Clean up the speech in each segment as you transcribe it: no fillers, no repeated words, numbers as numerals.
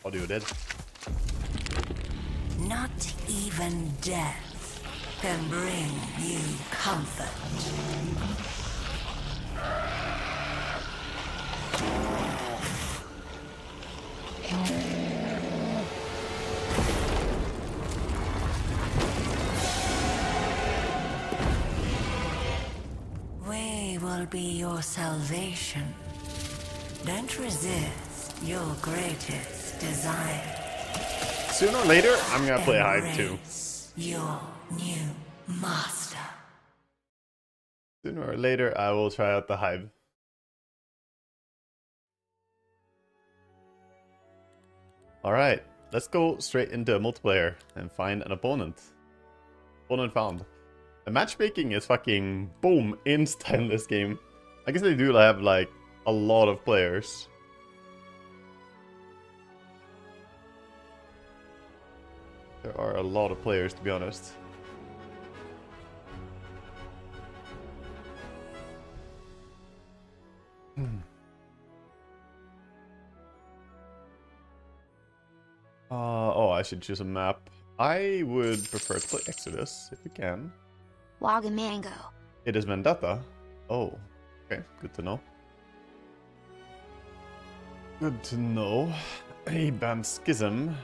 Oh, du dead. Not even death can bring you comfort. We will be your salvation. Don't resist your greatest desire. Sooner or later, I'm gonna play Hive too. Embrace your new master. Sooner or later, I will try out the Hive. Alright, let's go straight into multiplayer and find an opponent. Opponent found. The matchmaking is fucking boom, insta in this game. I guess they do have like a lot of players. There are a lot of players, to be honest. Oh, I should choose a map. I would prefer to play Exodus, if we can. WAGAMAMA. It is Vendetta. Oh, okay, good to know. Good to know. A ban Schism.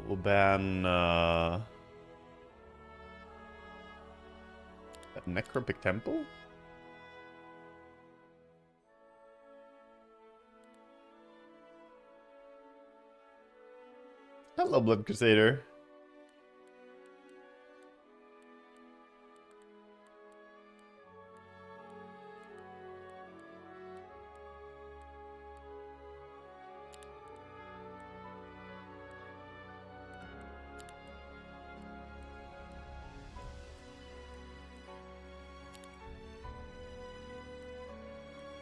We'll ban Necropic Temple? Hello, Blood Crusader.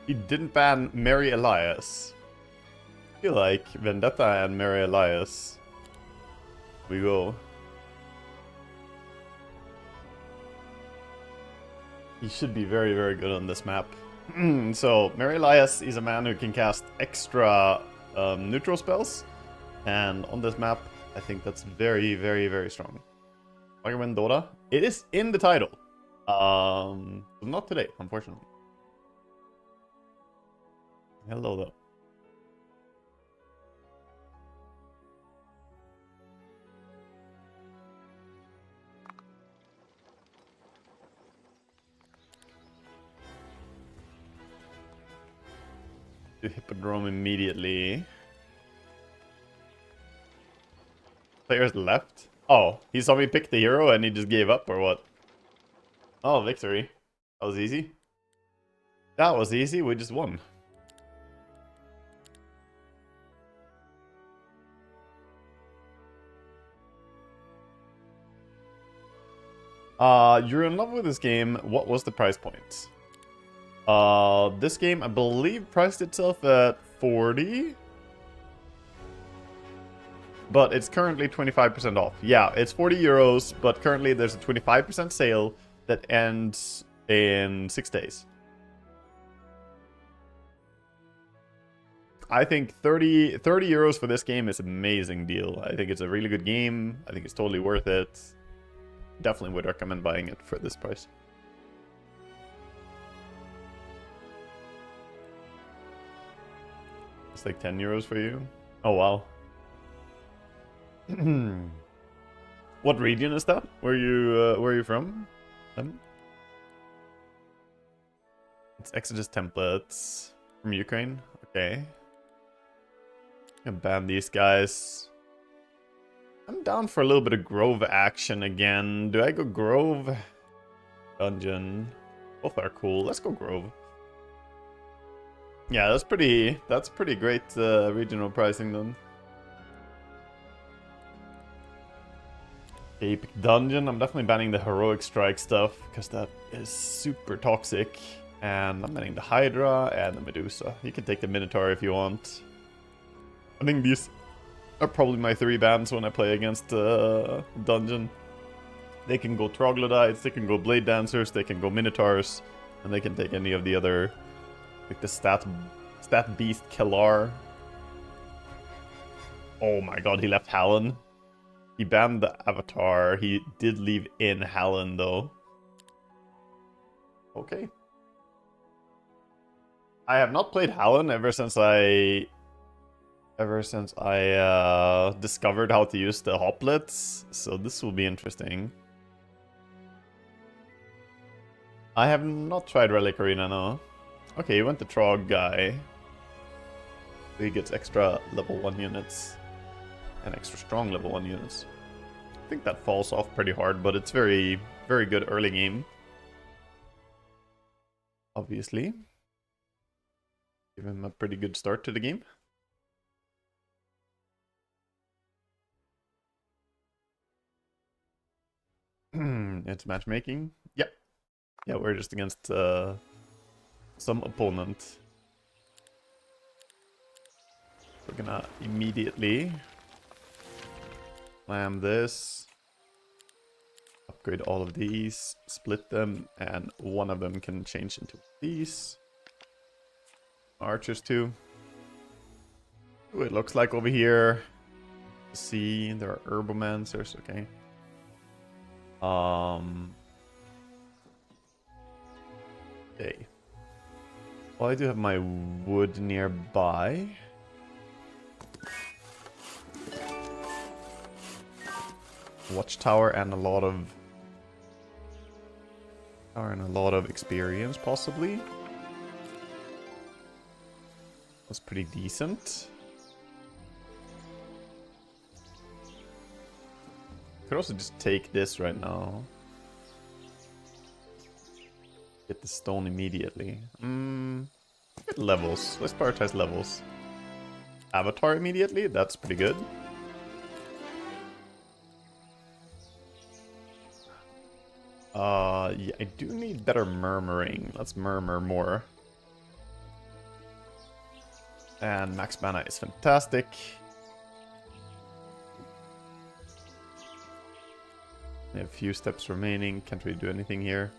He didn't ban Mary Elias. I feel like Vendetta and Mary Elias. We go. He should be very, very good on this map. So, Mary Elias is a man who can cast extra neutral spells. And on this map, I think that's very, very, very strong. I can win DOTA. It is in the title. Not today, unfortunately. Hello, though. Do Hippodrome immediately. Players left? Oh, he saw me pick the hero and he just gave up, or what? Oh, victory. That was easy. That was easy, we just won. You're in love with this game. What was the price point? This game, I believe, priced itself at 40. But it's currently 25% off. Yeah, it's 40 euros, but currently there's a 25% sale that ends in 6 days. I think 30 euros for this game is an amazing deal. I think it's a really good game. I think it's totally worth it. Definitely would recommend buying it for this price. It's like 10 euros for you. Oh, wow. What region is that? Where are you from? It's Exodus templates from Ukraine. Okay. I'm gonna ban these guys. I'm down for a little bit of Grove action again. Do I go Grove? Dungeon. Both are cool. Let's go Grove. Yeah, that's pretty great regional pricing then. Epic Dungeon. I'm definitely banning the Heroic Strike stuff because that is super toxic. And I'm banning the Hydra and the Medusa. You can take the Minotaur if you want. I think these are probably my 3 bans when I play against Dungeon. They can go Troglodytes, they can go Blade Dancers, they can go Minotaurs, and they can take any of the other, like the Stat Beast Kellar. Oh my god, he left Hallen. He banned the avatar. He did leave in Hallen though. Okay. I have not played Hallen ever since I discovered how to use the hoplets, so this will be interesting. I have not tried Relic Arena, no. Okay, he went the Trog guy. He gets extra level 1 units. And extra strong level 1 units. I think that falls off pretty hard, but it's very, very good early game. Obviously. Give him a pretty good start to the game. It's matchmaking. Yep. Yeah, we're just against some opponent. We're gonna immediately slam this, upgrade all of these, split them, and one of them can change into these. Archers too. Ooh, it looks like over here, see, there are herbomancers, okay. Okay. Well, I do have my wood nearby. Watchtower and a lot of experience, possibly. That's pretty decent. Could also just take this right now. Get the stone immediately. Get levels. Let's prioritize levels. Avatar immediately. That's pretty good. Yeah, I do need better murmuring. Let's murmur more. And max mana is fantastic. We have a few steps remaining. Can't really do anything here.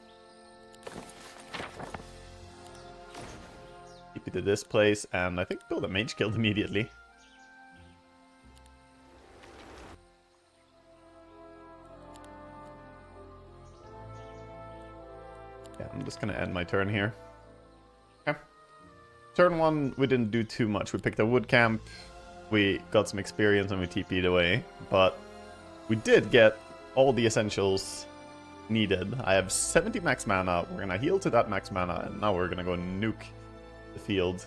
Keep it to this place, and I think build a mage guild immediately. Yeah, I'm just gonna end my turn here. Okay. Turn 1, we didn't do too much. We picked a wood camp, we got some experience, and we TP'd away. But we did get all the essentials needed. I have 70 max mana. We're gonna heal to that max mana, and now we're gonna go nuke the field.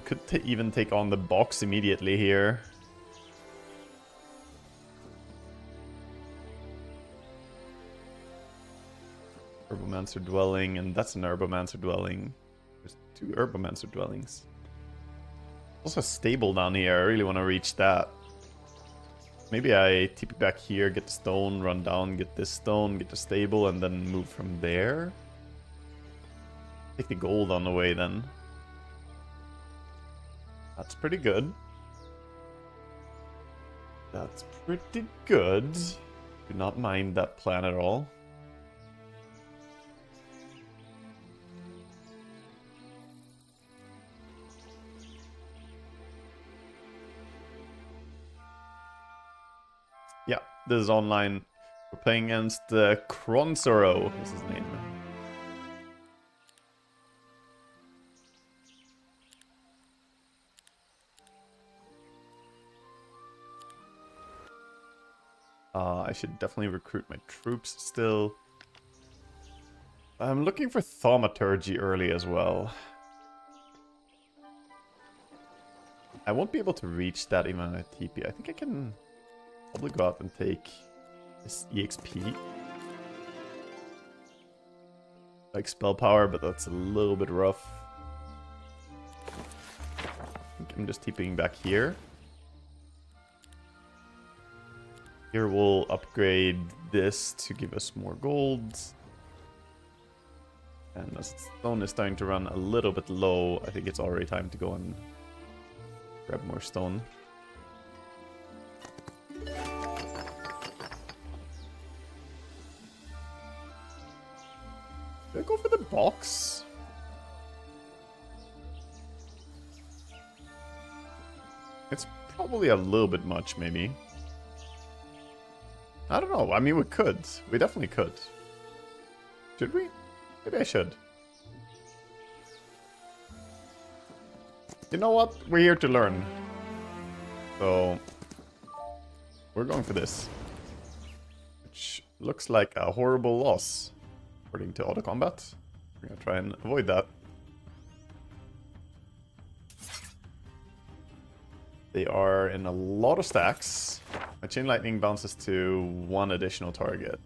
Could even take on the box immediately here. Herbomancer dwelling, and that's an Herbomancer dwelling. There's 2 Herbomancer dwellings. Also a stable down here. I really want to reach that. Maybe I TP back here, get the stone, run down, get this stone, get the stable, and then move from there. Take the gold on the way then. That's pretty good. That's pretty good. Do not mind that plan at all. Yeah, this is online. We're playing against Kronsoro, is his name. I should definitely recruit my troops still. I'm looking for Thaumaturgy early as well. I won't be able to reach that even at TP. I think I can probably go out and take this EXP. Like spell power, but that's a little bit rough. I think I'm just TPing back here. Here we'll upgrade this to give us more gold. And the stone is starting to run a little bit low. I think it's already time to go and grab more stone. Should I go for the box? It's probably a little bit much, maybe. I don't know. I mean, we could. We definitely could. Should we? Maybe I should. You know what? We're here to learn. So, we're going for this. Which looks like a horrible loss, according to auto combat. We're gonna try and avoid that. They are in a lot of stacks. My Chain Lightning bounces to 1 additional target.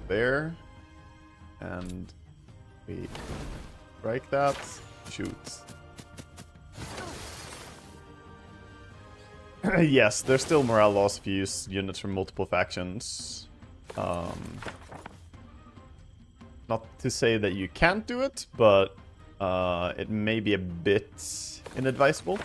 There, and we strike that, shoot. Yes, there's still morale loss if you use units from multiple factions. Not to say that you can't do it, but it may be a bit inadvisable.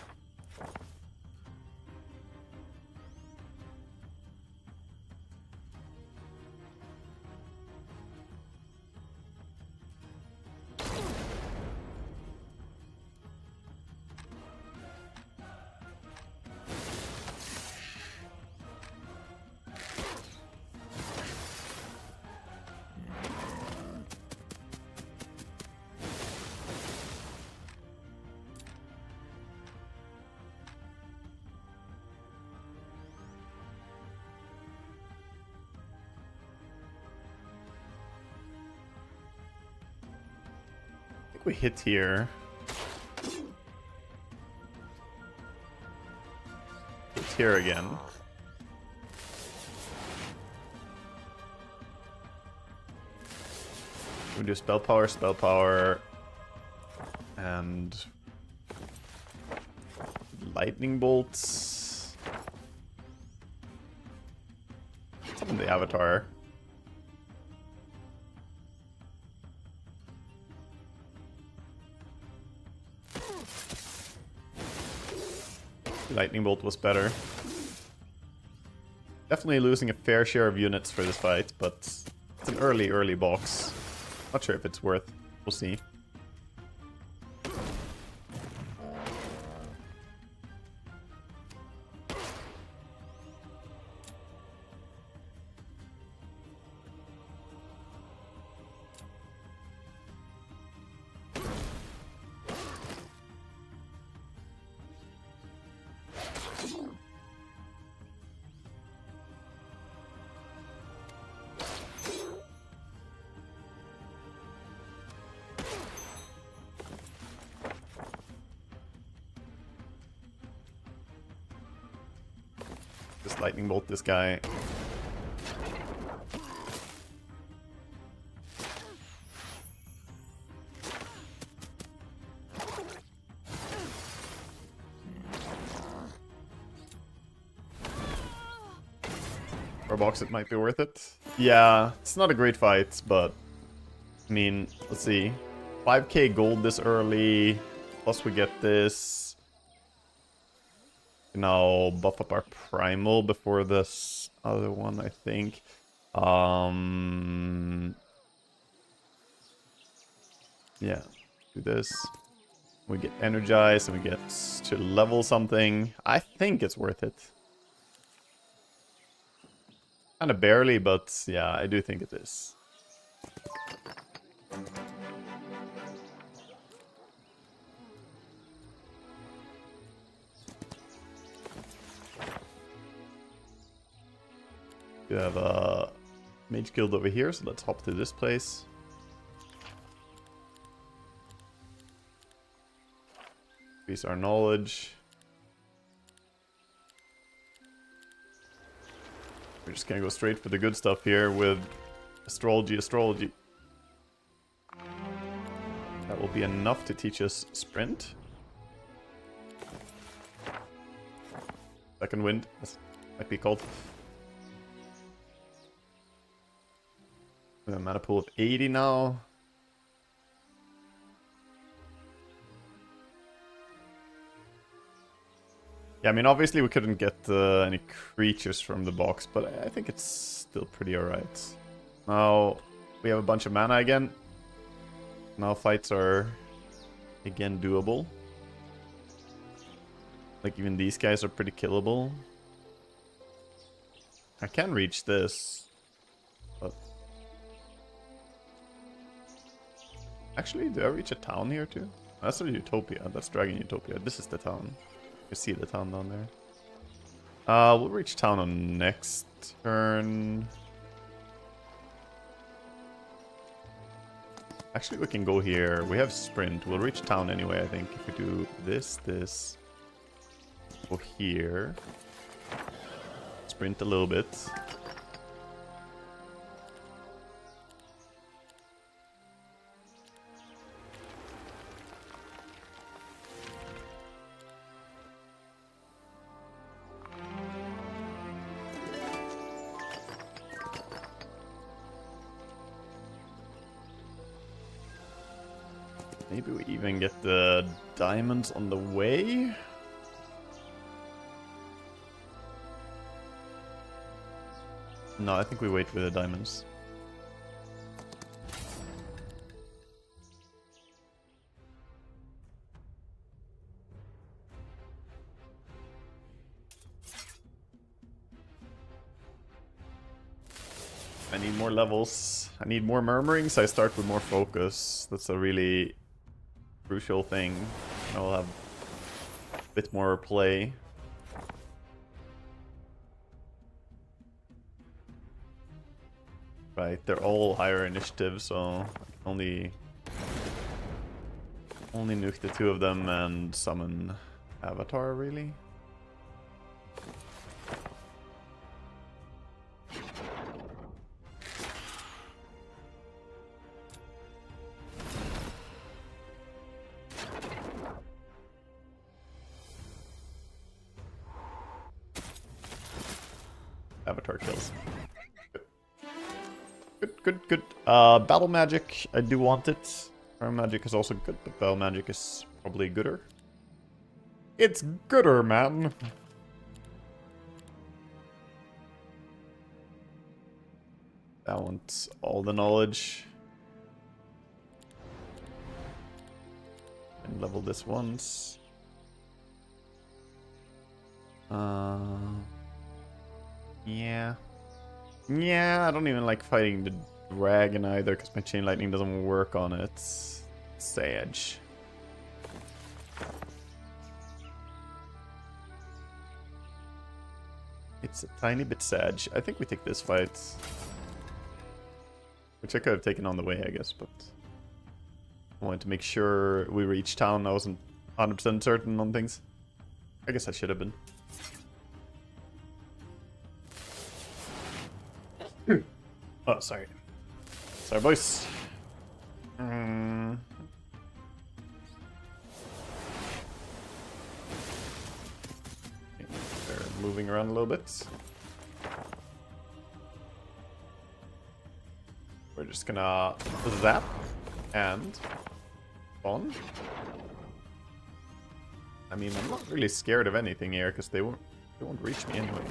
We hit here. Hit here again. We do spell power, and lightning bolts. Summon the avatar. Lightning bolt was better. Definitely losing a fair share of units for this fight, but it's an early box. Not sure if it's worth. We'll see. Just lightning bolt this guy. For a box, it might be worth it. Yeah, it's not a great fight, but I mean, let's see. 5k gold this early, plus we get this. Now buff up our primal before this other one, I think. Yeah, do this. We get energized and we get to level something. I think it's worth it. Kind of barely, but yeah, I do think it is. We have a mage guild over here, so let's hop to this place. Increase our knowledge. We're just gonna go straight for the good stuff here with astrology. That will be enough to teach us sprint. Second wind, as it might be called. We have a mana pool of 80 now. Yeah, I mean, obviously we couldn't get any creatures from the box, but I think it's still pretty alright. Now we have a bunch of mana again. Now fights are again doable. Like even these guys are pretty killable. I can reach this, but actually, do I reach a town here too? That's a Utopia. That's Dragon Utopia. This is the town. You see the town down there. We'll reach town on next turn. Actually, we can go here. We have sprint. We'll reach town anyway, I think. If we do this. Go here. Sprint a little bit. Maybe we even get the diamonds on the way. No, I think we wait with the diamonds. I need more levels. I need more murmurings. I start with more focus. That's a really crucial thing. I'll have a bit more play. Right, they're all higher initiative, so I can only nuke the two of them and summon Avatar, really. Avatar kills. Good. Battle magic, I do want it. Fire magic is also good, but battle magic is probably gooder. It's gooder, man! I want all the knowledge. And level this once. Yeah. Yeah, I don't even like fighting the dragon either, because my chain lightning doesn't work on it. Sage. It's a tiny bit sage. I think we take this fight. Which I could have taken on the way, I guess, but I wanted to make sure we reach town. I wasn't 100% certain on things. I guess I should have been. Oh, sorry. Sorry, boys. They're moving around a little bit. We're just gonna zap and spawn. I mean, I'm not really scared of anything here because they won't reach me anyway.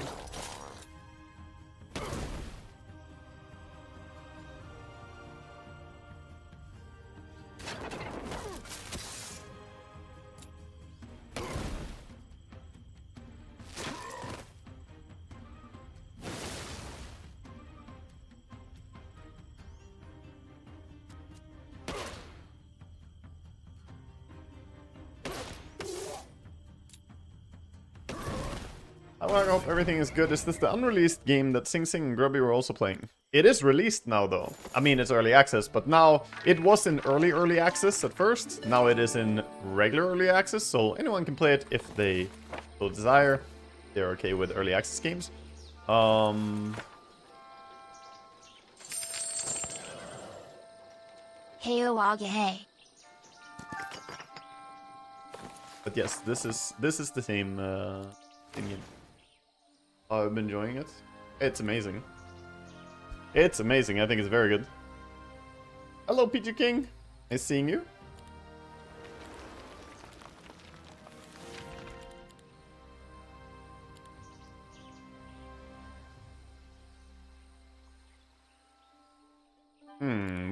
I hope everything is good. Is this the unreleased game that Sing Sing and Grubby were also playing? It is released now, though. I mean, it's early access, but now it was in early access at first. Now it is in regular early access, so anyone can play it if they so desire. They're okay with early access games. Hey, WAGA, hey. But yes, this is the same thing. I've been enjoying it. It's amazing. It's amazing. I think it's very good. Hello, PG King. Nice seeing you.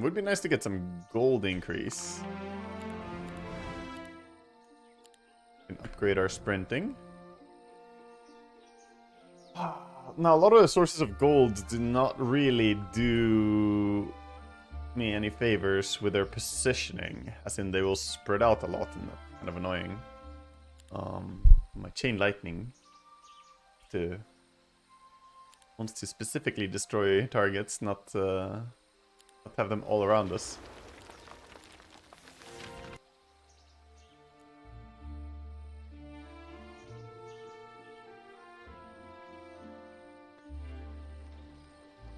Would be nice to get some gold increase. We can upgrade our sprinting. Now, a lot of the sources of gold do not really do me any favors with their positioning, as in they will spread out a lot, and that's kind of annoying. My chain lightning wants to specifically destroy targets, not have them all around us.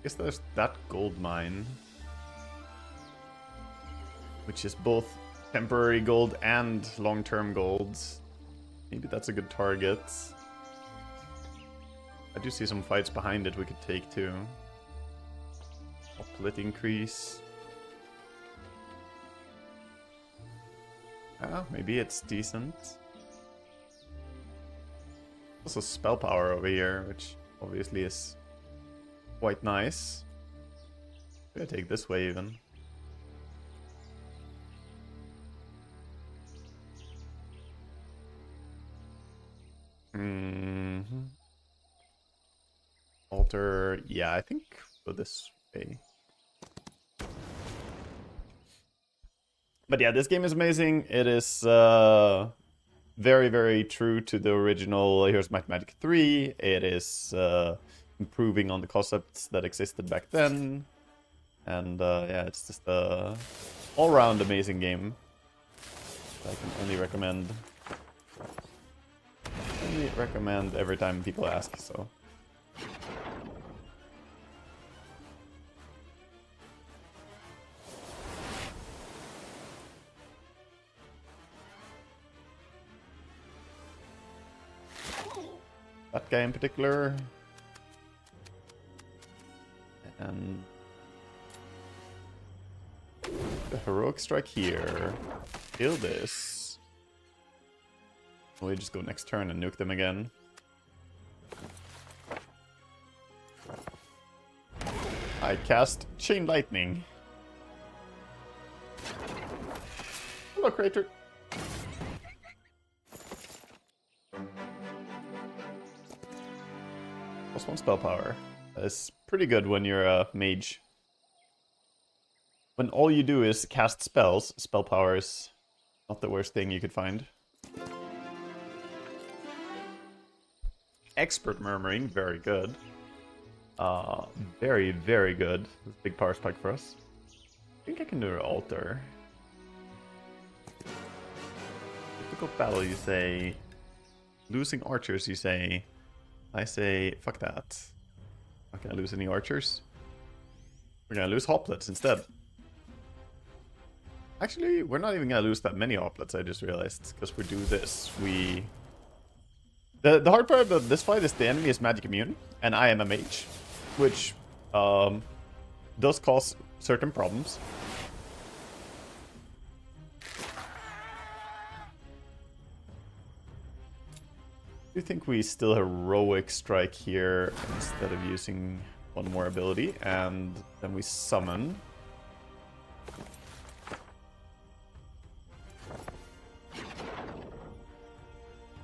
Guess there's that gold mine, which is both temporary gold and long-term gold. Maybe that's a good target. I do see some fights behind it we could take too. Oplet increase. Maybe it's decent. Also spell power over here, which obviously is quite nice. Maybe I take this way even. Alter, yeah, I think go this way. But yeah, this game is amazing. It is very, very true to the original Heroes Might and Magic 3. It is improving on the concepts that existed back then. And yeah, it's just a all-round amazing game. I can only recommend. Every time people ask, so. That guy in particular. And the heroic strike here. Kill this. We just go next turn and nuke them again. I cast Chain Lightning. Hello, Crater. +1 spell power. That's pretty good when you're a mage. When all you do is cast spells, spell power is not the worst thing you could find. Expert Murmuring, very good. Very, very good. Big power spike for us. I think I can do an altar. Difficult battle, you say. Losing archers, you say. I say, fuck that. Not gonna lose any archers. We're gonna lose hoplets instead. Actually, we're not even gonna lose that many hoplets, I just realized. Because we do this, The hard part about this fight is the enemy is magic immune, and I am a mage. Which does cause certain problems. I do think we still heroic strike here instead of using one more ability, and then we summon.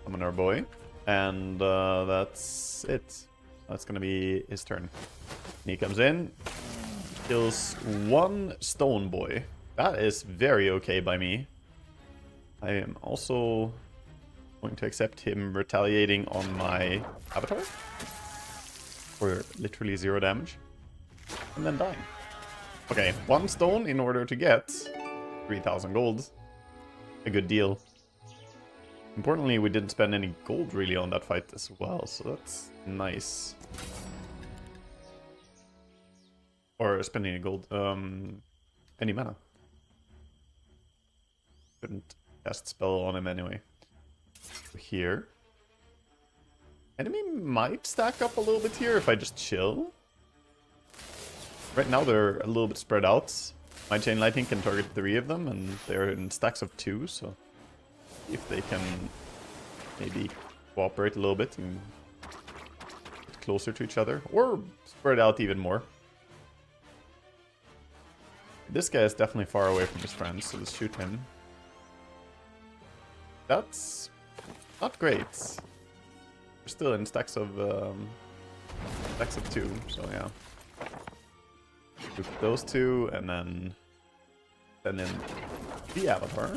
Summon our boy, and that's it. That's gonna be his turn. And he comes in, kills one stone boy. That is very okay by me. I am also going to accept him retaliating on my avatar for literally 0 damage and then dying. Okay, 1 stone in order to get 3,000 gold. A good deal. Importantly, we didn't spend any gold really on that fight as well, so that's nice. Or spending a gold, any mana. Couldn't cast spell on him anyway. Here. Enemy might stack up a little bit here if I just chill. Right now they're a little bit spread out. My chain lightning can target 3 of them, and they're in stacks of 2, so if they can maybe cooperate a little bit and get closer to each other, or spread out even more. This guy is definitely far away from his friends, so let's shoot him. That's not great. We're still in stacks of 2, so yeah. Shoot those 2, and then send in the Avatar.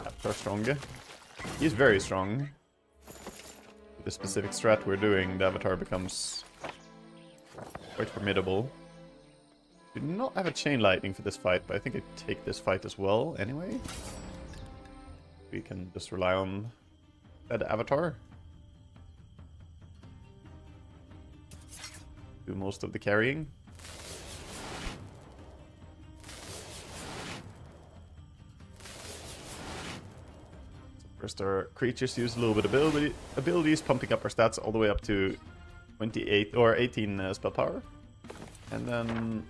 Avatar stronger. He's very strong. With the specific strat we're doing, the Avatar becomes quite formidable. Do not have a chain lightning for this fight, but I think I take this fight as well anyway. We can just rely on that Avatar. Do most of the carrying. So first our creatures use a little bit of abilities, pumping up our stats all the way up to 28 or 18 spell power. And then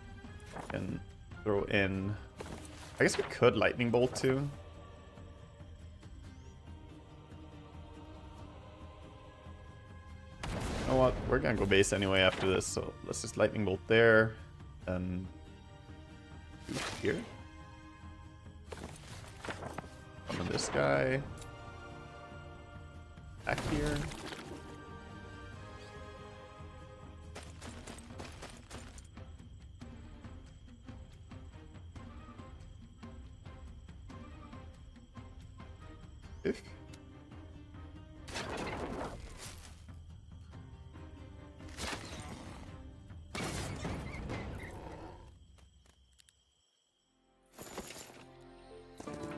we can throw in... I guess we could lightning bolt too. You know what? We're gonna go base anyway after this, so let's just lightning bolt there and here. Summon this guy. Back here.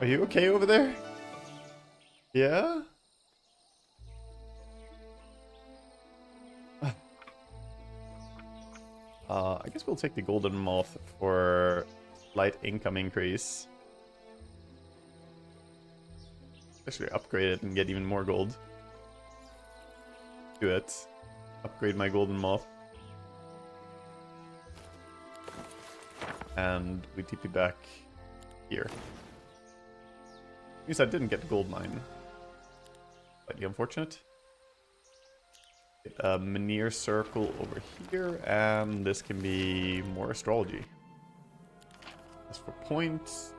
Are you okay over there? Yeah? I guess we'll take the golden moth for light income increase. Actually upgrade it and get even more gold. Do it. Upgrade my golden moth. And we TP back here. Means I didn't get the gold mine. Slightly unfortunate. Get a Menhir circle over here, and this can be more astrology. As for points,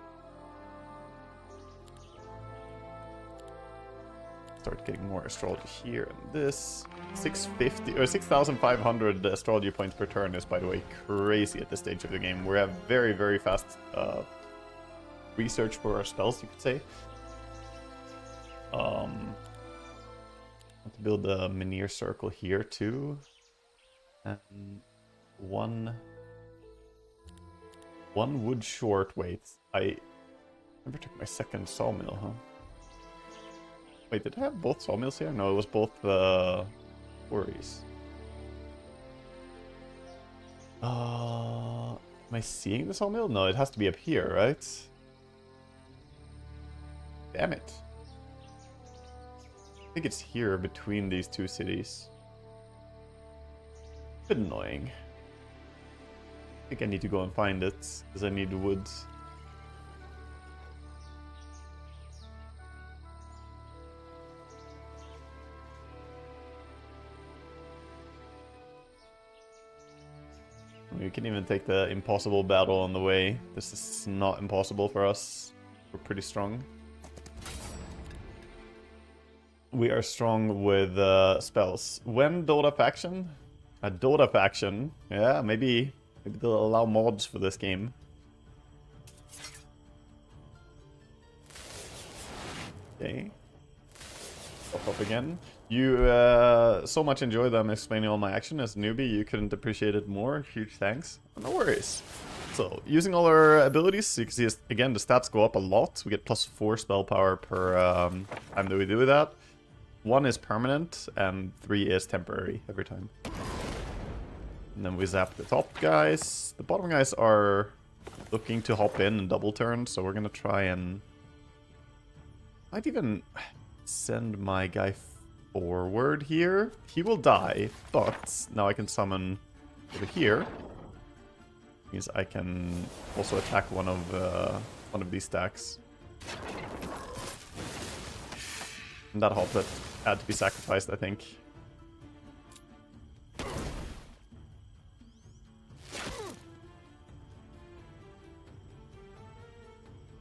start getting more astrology here and this. 650 or 6,500 astrology points per turn is, by the way, crazy at this stage of the game. We have very, very fast research for our spells, you could say. Want to build a Menhir circle here too, and one wood short. Wait, I never took my second sawmill, huh? Wait, did I have both sawmills here? No, it was both quarries. Am I seeing the sawmill? No, it has to be up here, right? Damn it. I think it's here between these two cities. A bit annoying. I think I need to go and find it, because I need wood. We can even take the impossible battle on the way. This is not impossible for us. We're pretty strong. We are strong with spells. When Dota faction? A Dota faction. Yeah, maybe they'll allow mods for this game. Okay. Pop up again. You so much enjoy them explaining all my action. As a newbie, you couldn't appreciate it more. Huge thanks. No worries. So, using all our abilities, you can see, again, the stats go up a lot. We get +4 spell power per time that we do that. 1 is permanent, and 3 is temporary every time. And then we zap the top guys. The bottom guys are looking to hop in and double turn, so we're gonna try and... Might even send my guy forward here. He will die, but now I can summon over here. Means I can also attack one of these stacks. And that Hoplet had to be sacrificed, I think.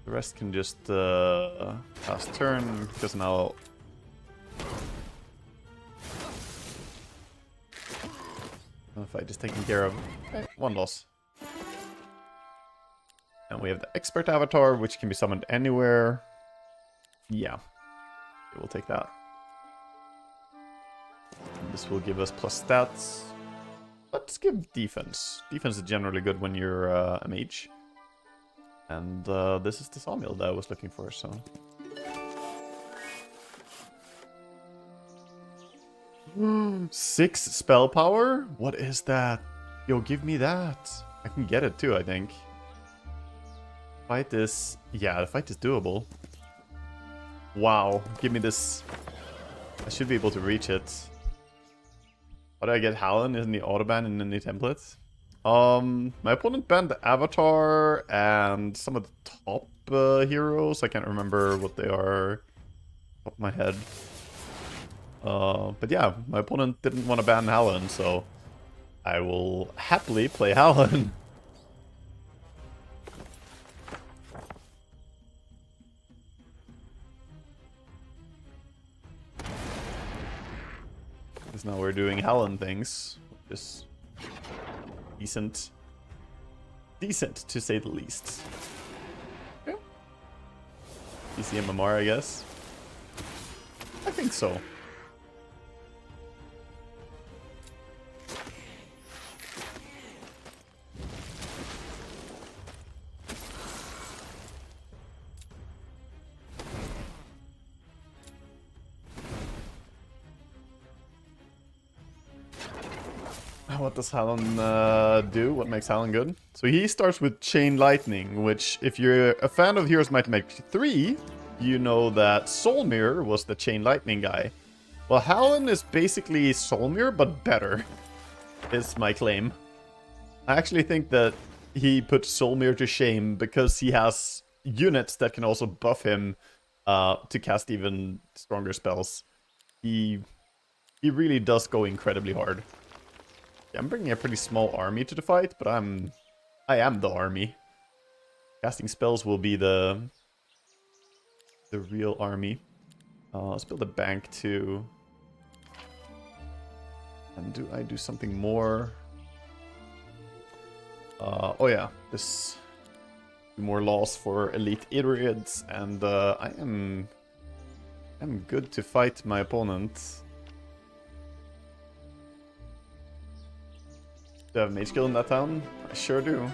The rest can just pass turn, because now the fight is taken care of. Okay, one loss. And we have the expert avatar, which can be summoned anywhere. Yeah, we'll take that. And this will give us plus stats. Let's give defense. Defense is generally good when you're a mage. And this is the sawmill that I was looking for, so. 6 spell power? What is that? Yo, give me that. I can get it too, I think. Fight is... Yeah, the fight is doable. Wow, give me this. I should be able to reach it. How do I get Hallen in the autoban in any templates? My opponent banned the Avatar and some of the top heroes. I can't remember what they are off my head. But yeah, my opponent didn't want to ban Hallen, so I will happily play Hallen. Because now we're doing Hallen things, which is decent. Decent, to say the least. Okay. PC MMR, I guess. I think so. What does Hallen do? What makes Hallen good? So he starts with Chain Lightning, which, if you're a fan of Heroes Might Make 3, you know that Soulmere was the Chain Lightning guy. Well, Hallen is basically Soulmere, but better, is my claim. I actually think that he put Soulmere to shame because he has units that can also buff him to cast even stronger spells. He really does go incredibly hard. I'm bringing a pretty small army to the fight, but I am the army. Casting spells will be the real army. Let's build a bank too. And do I do something more? Oh yeah, this more laws for elite idiots, and I'm good to fight my opponent. Do I have mage skill in that town? I sure do.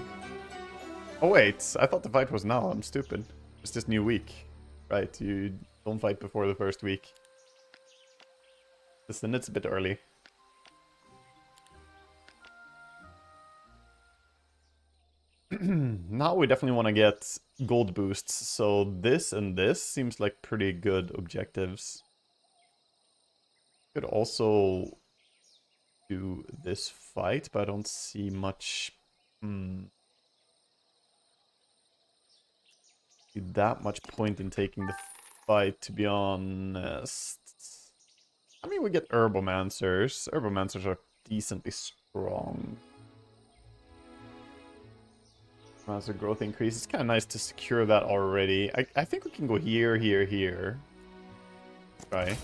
Oh wait, I thought the fight was now. I'm stupid. It's this new week. Right, you don't fight before the first week. Listen, it's a bit early. Now we definitely want to get gold boosts, so this and this seems like pretty good objectives. Could also do this fight, but I don't see much that much point in taking the fight, to be honest. I mean, we get Herbomancers. Herbomancers are decently strong. Monster growth increase. It's kind of nice to secure that already. I think we can go here, here, here. Try.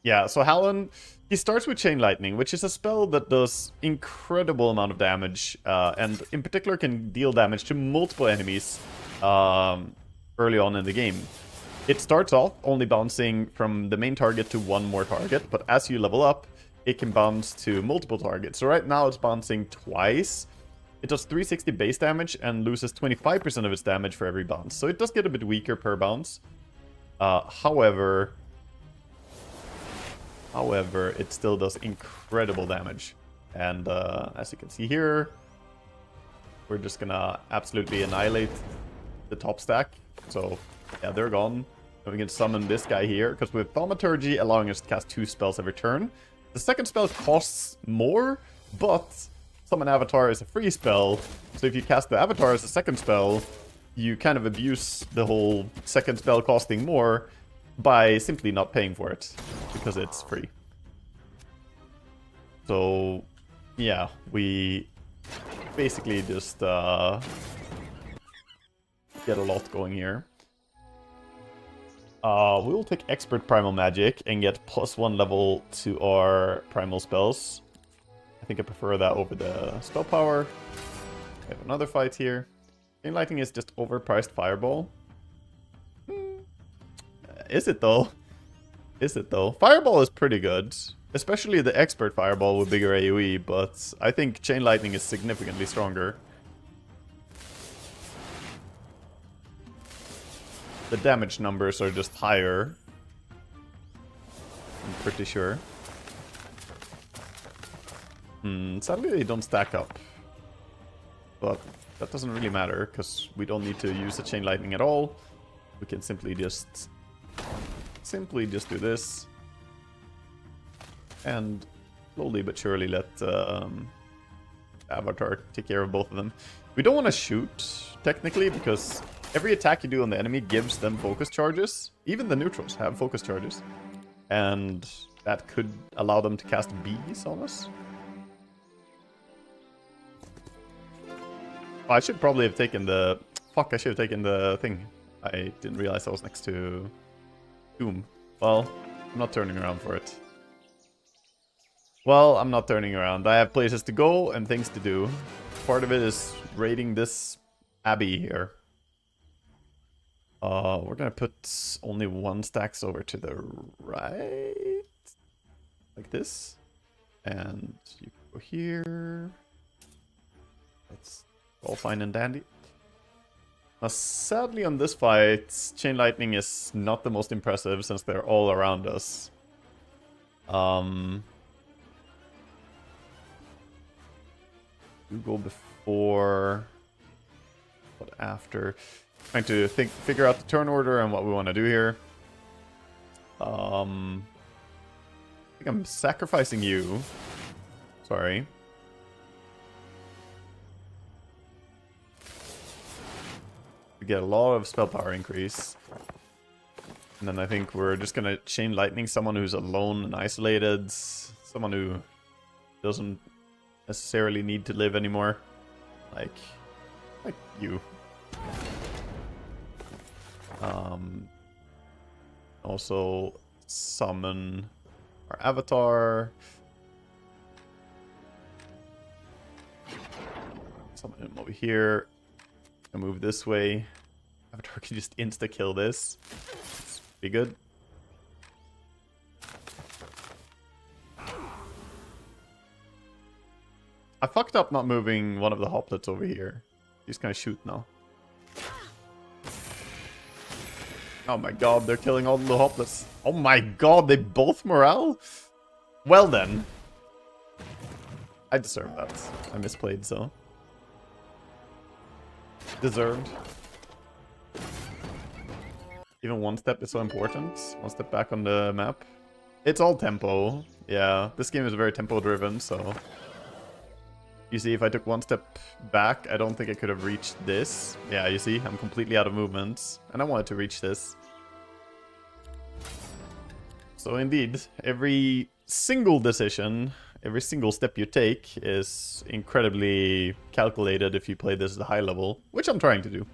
Yeah, so Hallen, he starts with Chain Lightning, which is a spell that does incredible amount of damage, and in particular can deal damage to multiple enemies early on in the game. It starts off only bouncing from the main target to one more target, but as you level up, it can bounce to multiple targets. So right now it's bouncing twice. It does 360 base damage and loses 25% of its damage for every bounce. So it does get a bit weaker per bounce. However, it still does incredible damage. And as you can see here, we're just gonna absolutely annihilate the top stack. So yeah, they're gone. And we can summon this guy here, because with Thaumaturgy allowing us to cast 2 spells every turn. The second spell costs more, but summon Avatar is a free spell, so if you cast the Avatar as a second spell, you kind of abuse the whole second spell costing more by simply not paying for it, because it's free. So, yeah, we basically just get a lot going here. We will take Expert Primal Magic and get +1 level to our primal spells. I think I prefer that over the spell power. We have another fight here. Chain Lightning is just overpriced Fireball. Is it though? Is it though? Fireball is pretty good. Especially the Expert Fireball with bigger AoE, but I think Chain Lightning is significantly stronger. The damage numbers are just higher. I'm pretty sure. Sadly they don't stack up. But that doesn't really matter, because we don't need to use the Chain Lightning at all. We can simply just do this. And slowly but surely let Avatar take care of both of them. We don't want to shoot, technically, because every attack you do on the enemy gives them focus charges. Even the neutrals have focus charges. And that could allow them to cast bees on us. Oh, I should probably have taken the... Fuck, I should have taken the thing. I didn't realize I was next to Doom. Well, I'm not turning around for it. Well, I'm not turning around. I have places to go and things to do. Part of it is raiding this abbey here. We're gonna put only 1 stacks over to the right. Like this. And you go here. That's all fine and dandy. Now, sadly on this fight, Chain Lightning is not the most impressive since they're all around us. You go before, but after. Trying to figure out the turn order and what we want to do here. I think I'm sacrificing you. Sorry. We get a lot of spell power increase. And then I think we're just gonna Chain Lightning someone who's alone and isolated. Someone who doesn't necessarily need to live anymore. Like you. Also summon our Avatar. Summon him over here. And move this way. Avatar can just insta-kill this. Be good. I fucked up not moving one of the hoplets over here. He's gonna shoot now. Oh my god, they're killing all the hoplets. Oh my god, they both morale? Well then. I deserve that. I misplayed, so. Deserved. Even 1 step is so important. 1 step back on the map. It's all tempo. Yeah, this game is very tempo driven, so. You see, if I took 1 step back, I don't think I could have reached this. Yeah, you see, I'm completely out of movement. And I wanted to reach this. So indeed, every single decision, every single step you take is incredibly calculated if you play this at a high level, which I'm trying to do.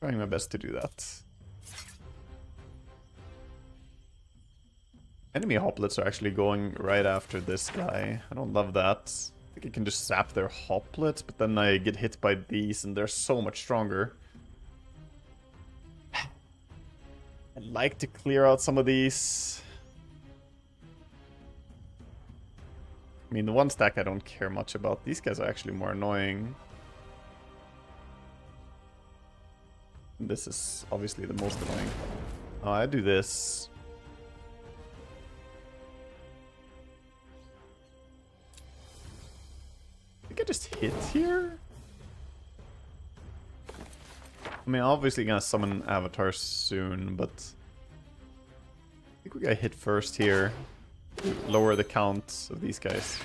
Trying my best to do that. Enemy hoplets are actually going right after this guy. I don't love that. I think I can just zap their hoplets, but then I get hit by these and they're so much stronger. I'd like to clear out some of these. I mean, the 1 stack I don't care much about. These guys are actually more annoying. This is obviously the most annoying. Oh, I do this. I think I just hit here? I mean, obviously gonna summon Avatar soon, but I think we gotta hit first here to lower the count of these guys.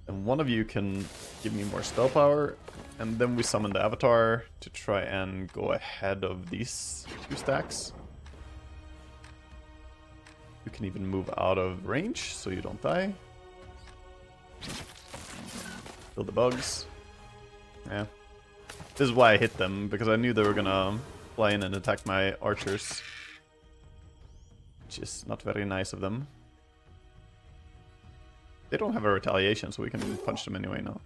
And one of you can give me more spell power. And then we summon the avatar to try and go ahead of these 2 stacks. You can even move out of range so you don't die. Kill the bugs. Yeah. This is why I hit them, because I knew they were gonna fly in and attack my archers. Which is not very nice of them. They don't have a retaliation, so we can punch them anyway now.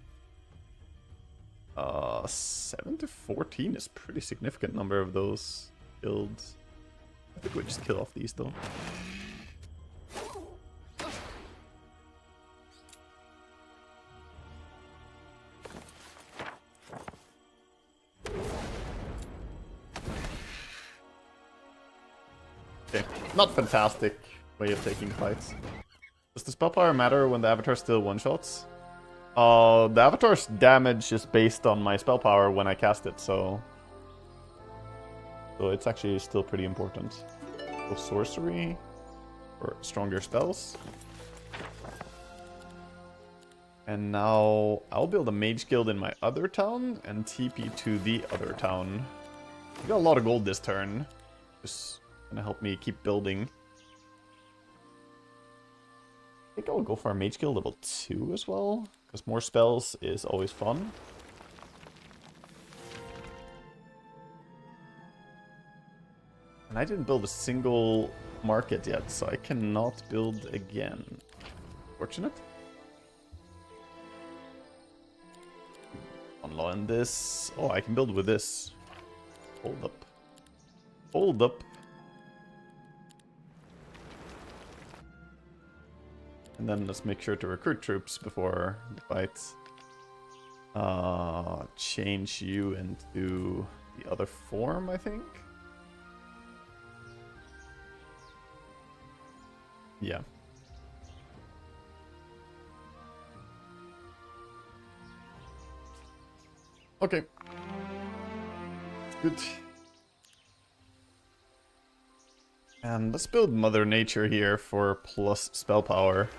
7 to 14 is pretty significant number of those builds. I think we just kill off these though. Okay, not fantastic way of taking fights. Does the spell power matter when the avatar still one-shots? The avatar's damage is based on my spell power when I cast it, so it's actually still pretty important. So sorcery or stronger spells. And now I'll build a mage guild in my other town and TP to the other town. I got a lot of gold this turn. Just gonna help me keep building. I think I'll go for a mage guild level 2 as well, because more spells is always fun. And I didn't build a single market yet, so I cannot build again. Fortunate. Unlearn this. Oh, I can build with this. Hold up. Hold up. And then let's make sure to recruit troops before the fight. Change you into the other form, I think. Yeah. Okay. Good. And let's build Mother Nature here for plus spell power.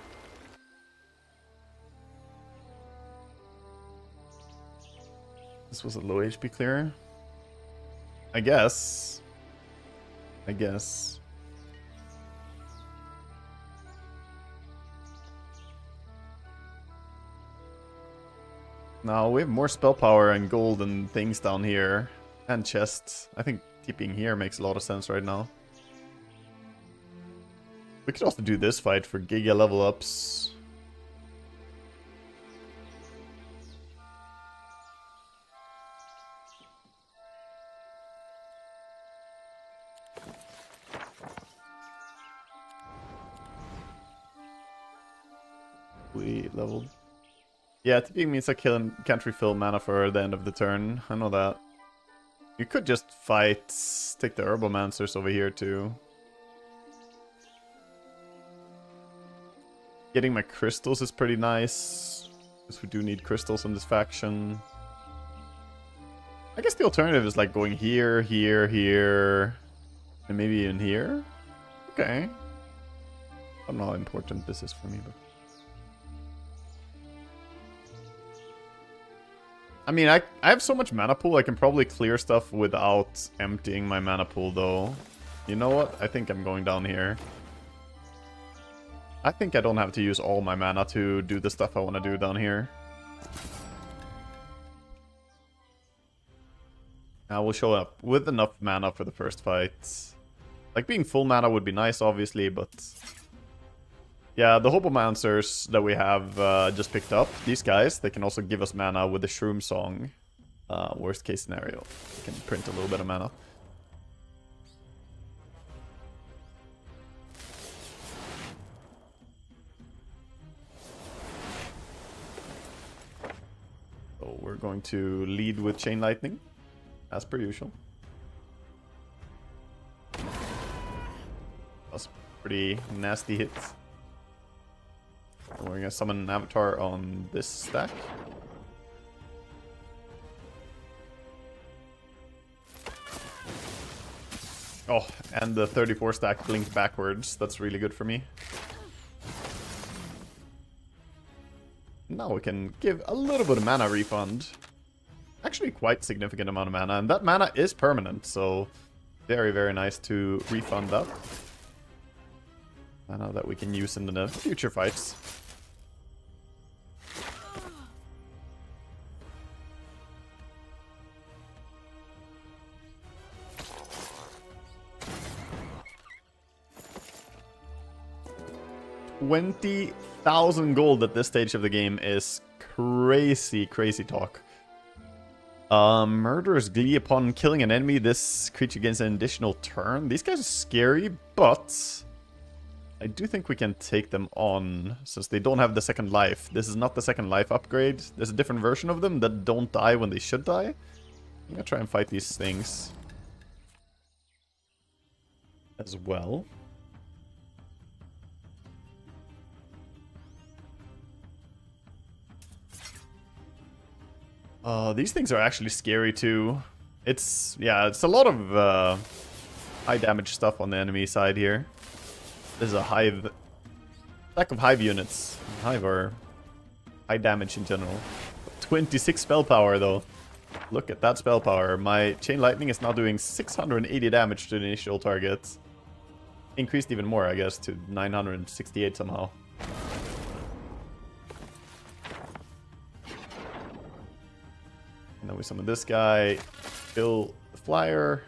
This was a low HP clear. I guess. Now we have more spell power and gold and things down here. And chests. I think keeping here makes a lot of sense right now. We could also do this fight for Giga level ups. We leveled. Yeah, TPing means I can't refill mana for the end of the turn. I know that. You could just fight, take the Herbomancers over here too. Getting my crystals is pretty nice, because we do need crystals in this faction. I guess the alternative is like going here, here, here, and maybe even here. Okay. I don't know how important this is for me, but... I mean, I have so much mana pool, I can probably clear stuff without emptying my mana pool, though. You know what? I think I'm going down here. I think I don't have to use all my mana to do the stuff I want to do down here. I will show up with enough mana for the first fight. Like, being full mana would be nice, obviously, but... Yeah, the Herbomancers that we have just picked up, these guys, they can also give us mana with the Shroom Song. Worst case scenario. We can print a little bit of mana. So we're going to lead with Chain Lightning, as per usual. That's a pretty nasty hit. We're gonna summon an avatar on this stack. Oh, and the 34 stack blinked backwards. That's really good for me. Now we can give a little bit of mana refund. Actually quite significant amount of mana, and that mana is permanent, so very, very nice to refund that. Mana that we can use in the future fights. $20,000 gold at this stage of the game is crazy, crazy talk. Murderous Glee. Upon killing an enemy, this creature gains an additional turn. These guys are scary, but I do think we can take them on, since they don't have the second life. This is not the second life upgrade. There's a different version of them that don't die when they should die. I'm gonna try and fight these things as well. These things are actually scary too. It's a lot of high damage stuff on the enemy side here. There's a hive, stack of hive units. Hive are high damage in general. 26 spell power though. Look at that spell power. My chain lightning is now doing 680 damage to the initial target. Increased even more, I guess, to 968 somehow. And then we summon this guy, kill the flyer,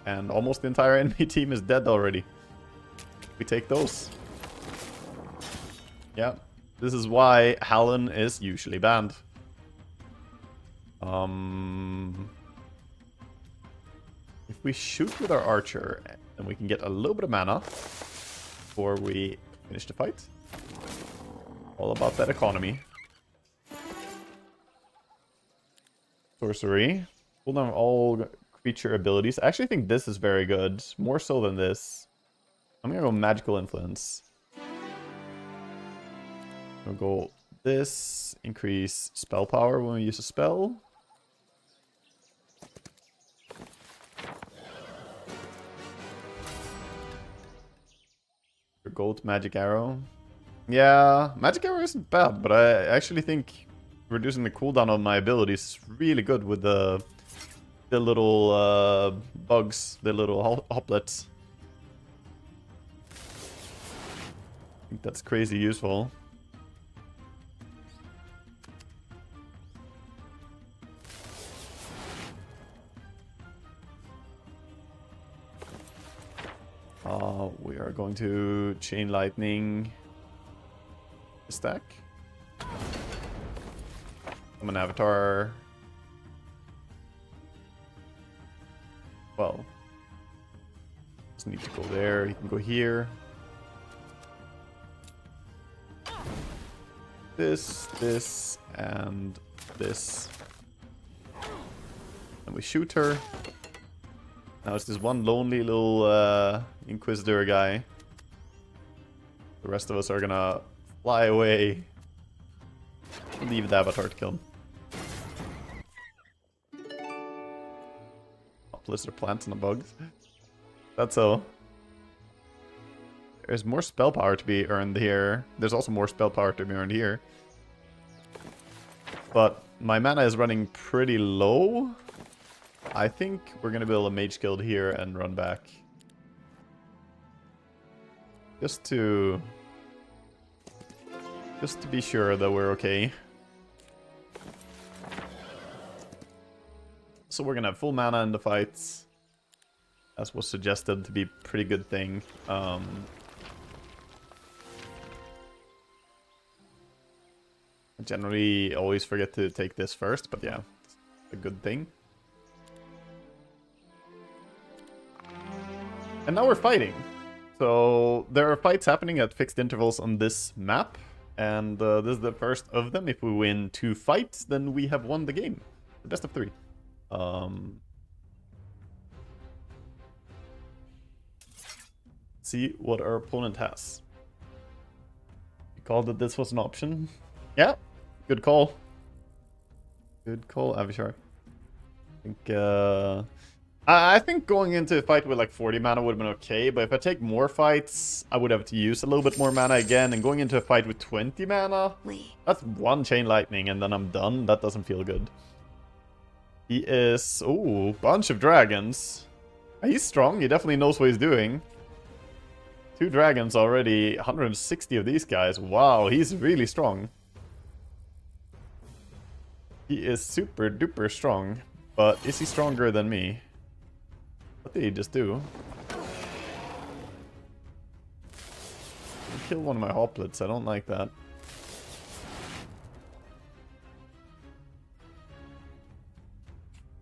and almost the entire enemy team is dead already. We take those. Yeah, this is why Hallen is usually banned. If we shoot with our archer, then we can get a little bit of mana before we finish the fight. All about that economy. Sorcery. Pull down all creature abilities. I actually think this is very good. More so than this. I'm gonna go Magical Influence. I'll go this. Increase spell power when we use a spell. Gold Magic Arrow. Yeah, Magic Arrow isn't bad, but I actually think reducing the cooldown on my abilities is really good with the little bugs, the little hoplets. I think that's crazy useful. We are going to Chain Lightning stack. I'm an avatar. Well, just need to go there. You can go here. This, and this. And we shoot her. Now it's this one lonely little Inquisitor guy. The rest of us are gonna fly away. Leave the avatar to kill him. Blizzard plants and the bugs. That's all. There's more spell power to be earned here. There's also more spell power to be earned here. But my mana is running pretty low. I think we're gonna build a Mage Guild here and run back. Just to be sure that we're okay. So we're gonna have full mana in the fights. As was suggested to be a pretty good thing. I generally always forget to take this first, but yeah, it's a good thing. And now we're fighting. So there are fights happening at fixed intervals on this map. And this is the first of them. If we win 2 fights, then we have won the game. The best of 3. See what our opponent has. You called that this was an option? Yeah, good call. Good call, Avishar. I think I think going into a fight with like 40 mana would have been okay, but if I take more fights, I would have to use a little bit more mana again, and going into a fight with 20 mana, that's one Chain Lightning and then I'm done. That doesn't feel good. He is... ooh, bunch of dragons. He's strong, he definitely knows what he's doing. 2 dragons already, 160 of these guys. Wow, he's really strong. He is super duper strong, but is he stronger than me? What did he just do? He killed one of my hoplits. I don't like that.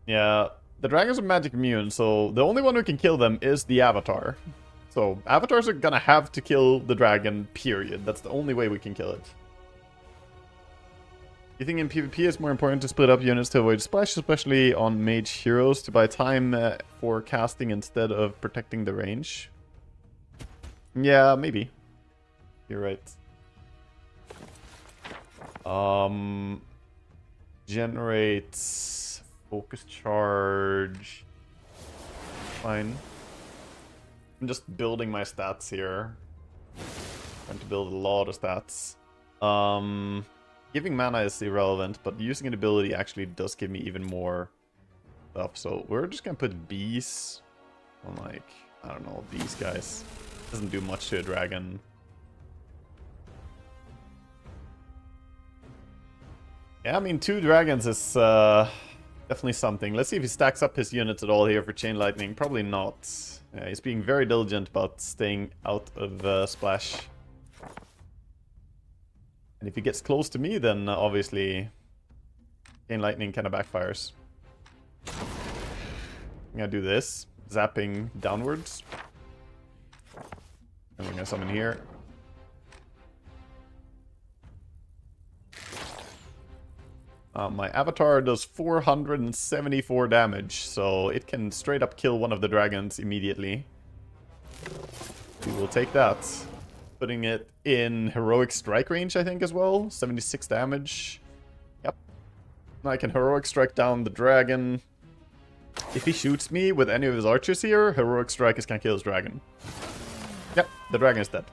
Yeah, the dragons are magic immune, so the only one who can kill them is the avatar. So, avatars are gonna have to kill the dragon, period. That's the only way we can kill it. You think in PvP it's more important to split up units to avoid splash, especially on mage heroes, to buy time for casting instead of protecting the range? Yeah, maybe. You're right. Generates focus charge. Fine. I'm just building my stats here. Trying to build a lot of stats. Giving mana is irrelevant, but using an ability actually does give me even more stuff. So we're just gonna put bees on, like, I don't know, these guys. Doesn't do much to a dragon. Yeah, I mean, 2 dragons is definitely something. Let's see if he stacks up his units at all here for Chain Lightning. Probably not. Yeah, he's being very diligent about staying out of splash. And if he gets close to me, then obviously Chain Lightning kind of backfires. I'm gonna do this, zapping downwards. And we're gonna summon here. My avatar does 474 damage, so it can straight up kill one of the dragons immediately. We will take that. Putting it in heroic strike range, I think, as well. 76 damage. Yep. I can heroic strike down the dragon. If he shoots me with any of his archers here, heroic strike is gonna kill his dragon. Yep, the dragon is dead.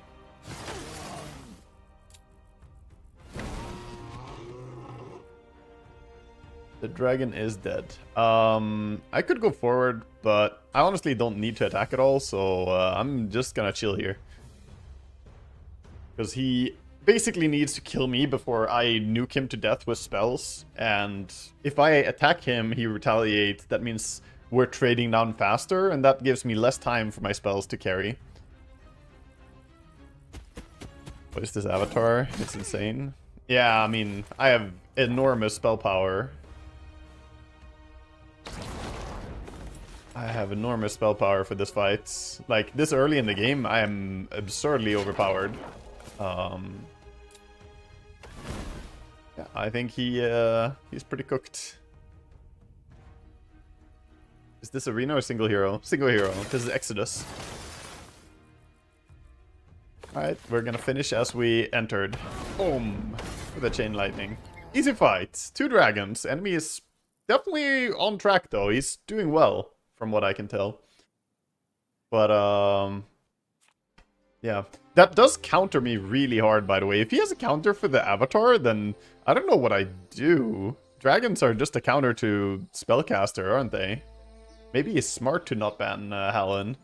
The dragon is dead. I could go forward, but I honestly don't need to attack at all, so I'm just gonna chill here. Because he basically needs to kill me before I nuke him to death with spells. And if I attack him, he retaliates. That means we're trading down faster, and that gives me less time for my spells to carry. What is this avatar? It's insane. Yeah, I mean, I have enormous spell power. I have enormous spell power for this fight. Like, this early in the game, I am absurdly overpowered. Yeah, I think he's pretty cooked. Is this arena or single hero? Single hero. This is Exodus. Alright, we're gonna finish as we entered. Boom! With a Chain Lightning. Easy fight. 2 dragons. Enemy is definitely on track, though. He's doing well, from what I can tell. But, yeah. That does counter me really hard, by the way. If he has a counter for the avatar, then I don't know what I do. Dragons are just a counter to Spellcaster, aren't they? Maybe it's smart to not ban Hallen.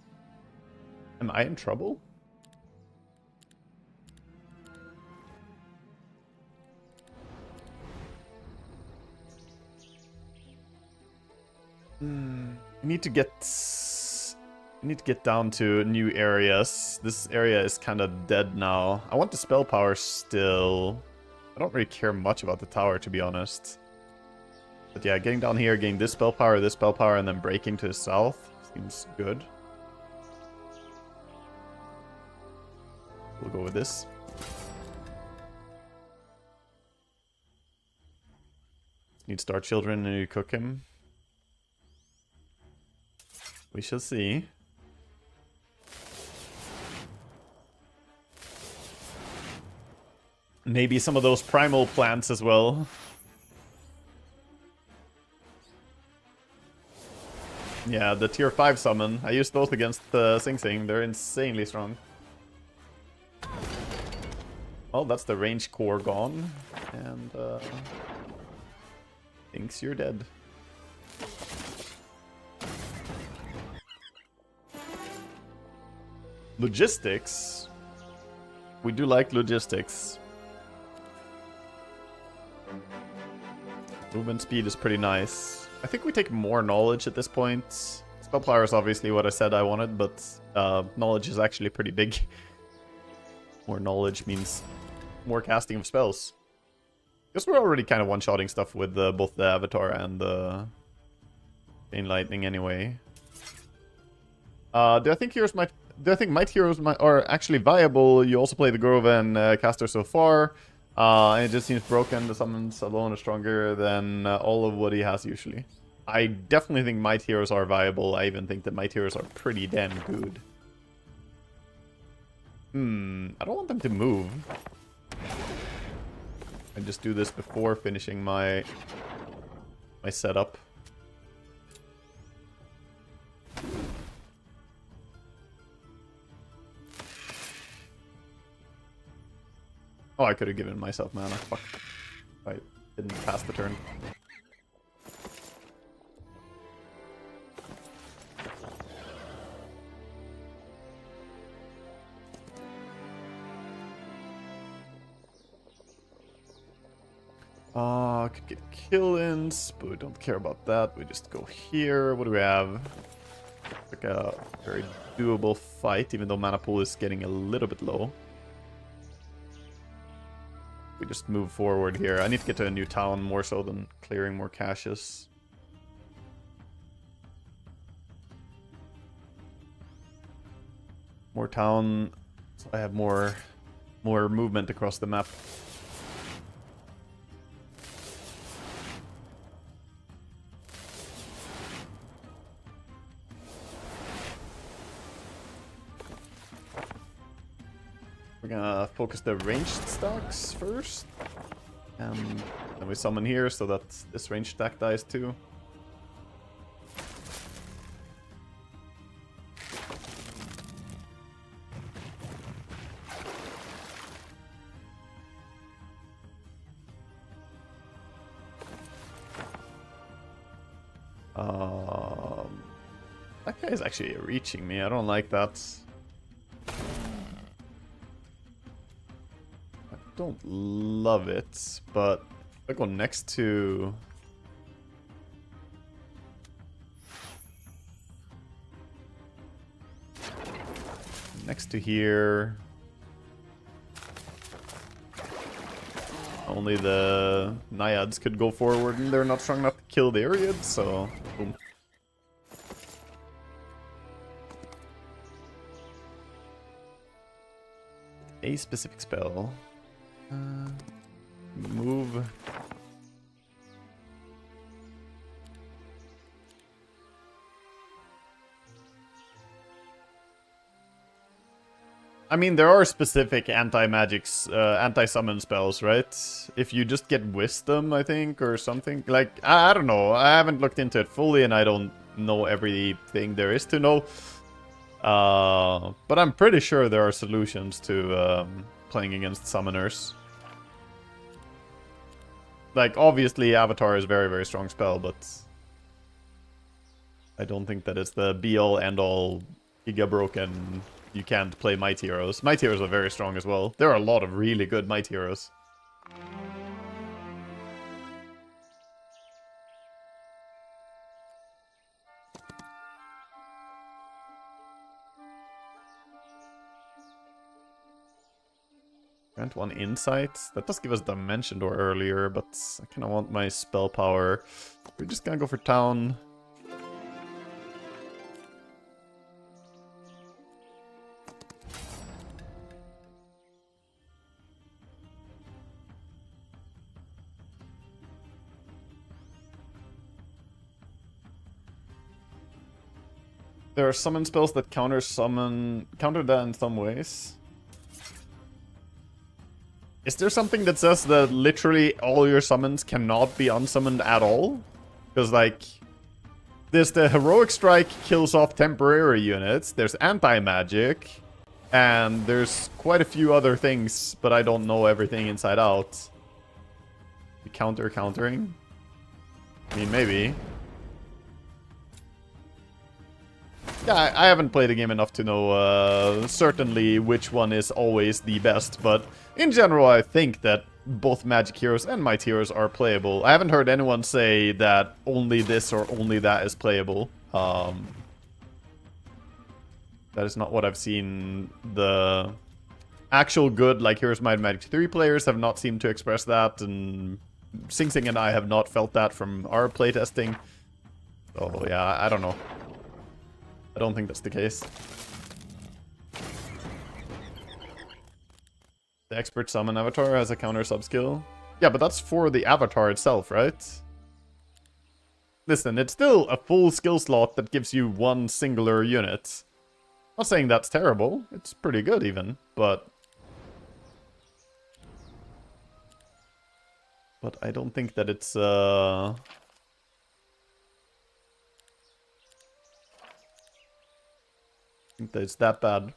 Am I in trouble? I need to get down to new areas. This area is kind of dead now. I want the spell power still. I don't really care much about the tower, to be honest. But yeah, getting down here, getting this spell power, and then breaking to the south seems good. We'll go with this. Need Star Children and you cook him. We shall see. Maybe some of those primal plants as well. Yeah, the tier 5 summon. I used those against Sing Sing. They're insanely strong. Oh, that's the range core gone. And thinks you're dead. Logistics. We do like logistics. Movement speed is pretty nice. I think we take more knowledge at this point. Spell power is obviously what I said I wanted, but knowledge is actually pretty big. More knowledge means more casting of spells. Because we're already kind of one-shotting stuff with both the Avatar and the Chain Lightning anyway. Do I think Might Heroes are actually viable? You also play the Groven caster so far. And it just seems broken. The summons alone are stronger than all of what he has usually. I definitely think Might Heroes are viable. I even think that Might Heroes are pretty damn good. I don't want them to move. I just do this before finishing my setup. Oh, I could have given myself mana. Fuck. I didn't pass the turn. Could get kill-ins, but we don't care about that. We just go here. What do we have? Like a very doable fight, even though mana pool is getting a little bit low. We just move forward here. I need to get to a new town more so than clearing more caches. More town, so I have more movement across the map. We're gonna focus the ranged stacks first. And then we summon here so that this ranged stack dies too. That guy is actually reaching me. I don't like that. Don't love it, but I go next to here. Only the Naiads could go forward, and they're not strong enough to kill the Ariad, so boom. A specific spell. Move. I mean, there are specific anti-magics, anti-summon spells, right? If you just get wisdom, I think, or something. Like, I don't know. I haven't looked into it fully, and I don't know everything there is to know. But I'm pretty sure there are solutions to playing against summoners. Like, obviously, Avatar is a very, very strong spell, but I don't think that it's the be-all, end-all, giga-broken, you can't play Might Heroes. Might Heroes are very strong as well. There are a lot of really good Might Heroes. Grant 1 insight. That does give us Dimension Door earlier, but I kind of want my spell power. We're just gonna go for town. There are summon spells that counter that in some ways. Is there something that says that literally all your summons cannot be unsummoned at all? Because, like, There's the heroic strike kills off temporary units. There's anti-magic. And there's quite a few other things, but I don't know everything inside out. Countering? I mean, maybe. Yeah, I haven't played the game enough to know certainly which one is always the best, but in general I think that both Magic Heroes and Might Heroes are playable. I haven't heard anyone say that only this or only that is playable. That is not what I've seen. The actual good, like Heroes Might and Magic 3 players have not seemed to express that, and Sing Sing and I have not felt that from our playtesting. So yeah, I don't know. I don't think that's the case. The Expert Summon Avatar has a counter sub-skill. Yeah, but that's for the avatar itself, right? Listen, it's still a full skill slot that gives you one singular unit. Not saying that's terrible. It's pretty good even, but I don't think that it's I think that it's that bad.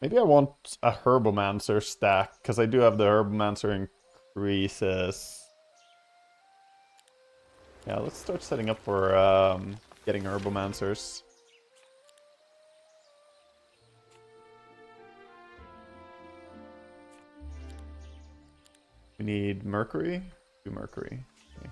Maybe I want a Herbomancer stack, because I do have the Herbomancer increases. Yeah, let's start setting up for getting Herbomancers. We need Mercury. Do Mercury. Okay.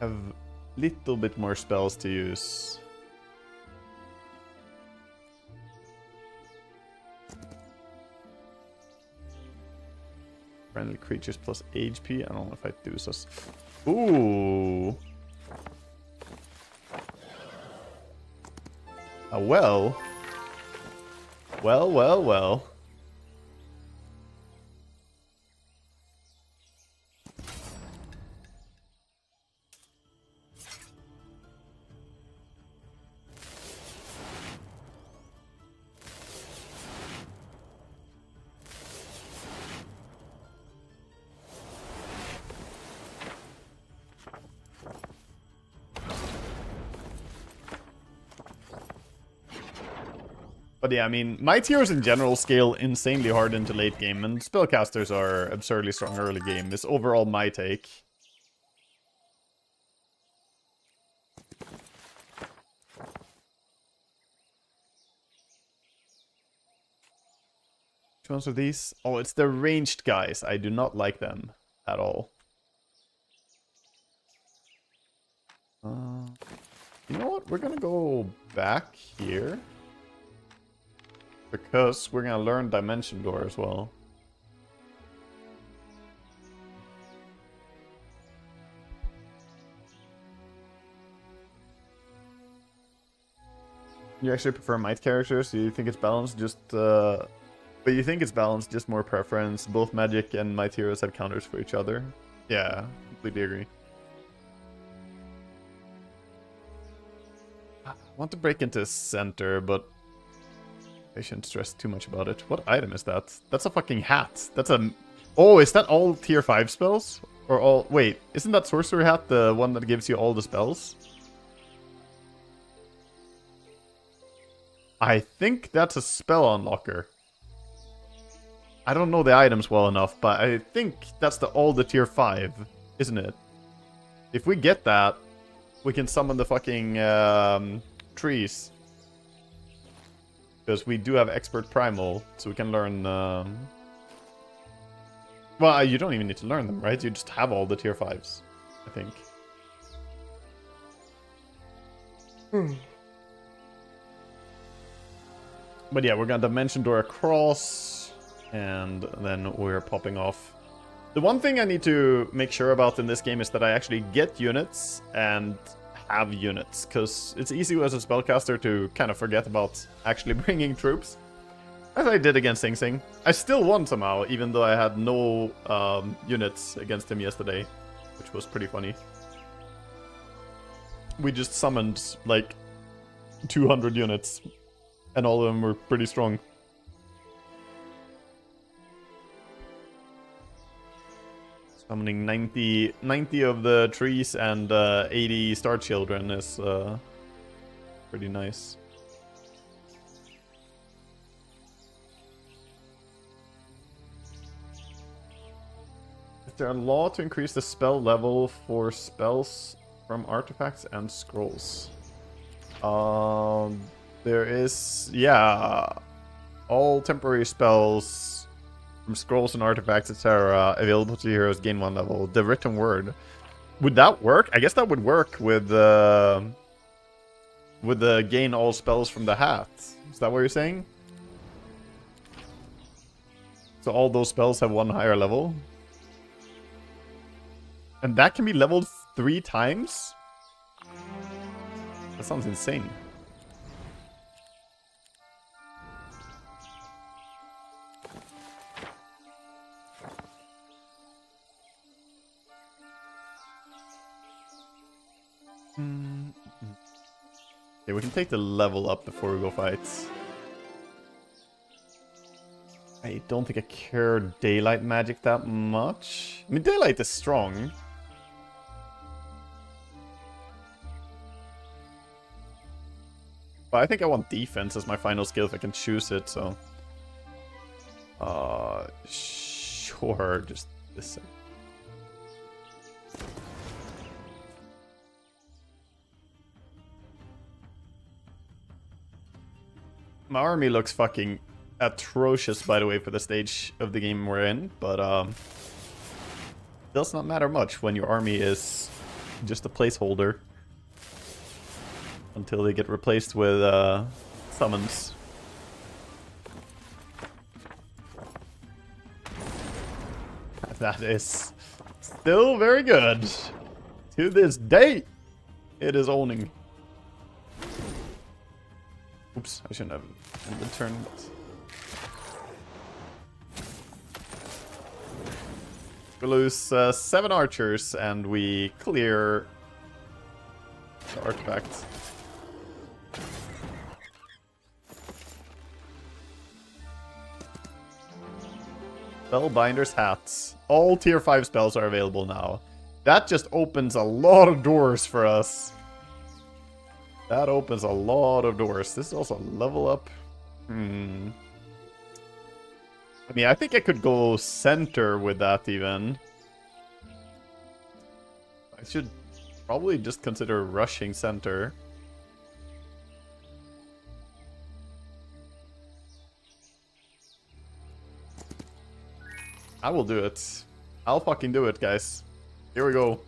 Have a little bit more spells to use. Friendly creatures plus HP. I don't know if I do so. Ooh. Well. Well. But yeah, I mean, Might Heroes in general scale insanely hard into late game, and Spellcasters are absurdly strong early game, is overall my take. Which ones are these? Oh, it's the ranged guys. I do not like them at all. You know what? We're gonna go back here. Because we're gonna learn Dimension Door as well. You actually prefer Might characters? Do you think it's balanced? But you think it's balanced, just more preference. Both Magic and Might Heroes have counters for each other. Yeah, completely agree. I want to break into center, but I shouldn't stress too much about it. What item is that? That's a fucking hat. That's a... Oh, is that all tier 5 spells? Or all... Wait, isn't that Sorcerer Hat the one that gives you all the spells? I think that's a spell unlocker. I don't know the items well enough, but I think that's all the tier 5, isn't it? If we get that, we can summon the fucking trees. Because we do have Expert Primal, so we can learn... Well, you don't even need to learn them, right? You just have all the tier 5s, I think. But yeah, we're gonna Dimension Door across, and then we're popping off. The one thing I need to make sure about in this game is that I actually get units and have units, because it's easy as a spellcaster to kind of forget about actually bringing troops. As I did against Sing Sing. I still won somehow, even though I had no units against him yesterday, which was pretty funny. We just summoned like 200 units, and all of them were pretty strong. Summoning 90 of the trees and 80 Star Children is pretty nice. Is there a law to increase the spell level for spells from artifacts and scrolls? There is, yeah, all temporary spells from scrolls and artifacts, etc., available to heroes gain 1 level. The written word. Would that work? I guess that would work with the gain all spells from the hat. Is that what you're saying? So all those spells have 1 higher level? And that can be leveled 3 times? That sounds insane. Okay, we can take the level up before we go fight. I don't think I care daylight magic that much. I mean, daylight is strong. But I think I want defense as my final skill if I can choose it, so... sure, just this. My army looks fucking atrocious, by the way, for the stage of the game we're in, but does not matter much when your army is just a placeholder until they get replaced with summons. That is still very good. To this day, it is owning. Oops, I shouldn't have ended turn. We lose 7 archers and we clear the artifact. Spellbinder's hats. All tier 5 spells are available now. That just opens a lot of doors for us. That opens a lot of doors. This is also a level up. I mean, I think I could go center with that even. I should probably just consider rushing center. I will do it. I'll fucking do it, guys. Here we go.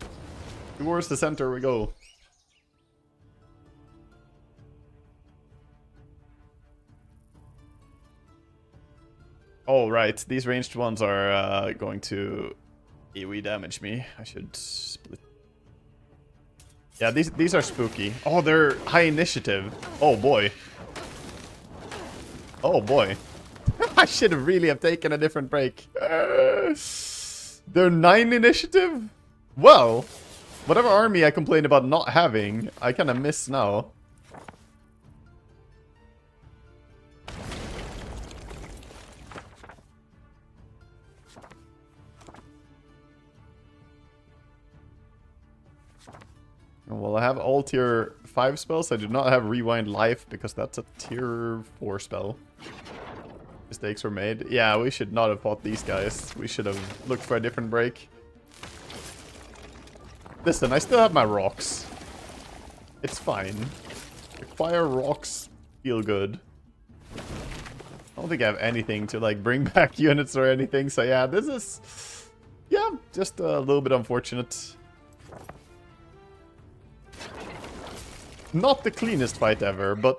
Towards the center we go. Oh, right. These ranged ones are going to AoE damage me. I should split. Yeah, these are spooky. Oh, they're high initiative. Oh, boy. Oh, boy. I should have really have taken a different break. They're 9 initiative? Well, whatever army I complained about not having, I kind of miss now. Well, I have all tier 5 spells. I do not have Rewind Life because that's a tier 4 spell. Mistakes were made. Yeah, we should not have fought these guys. We should have looked for a different break. Listen, I still have my rocks. It's fine. Fire rocks feel good. I don't think I have anything to like bring back units or anything. So yeah, this is... yeah, just a little bit unfortunate. Not the cleanest fight ever, but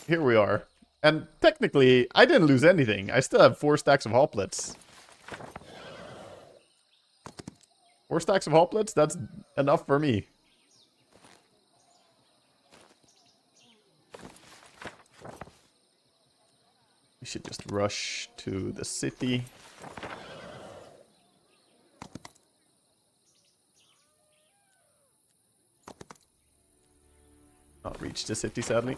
here we are. And technically, I didn't lose anything. I still have 4 stacks of hoplets. 4 stacks of hoplets? That's enough for me. We should just rush to the city. Not reach the city, sadly.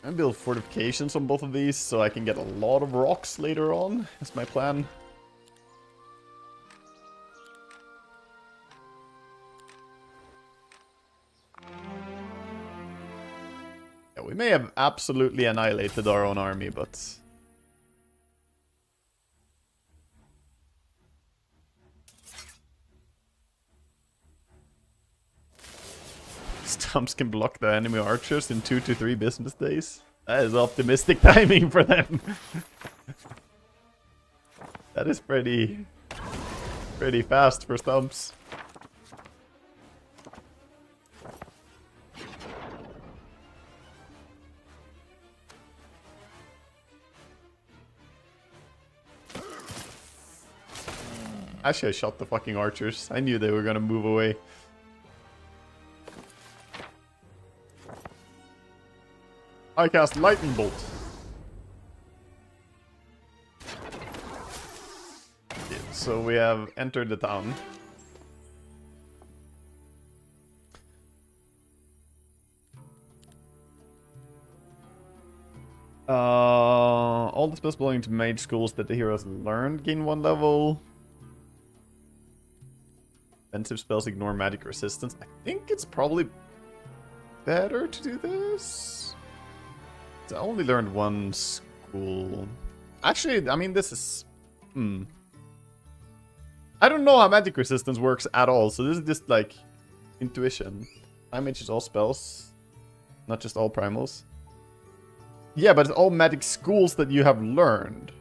I build fortifications on both of these so I can get a lot of rocks later on. That's my plan. Yeah, we may have absolutely annihilated our own army, but... Stumps can block the enemy archers in 2 to 3 business days. That is optimistic timing for them. That is pretty fast for Stumps. Actually, I shot the fucking archers. I knew they were gonna move away. I cast Lightning Bolt. Yeah, so we have entered the town. All the spells belonging to mage schools that the heroes learned gain 1 level. Defensive spells ignore magic resistance. I think it's probably better to do this. I only learned 1 school. Actually, I mean, this is... I don't know how magic resistance works at all, so this is just, like, intuition. Time Mage is all spells, not just all primals. Yeah, but it's all magic schools that you have learned.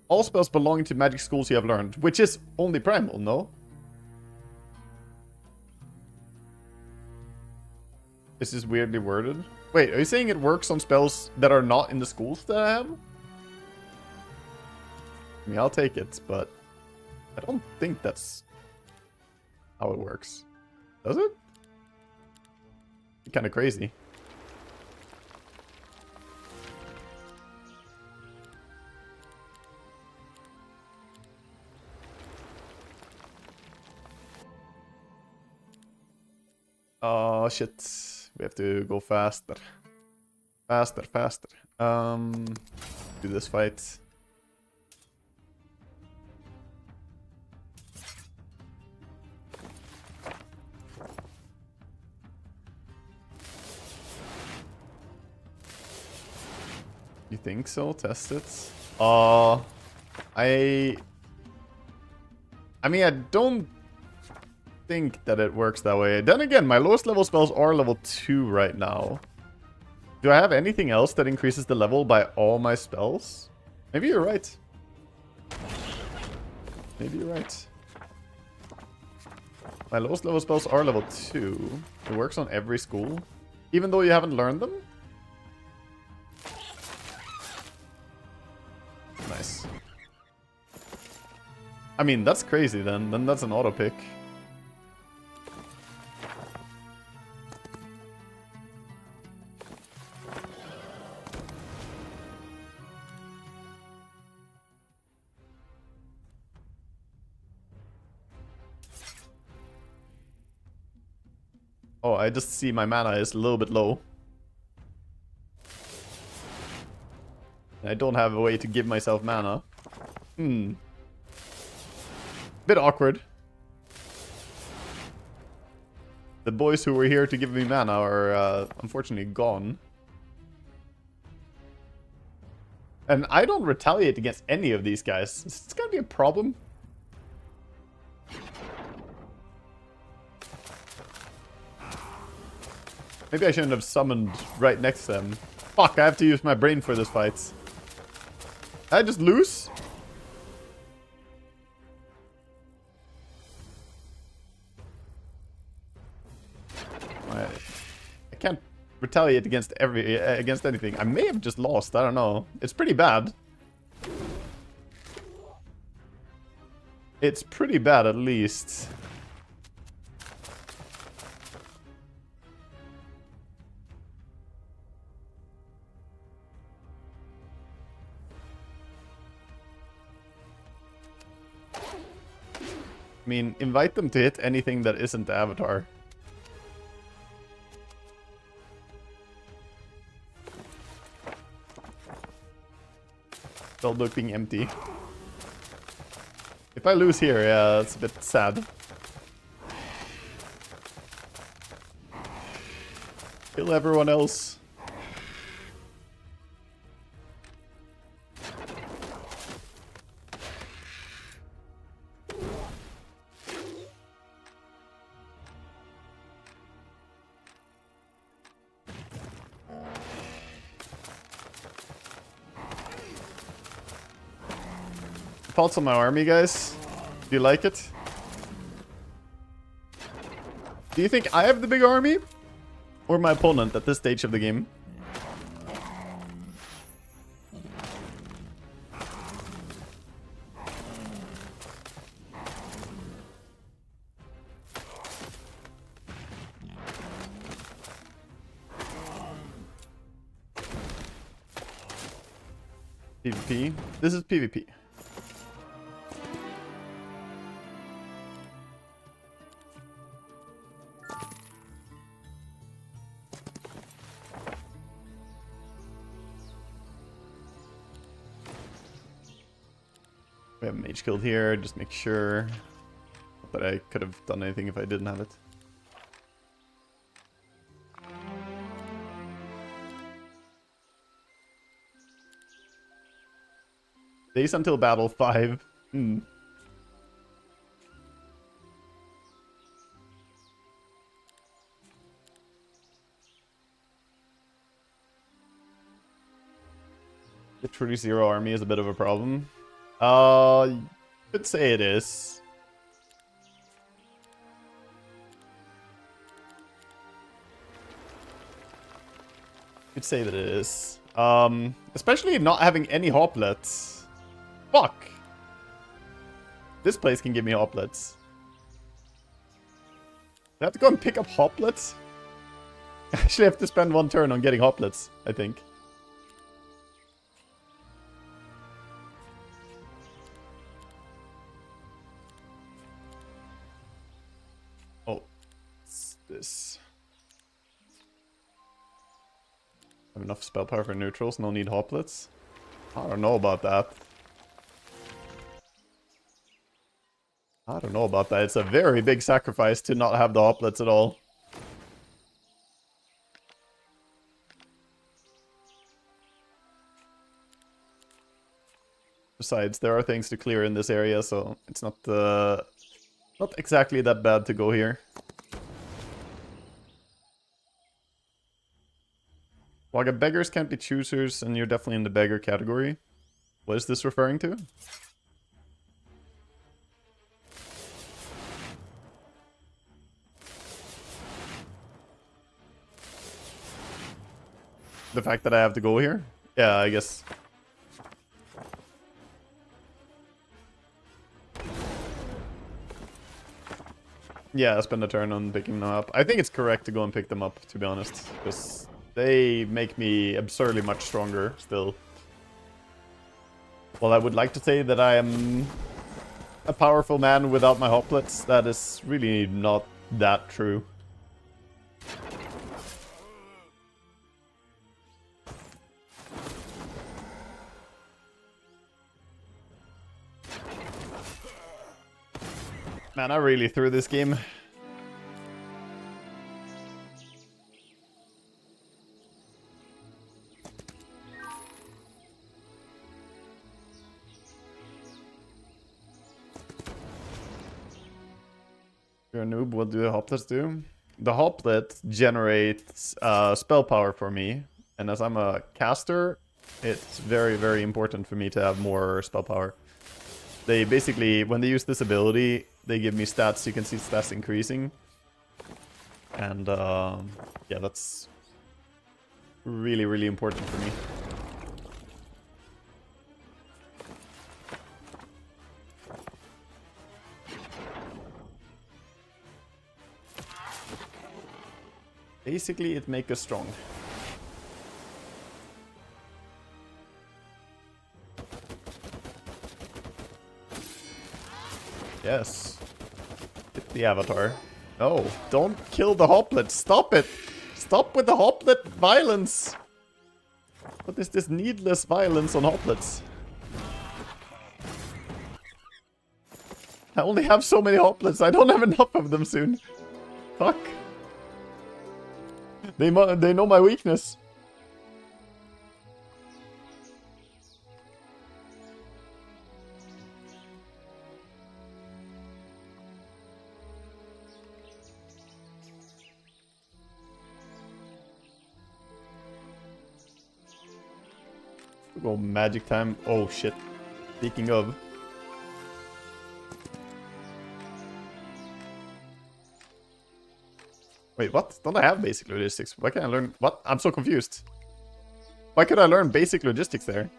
All spells belonging to magic schools you have learned, which is only primal, no? This is weirdly worded. Wait, are you saying it works on spells that are not in the schools that I have? I mean, I'll take it, but I don't think that's how it works. Does it? Kind of crazy. Oh, shit. We have to go faster. Faster. Do this fight. You think so? Test it. I mean, I don't think that it works that way. Then again, my lowest level spells are level 2 right now. Do I have anything else that increases the level by all my spells? Maybe you're right. Maybe you're right. My lowest level spells are level 2. It works on every school, even though you haven't learned them. Nice. I mean, that's crazy then. Then that's an auto pick. Oh, I just see my mana is a little bit low. I don't have a way to give myself mana. Bit awkward. The boys who were here to give me mana are unfortunately gone. And I don't retaliate against any of these guys. It's gonna be a problem. Maybe I shouldn't have summoned right next to them. Fuck, I have to use my brain for this fight. Did I just lose? I can't retaliate against anything. I may have just lost, I don't know. It's pretty bad. It's pretty bad at least. I mean, invite them to hit anything that isn't the avatar. Spellbook being empty. If I lose here, yeah, it's a bit sad. Kill everyone else. Thoughts on my army, guys? Do you like it? Do you think I have the big army? Or my opponent at this stage of the game? PvP? This is PvP. We have a mage killed here, just make sure that I could have done anything if I didn't have it. Days until battle 5. Literally zero army is a bit of a problem. You could say it is. Could say that it is. Especially not having any hoplets. Fuck! This place can give me hoplets. I have to go and pick up hoplets? I actually have to spend one turn on getting hoplets, I think. Oh, what's this? Have enough spell power for neutrals, no need hoplets? I don't know about that. I don't know about that. It's a very big sacrifice to not have the hoplets at all. Besides, there are things to clear in this area, so it's not exactly that bad to go here. WAGA beggars can't be choosers, and you're definitely in the beggar category. What is this referring to? The fact that I have to go here? Yeah, I guess. Yeah, spend a turn on picking them up. I think it's correct to go and pick them up, to be honest. Because they make me absurdly much stronger still. Well, I would like to say that I am a powerful man without my hoplets. That is really not that true. Man, I really threw this game. You're a noob, what do the hoplets do? The hoplet generates spell power for me. And as I'm a caster, it's very, very important for me to have more spell power. They basically, when they use this ability, they give me stats. You can see stats increasing. And yeah, that's really, really important for me. Basically, it makes us strong. Yes. Hit the avatar. No, don't kill the hoplet. Stop it. Stop with the hoplet violence. What is this needless violence on hoplets? I only have so many hoplets. I don't have enough of them soon. Fuck. They know my weakness. Go magic time. Oh shit. Speaking of. Wait, what? Don't I have basic logistics? Why can't I learn? What? I'm so confused. Why could I learn basic logistics there?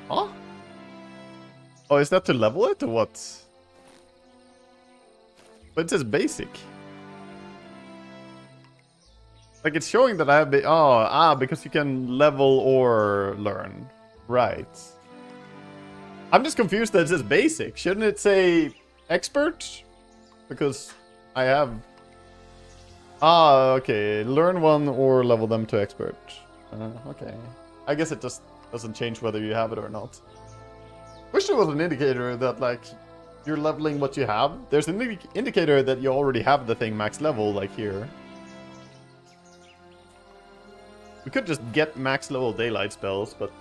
Huh? Oh, is that to level it or what? But it says basic. Like it's showing that I have because you can level or learn. Right. I'm just confused that it says basic. Shouldn't it say expert? Because I have... okay. Learn one or level them to expert. Okay. I guess it just doesn't change whether you have it or not. Wish there was an indicator that, like, you're leveling what you have. There's an indicator that you already have the thing max level, like here. We could just get max level daylight spells, but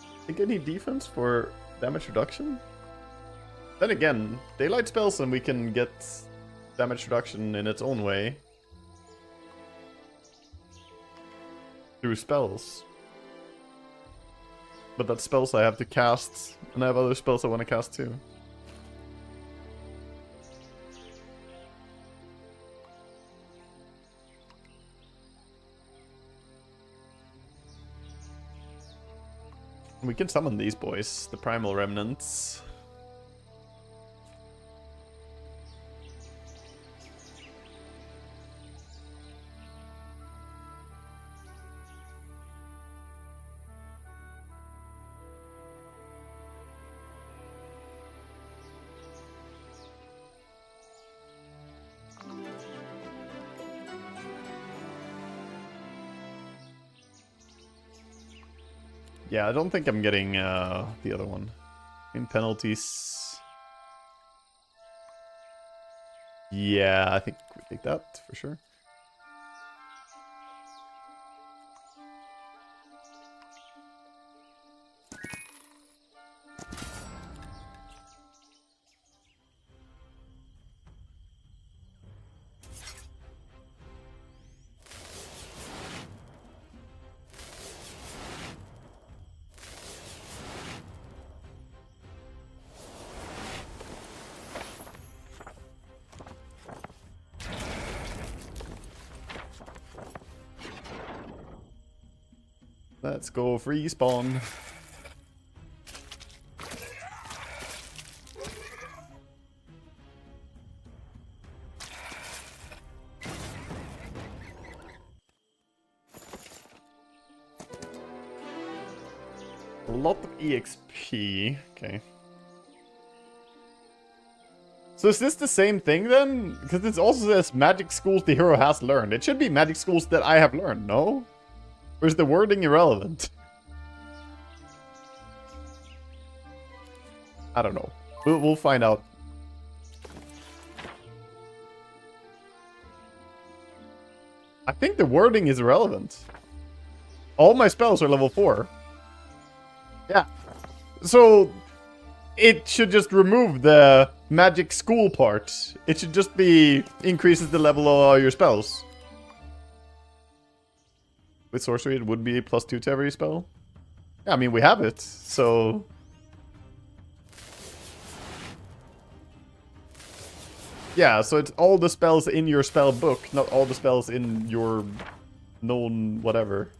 I think I need defense for damage reduction. Then again, daylight spells and we can get damage reduction in its own way. Through spells. But that's spells I have to cast, and I have other spells I want to cast too. We can summon these boys, the Primal Remnants. Yeah, I don't think I'm getting the other one. In penalties. Yeah, I think we take that for sure. Let's go free spawn. A lot of EXP. Okay. So is this the same thing then? Because it also says magic schools the hero has learned. It should be magic schools that I have learned, no? Or is the wording irrelevant? I don't know. We'll find out. I think the wording is irrelevant. All my spells are level 4. Yeah. So it should just remove the magic school part. It should just be increases the level of all your spells. With sorcery, it would be +2 to every spell. Yeah, I mean, we have it, so... Yeah, so it's all the spells in your spell book, not all the spells in your known whatever.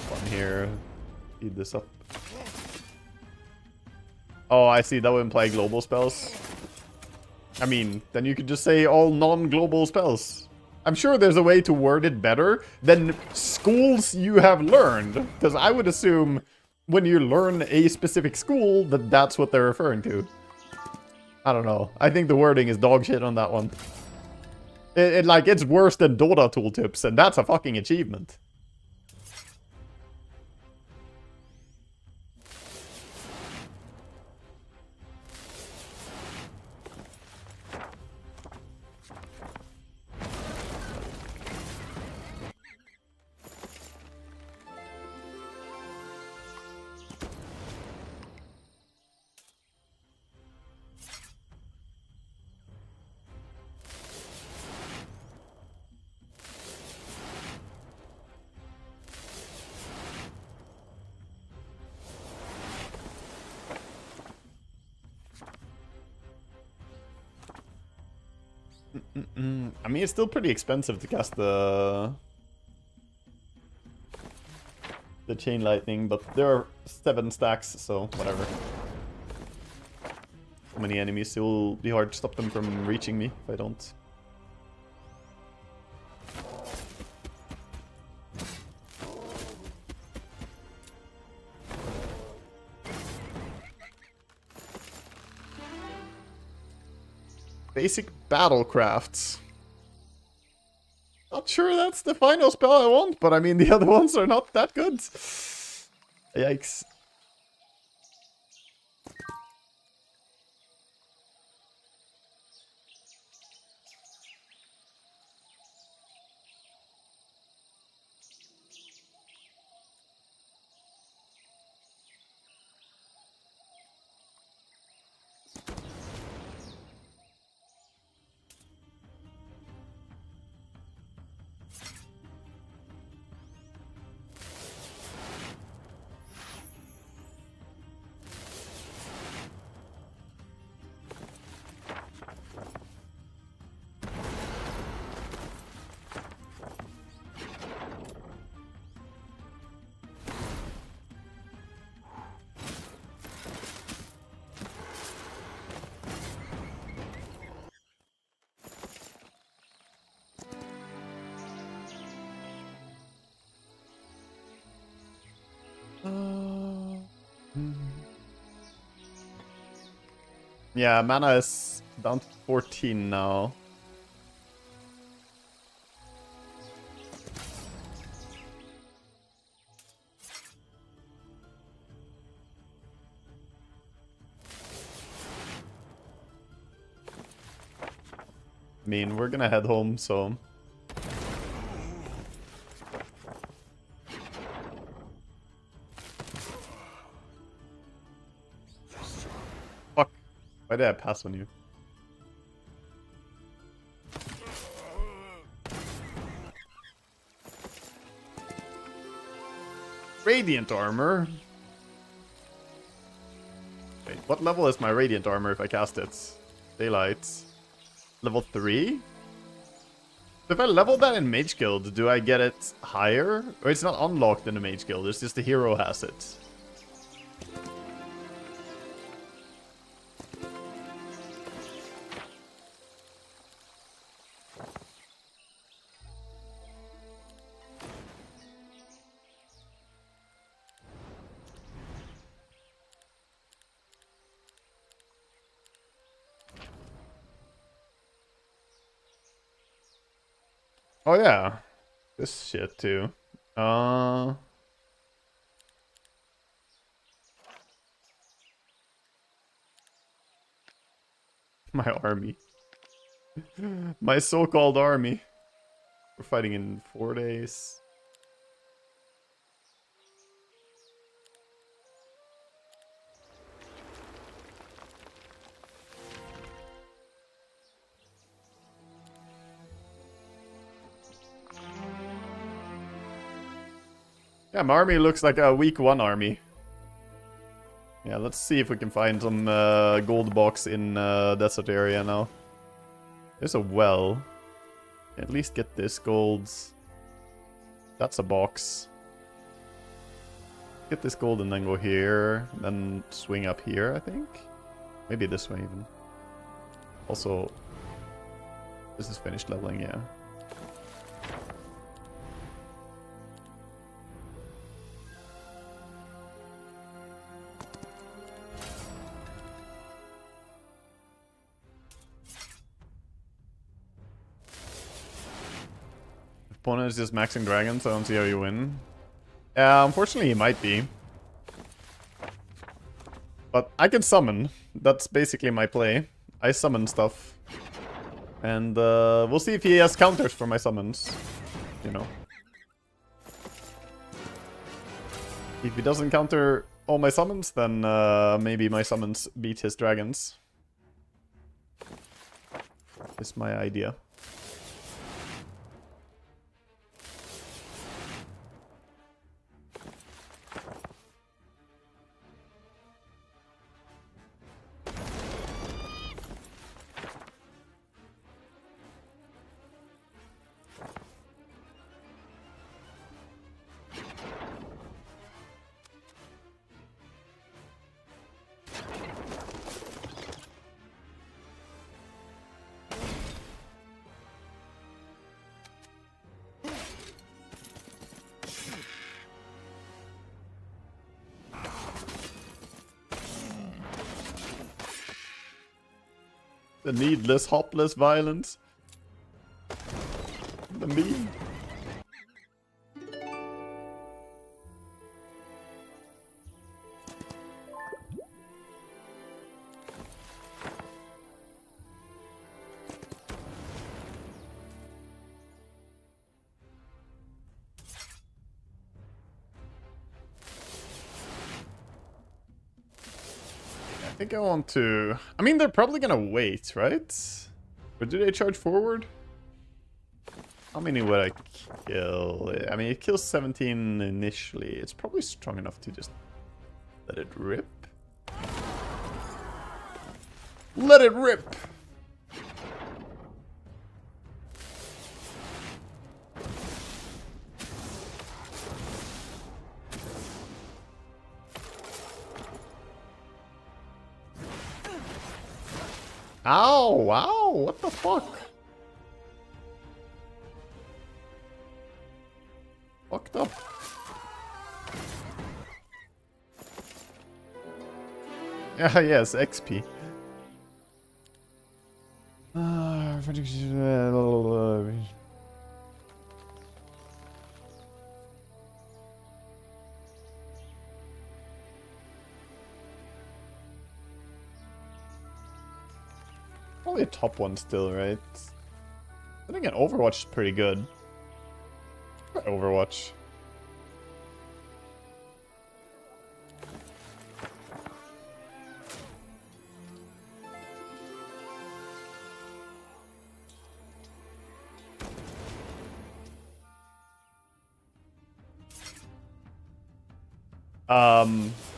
One here. Speed this up. Oh, I see. That would imply global spells. I mean, then you could just say all non-global spells. I'm sure there's a way to word it better than schools you have learned. Because I would assume when you learn a specific school, that's what they're referring to. I don't know. I think the wording is dog shit on that one. It's worse than DOTA tooltips, and that's a fucking achievement. I mean, it's still pretty expensive to cast the chain lightning, but there are 7 stacks, so whatever. So many enemies, it will be hard to stop them from reaching me if I don't. Basic battlecrafts. Not sure that's the final spell I want, but I mean the other ones are not that good. Yikes. Yeah, mana is down to 14 now. I mean, we're gonna head home, so... Fuck. Why did I pass on you? Radiant armor? Wait, what level is my radiant armor if I cast it? Daylight. Level 3? If I level that in Mage Guild, do I get it higher? Or it's not unlocked in the Mage Guild, it's just the hero has it. Oh yeah, this shit too. My army. My so-called army. We're fighting in 4 days. Yeah, my army looks like a week 1 army. Yeah, let's see if we can find some gold box in desert area now. There's a well. At least get this gold. That's a box. Get this gold and then go here. Then swing up here, I think. Maybe this way even. Also, this is finished leveling, yeah. opponent is just maxing dragons, I don't see how you win. Unfortunately, he might be. But I can summon. That's basically my play. I summon stuff. And we'll see if he has counters for my summons. You know. If he doesn't counter all my summons, then maybe my summons beat his dragons. Is my idea. The needless, hopless violence. The meme. I think I want to... I mean, they're probably gonna wait, right? But do they charge forward? How many would I kill? I mean, it kills 17 initially. It's probably strong enough to just let it rip. Let it rip! Ow! Wow! What the fuck? Fucked up. Yeah, yes, XP. Probably a top one still, right? I think an Overwatch is pretty good. Overwatch.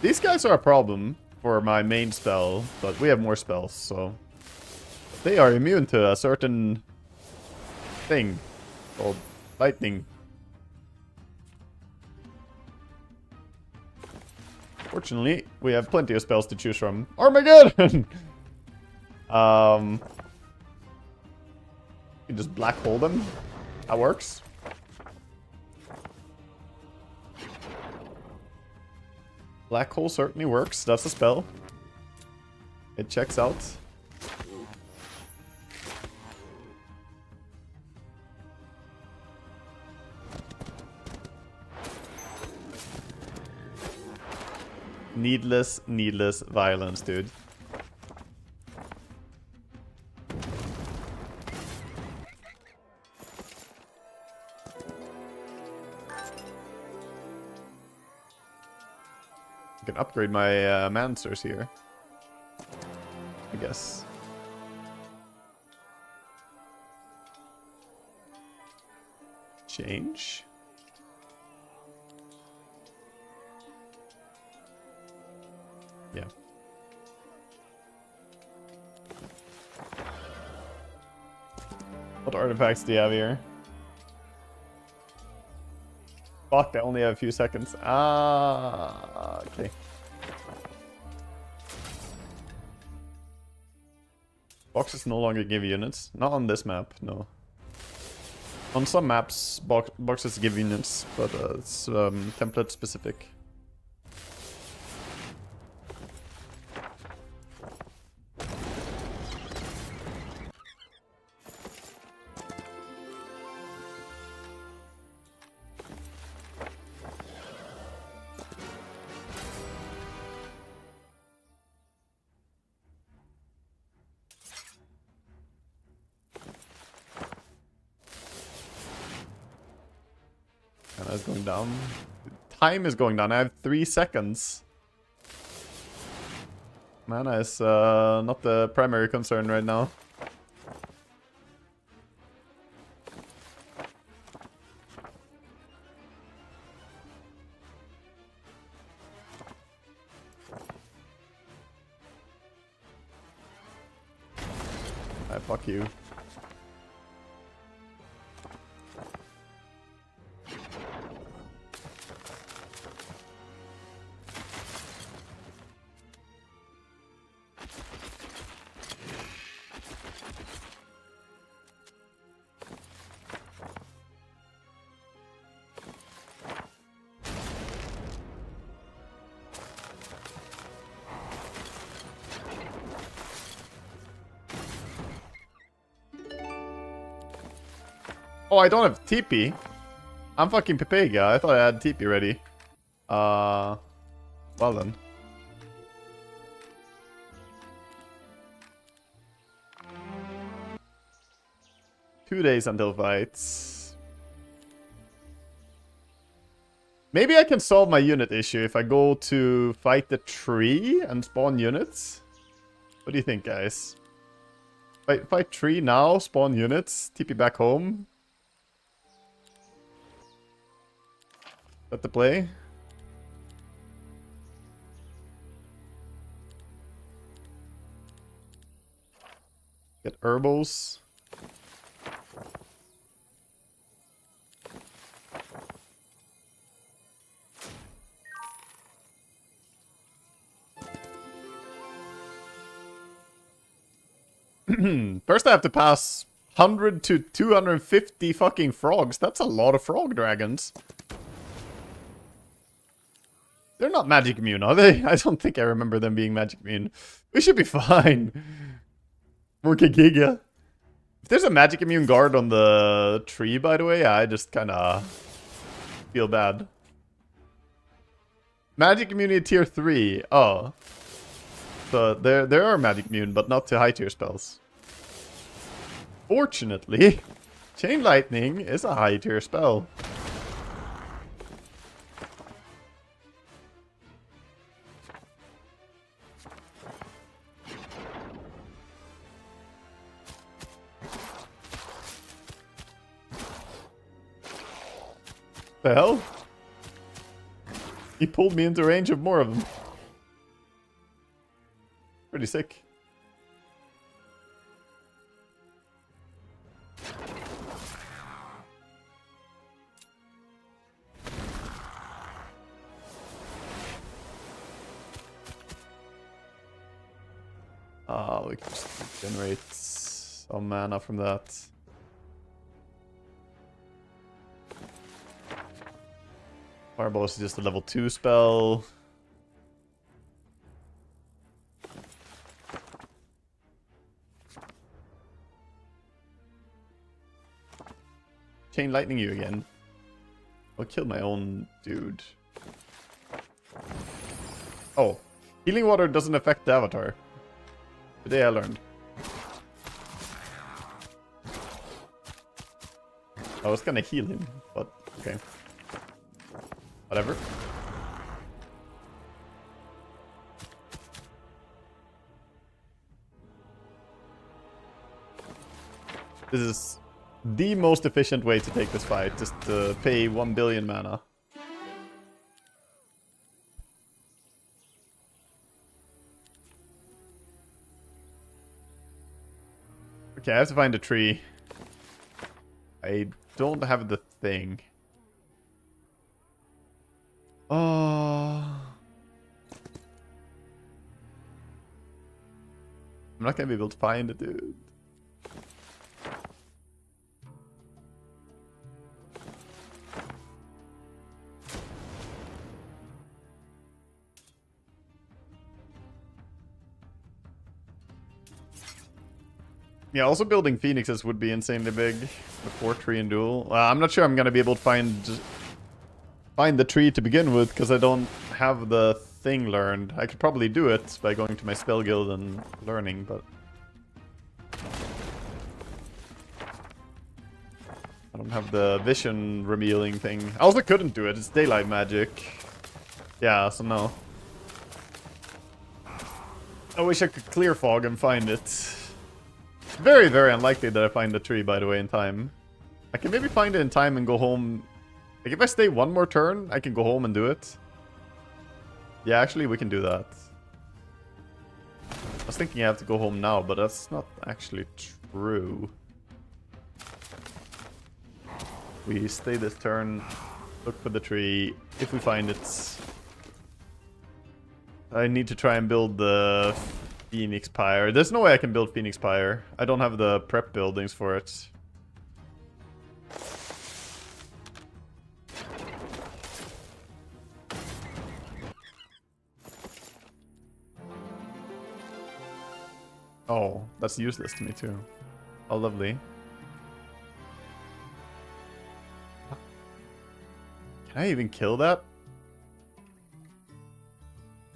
These guys are a problem for my main spell, but we have more spells, so... They are immune to a certain thing called lightning. Fortunately, we have plenty of spells to choose from. Armageddon! You just black hole them. That works. Black hole certainly works. That's a spell. It checks out. Needless violence, dude. I can upgrade my Mancers here, I guess. Change. Yeah. What artifacts do you have here? Fuck, I only have a few seconds. Ah, okay. Boxes no longer give units. Not on this map, no. On some maps, boxes give units, but it's template specific. Mana is going down. Time is going down. I have 3 seconds. Mana is not the primary concern right now. Fuck you. Oh, I don't have TP. I'm fucking Pepega. I thought I had TP ready. Well then. Two days until fights. Maybe I can solve my unit issue if I go to fight the tree and spawn units. What do you think, guys? Fight tree now, spawn units, TP back home. Let the play. Get herbals. First I have to pass 100 to 250 fucking frogs. That's a lot of frog dragons. They're not magic immune, are they? I don't think I remember them being magic immune. We should be fine. Mordecaibot. If there's a magic immune guard on the tree, by the way, I just kind of feel bad. Magic immunity tier 3. Oh. So there are magic immune, but not to high tier spells. Fortunately, Chain Lightning is a high tier spell. The hell? He pulled me into range of more of them. Pretty sick. We can just generate some mana from that. Fireball is just a level 2 spell. Chain Lightning you again. I'll kill my own dude. Oh. Healing Water doesn't affect the avatar. Today I learned. I was gonna heal him, but okay. Whatever. This is the most efficient way to take this fight, just to pay 1 billion mana. Okay, I have to find a tree. I don't have the thing. Oh. I'm not gonna be able to find it, dude. Yeah, also building phoenixes would be insanely big before tree and duel. I'm not sure I'm gonna be able to find the tree to begin with because I don't have the thing learned. I could probably do it by going to my spell guild and learning, but I don't have the vision revealing thing. I also couldn't do it. It's daylight magic. Yeah, so no. I wish I could clear fog and find it. Very, very unlikely that I find the tree, by the way, in time. I can maybe find it in time and go home. Like, if I stay one more turn, I can go home and do it. Yeah, actually, we can do that. I was thinking I have to go home now, but that's not actually true. We stay this turn, look for the tree. If we find it, I need to try and build the Phoenix Pyre. There's no way I can build Phoenix Pyre. I don't have the prep buildings for it. Oh, that's useless to me too. Oh, lovely. Can I even kill that?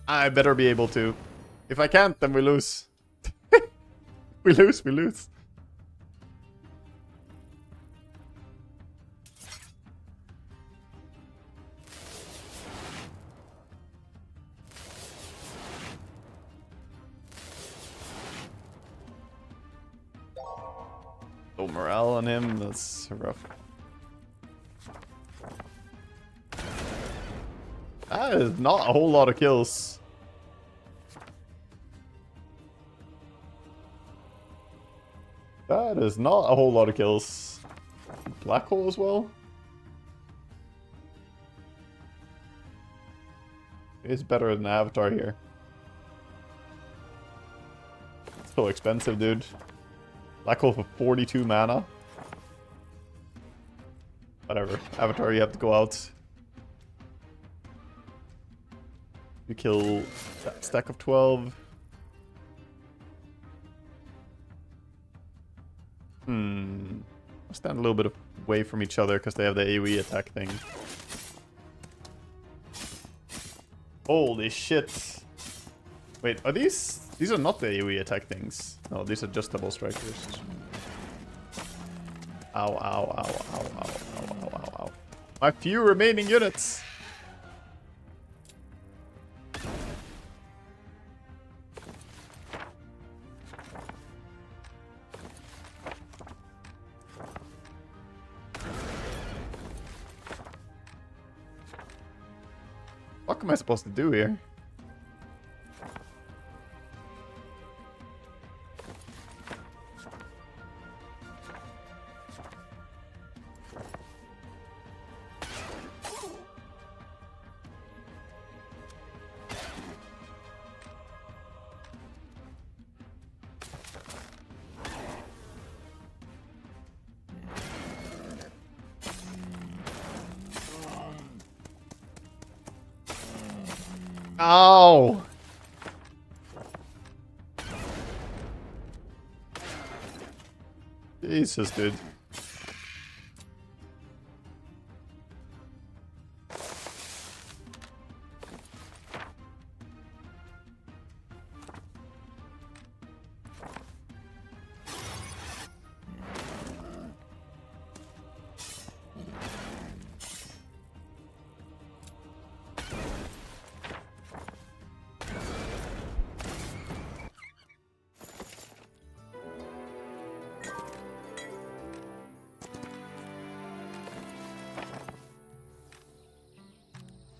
I better be able to. If I can't, then we lose. We lose. Low morale on him, that's rough. That is not a whole lot of kills. That is not a whole lot of kills. Black hole as well? It's better than Avatar here. It's so expensive, dude. Black hole for 42 mana. Whatever. Avatar, you have to go out. You kill that stack of 12. I'll stand a little bit away from each other because they have the AoE attack thing. Holy shit. Wait, are these... These are not the AoE attack things. No, these are just double strikers. Ow, ow, ow, ow, ow, ow, ow, ow, ow. My few remaining units. What am I supposed to do here? Ow! Jesus, dude.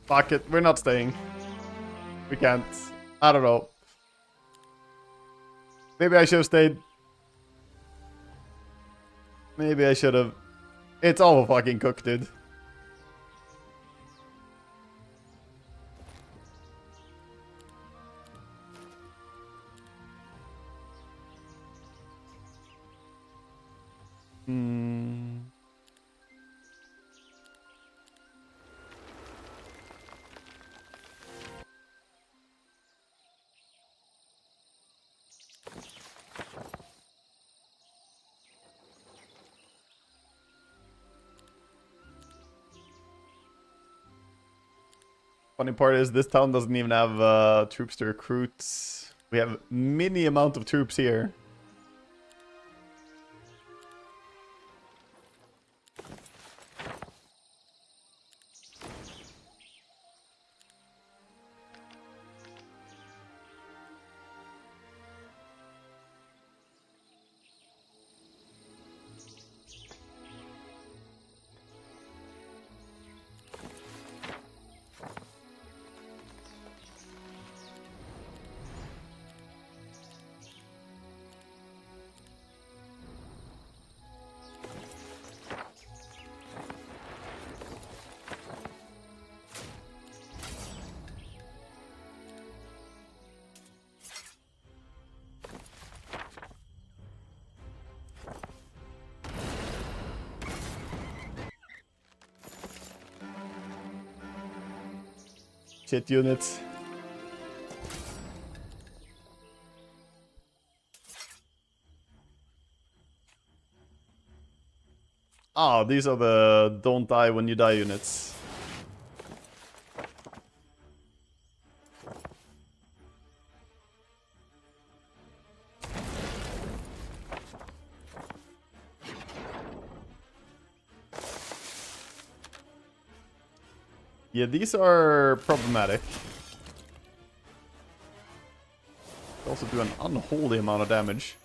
Fuck it, we're not staying. We can't. I don't know. Maybe I should have stayed. Maybe I should have. It's all fucking cooked, dude. Funny part is this town doesn't even have troops to recruit. We have mini amount of troops here. Shit units. Oh, these are the don't die when you die units. Yeah, these are problematic. They also do an unholy amount of damage.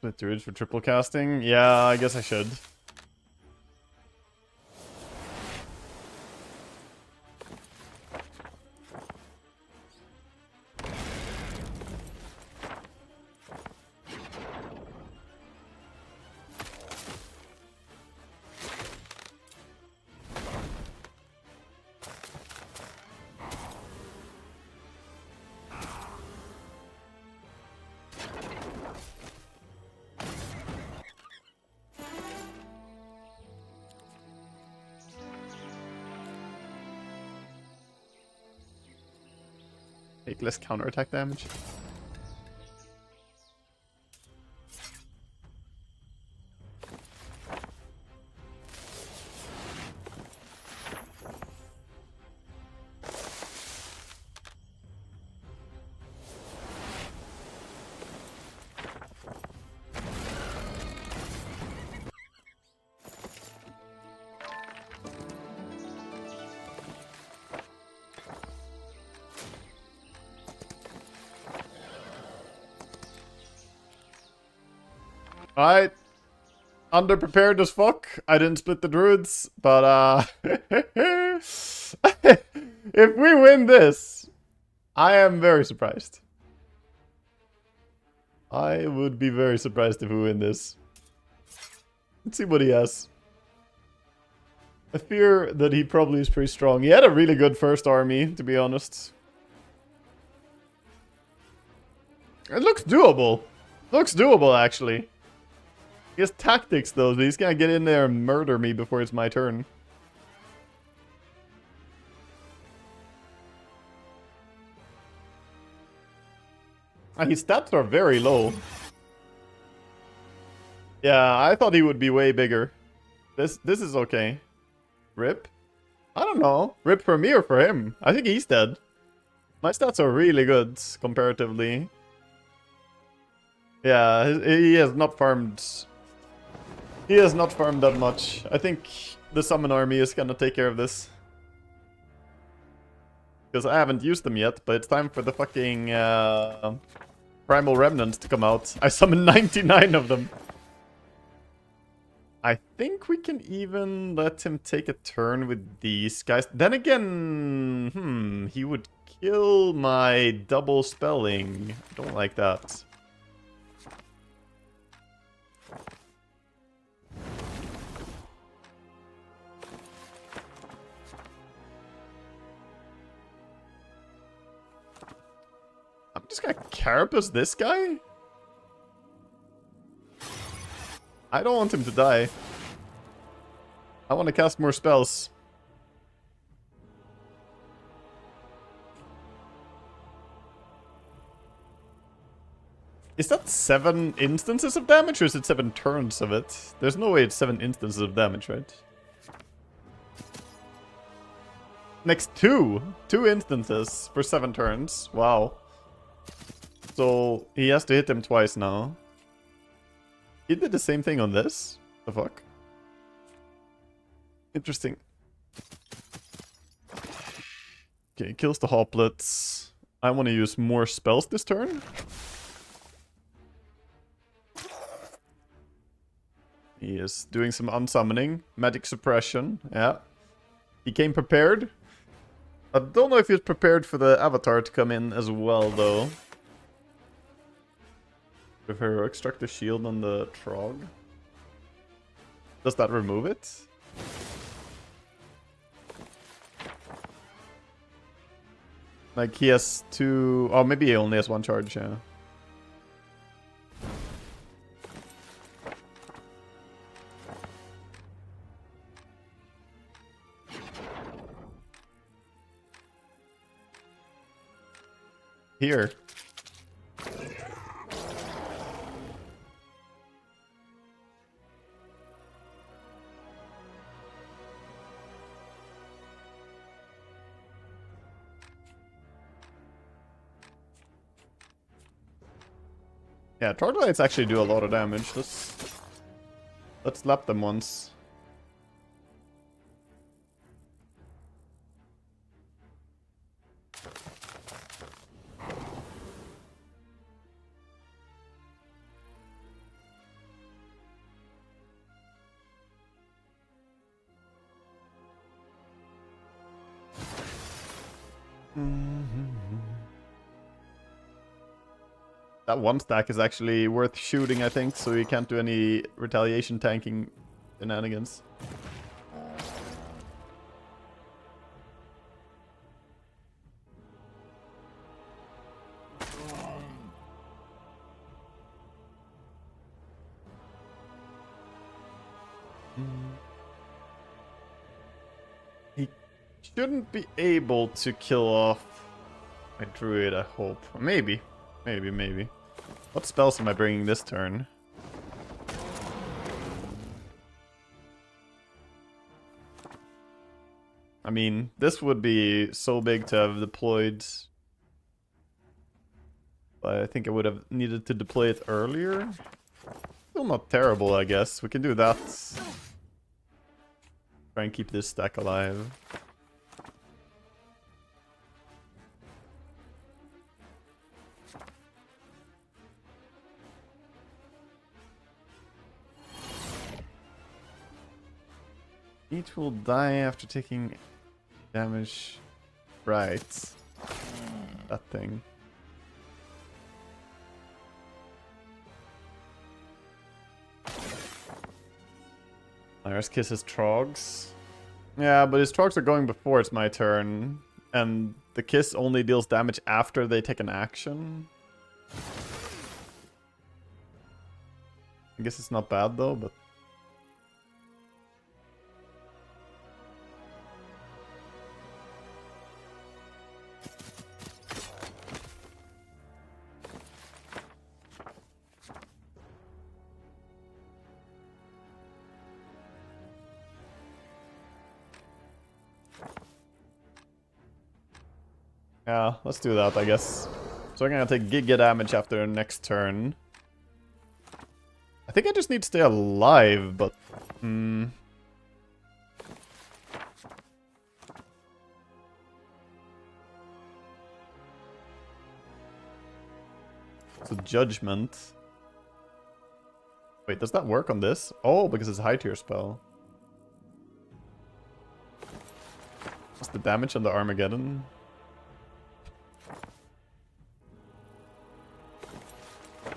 Split druids for triple casting? Yeah, I guess I should. Take less counterattack damage. Alright. Underprepared as fuck. I didn't split the druids, but if we win this, I am very surprised. I would be very surprised if we win this. Let's see what he has. I fear that he probably is pretty strong. He had a really good first army, to be honest. It looks doable. Looks doable, actually. He has tactics, though, so he's gonna get in there and murder me before it's my turn. And his stats are very low. Yeah, I thought he would be way bigger. This is okay. Rip? I don't know. Rip for me or for him? I think he's dead. My stats are really good, comparatively. Yeah, he has not farmed... He has not farmed that much. I think the summon army is gonna take care of this. Because I haven't used them yet, but it's time for the fucking Primal Remnants to come out. I summoned 99 of them. I think we can even let him take a turn with these guys. Then again, he would kill my double spelling. I don't like that. I'm just gonna carapace this guy? I don't want him to die. I want to cast more spells. Is that 7 instances of damage, or is it 7 turns of it? There's no way it's 7 instances of damage, right? Next 2 instances for 7 turns. Wow. So he has to hit him twice now. He did the same thing on this? The fuck? Interesting. Okay, kills the hoplets. I want to use more spells this turn. He is doing some unsummoning. Magic suppression. Yeah. He came prepared. I don't know if he's prepared for the avatar to come in as well, though. If I extract the shield on the Trog. Does that remove it? Like, he has two... Oh, maybe he only has one charge, yeah. Here. Yeah, troglodytes actually do a lot of damage. Let's slap them once. That one stack is actually worth shooting, I think, so you can't do any retaliation tanking shenanigans. He shouldn't be able to kill off my druid, I hope. Maybe. Maybe. What spells am I bringing this turn? I mean, this would be so big to have deployed. But I think I would have needed to deploy it earlier. Still not terrible, I guess. We can do that. Try and keep this stack alive. Each will die after taking damage. Right. That thing. Iris kisses Trogs. Yeah, but his Trogs are going before it's my turn. And the kiss only deals damage after they take an action. I guess it's not bad though, but... Yeah, let's do that, I guess. So I'm gonna take giga damage after the next turn. I think I just need to stay alive, but... It's a judgment. Wait, does that work on this? Oh, because it's a high tier spell. What's the damage on the Armageddon?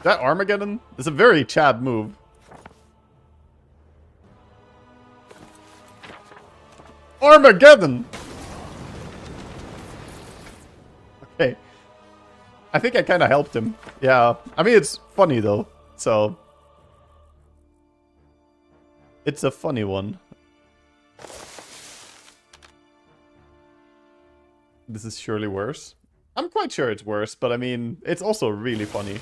That Armageddon is a very Chad move. Armageddon! Okay. I think I kind of helped him. Yeah. I mean, it's funny though. So. It's a funny one. This is surely worse. I'm quite sure it's worse, but I mean, it's also really funny.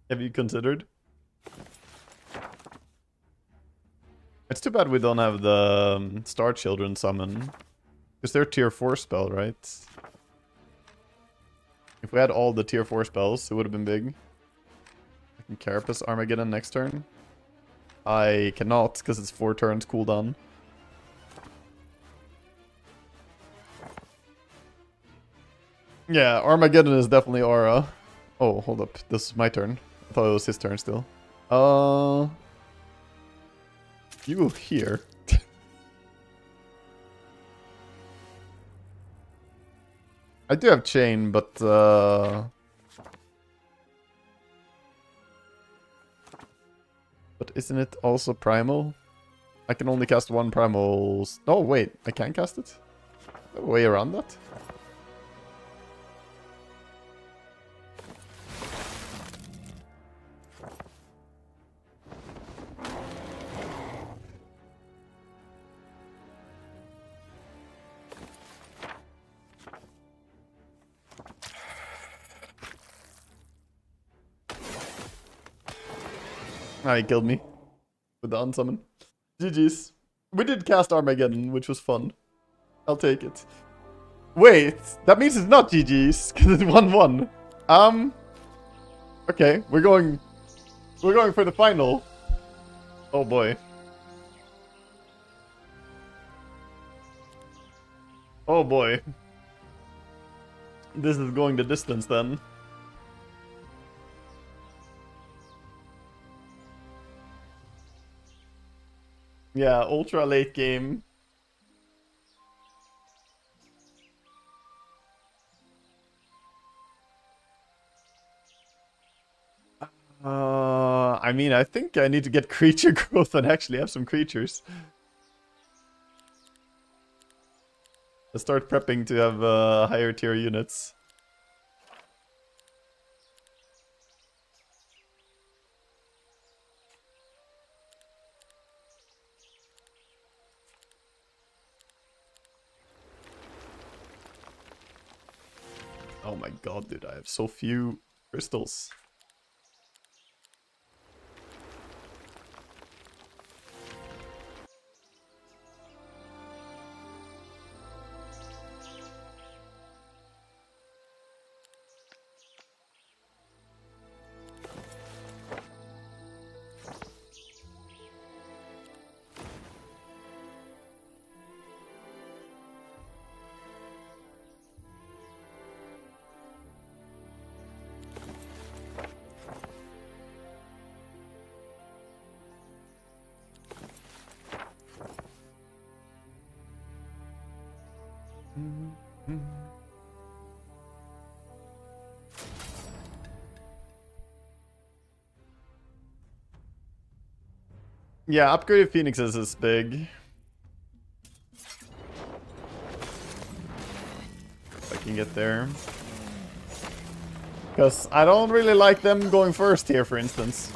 Have you considered? It's too bad we don't have the Star Children summon. Because they're tier 4 spell, right? If we had all the tier 4 spells, it would have been big. I can Carapace Armageddon next turn. I cannot, because it's 4 turns cooldown. Yeah, Armageddon is definitely aura. Oh, hold up. This is my turn. I thought it was his turn still. You here. I do have chain, but isn't it also primal? I can only cast one primal. No, wait, I can cast it? A way around that? Ah, he killed me with the unsummon. GG's. We did cast Armageddon, which was fun. I'll take it. Wait, that means it's not GG's, because it's 1-1. Okay, we're going for the final. Oh boy. Oh boy. This is going the distance then. Yeah, ultra late game. I mean, I think I need to get creature growth and actually have some creatures. Let's start prepping to have higher tier units. Oh my god, dude, I have so few crystals. Yeah, upgraded phoenixes is big. If I can get there. Because I don't really like them going first here, for instance.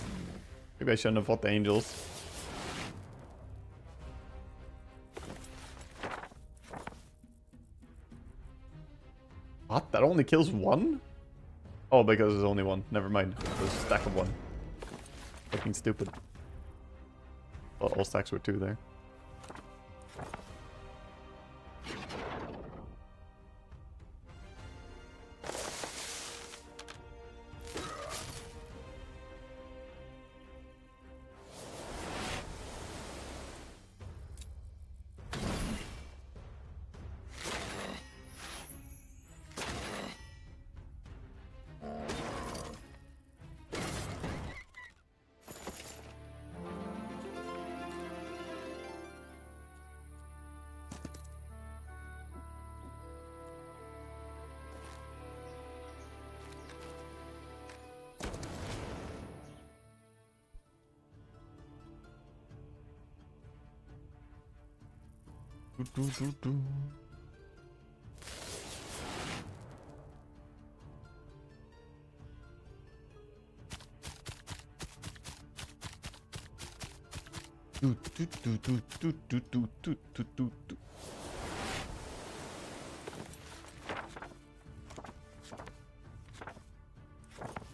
Maybe I shouldn't have fought the angels. What? That only kills one? Oh, because there's only one. Never mind. There's a stack of one. Fucking stupid. Well, all stacks were two there.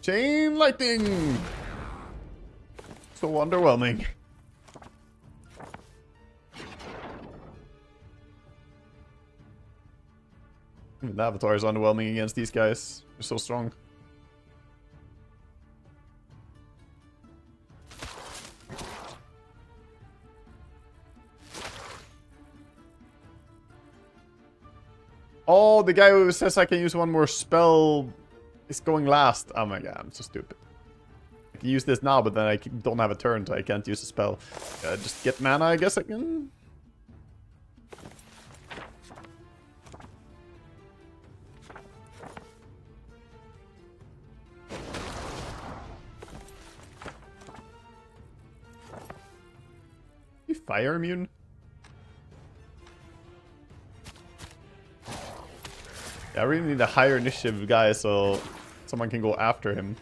Chain lightning! So underwhelming. Even the Avatar is underwhelming against these guys. They're so strong. Oh, the guy who says I can use one more spell is going last. Oh my god, I'm so stupid. I can use this now, but then I don't have a turn, so I can't use a spell. Just get mana, I guess I can. You fire immune? Yeah, I really need a higher initiative guy so someone can go after him.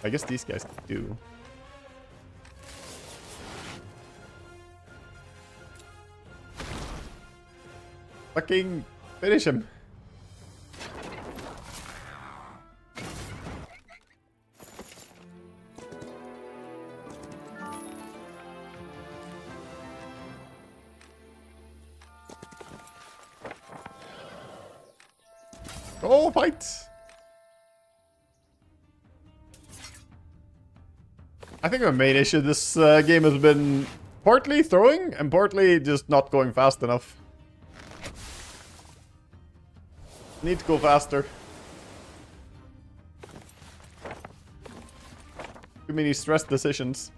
I guess these guys do. Fucking finish him. Go fight! I think my main issue this game has been partly throwing and partly just not going fast enough. Need to go faster. Too many stress decisions.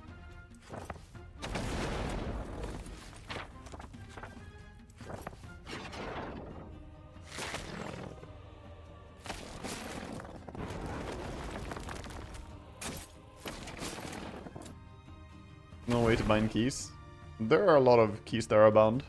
No way to bind keys. There are a lot of keys that are bound.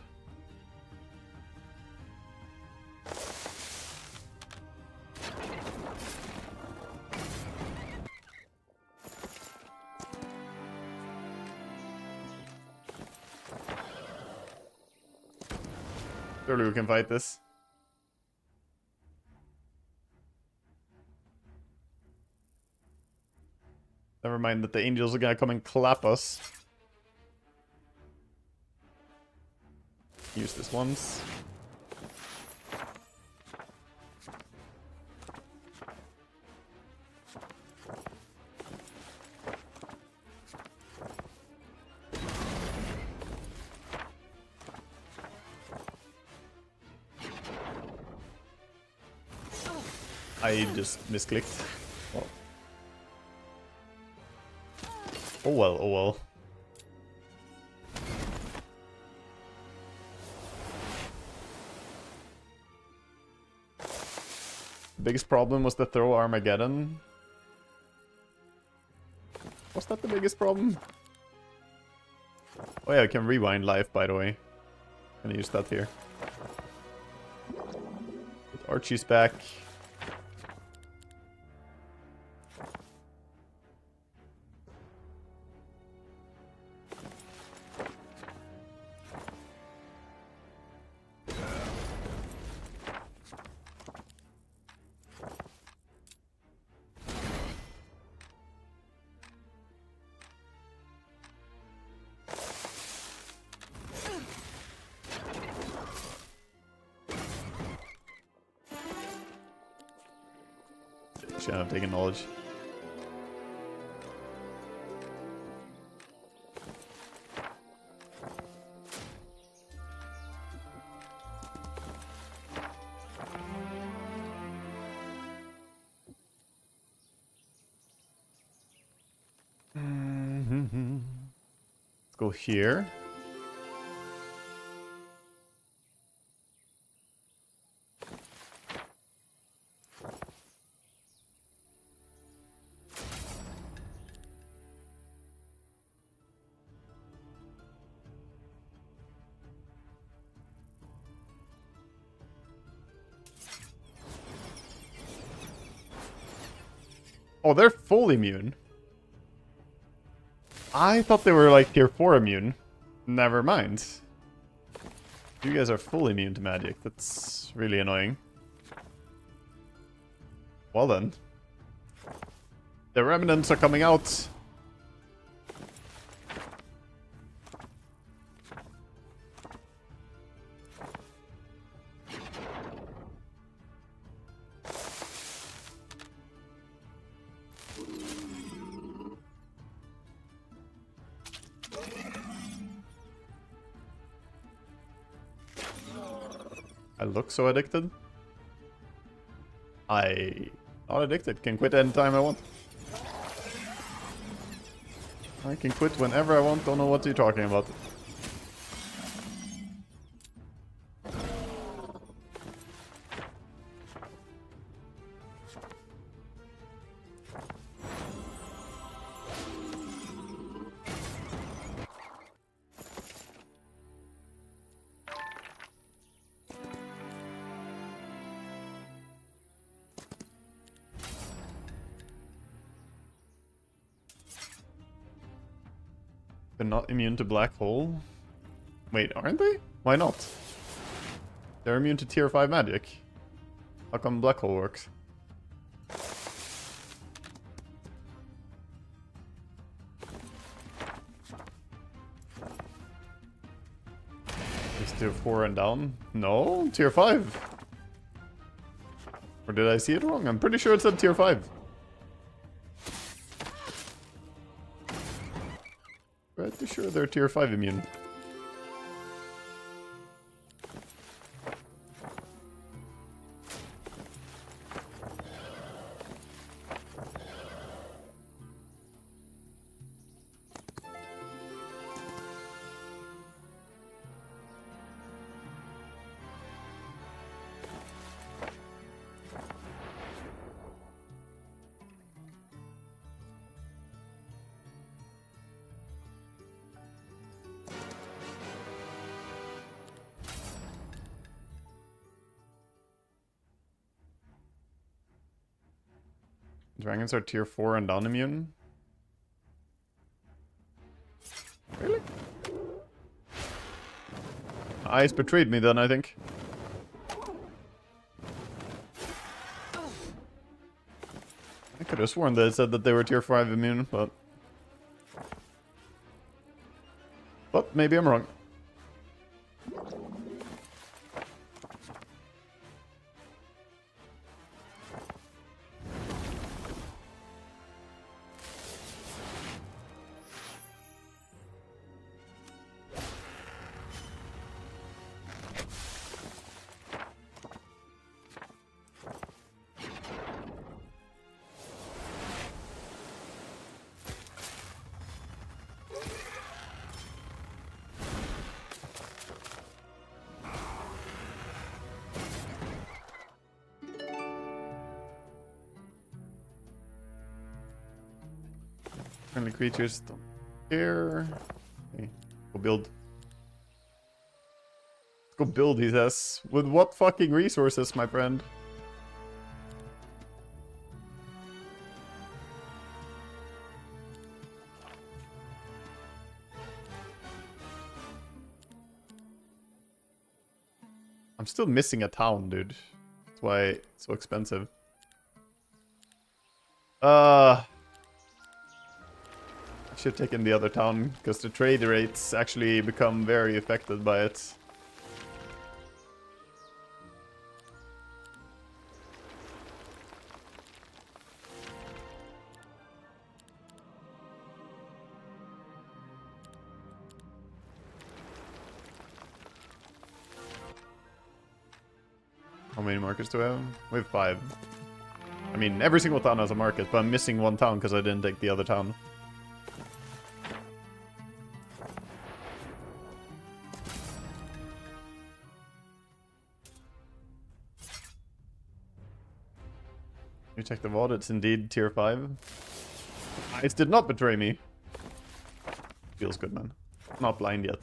Surely we can fight this. Never mind that the angels are gonna come and clap us. Use this once. I just misclicked. Oh. Oh well, oh well. The biggest problem was the throw Armageddon. Was that the biggest problem? Oh yeah, I can rewind life, by the way. Gonna use that here. Put Archie's back. Shit, I'm taking knowledge. Let's go here. Oh, they're full immune. I thought they were like tier 4 immune. Never mind. You guys are full immune to magic. That's really annoying. Well then. The remnants are coming out. I look so addicted. Not addicted. Can quit anytime I want. I can quit whenever I want. Don't know what you're talking about. They're not immune to black hole? Wait, aren't they? Why not? They're immune to tier 5 magic. How come black hole works? Is tier 4 and down? No, tier 5. Or did I see it wrong? I'm pretty sure it said tier 5. Pretty sure they're tier 5 immune. Dragons are tier 4 and down immune? Really? Ice betrayed me then, I think. I could have sworn that it said that they were tier 5 immune, but... But maybe I'm wrong. Friendly creatures don't care. Okay, go build. Let's go build, he says. With what fucking resources, my friend? I'm still missing a town, dude. That's why it's so expensive. I should have taken the other town, because the trade rates actually become very affected by it. How many markets do we have? We have 5. I mean, every single town has a market, but I'm missing one town because I didn't take the other town. You check the VOD, it's indeed tier 5. It did not betray me. Feels good, man. Not blind yet.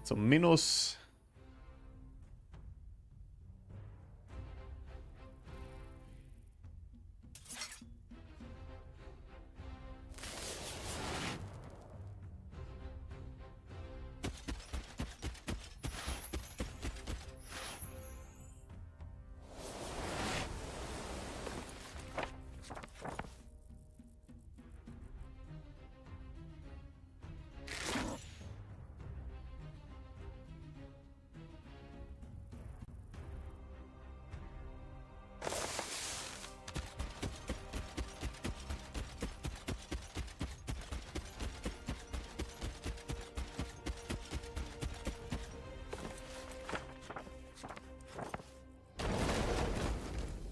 So minus.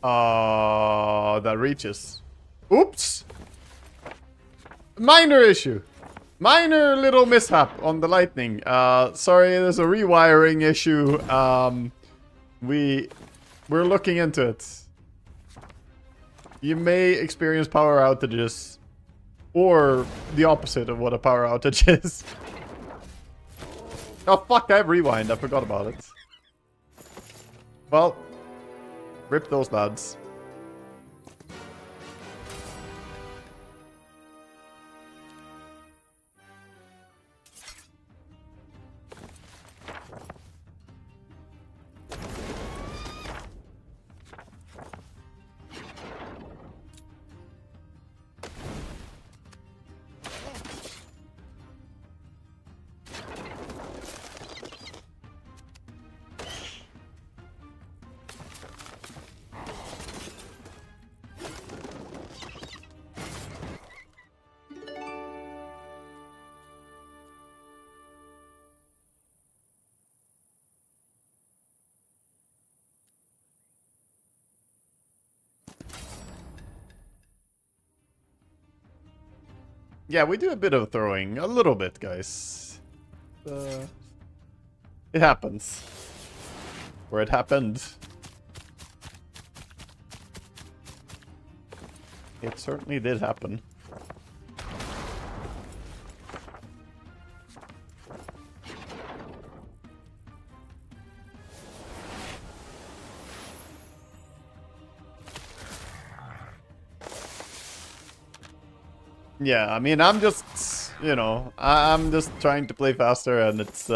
That reaches. Oops! Minor issue. Minor little mishap on the lightning. Sorry, there's a rewiring issue. We're looking into it. You may experience power outages. Or the opposite of what a power outage is. Oh fuck, I have rewind. I forgot about it. Well, rip those lads. Yeah, we do a bit of throwing. A little bit, guys. It happens. Or it happened. It certainly did happen. Yeah, I mean, I'm just, you know, I'm just trying to play faster and it's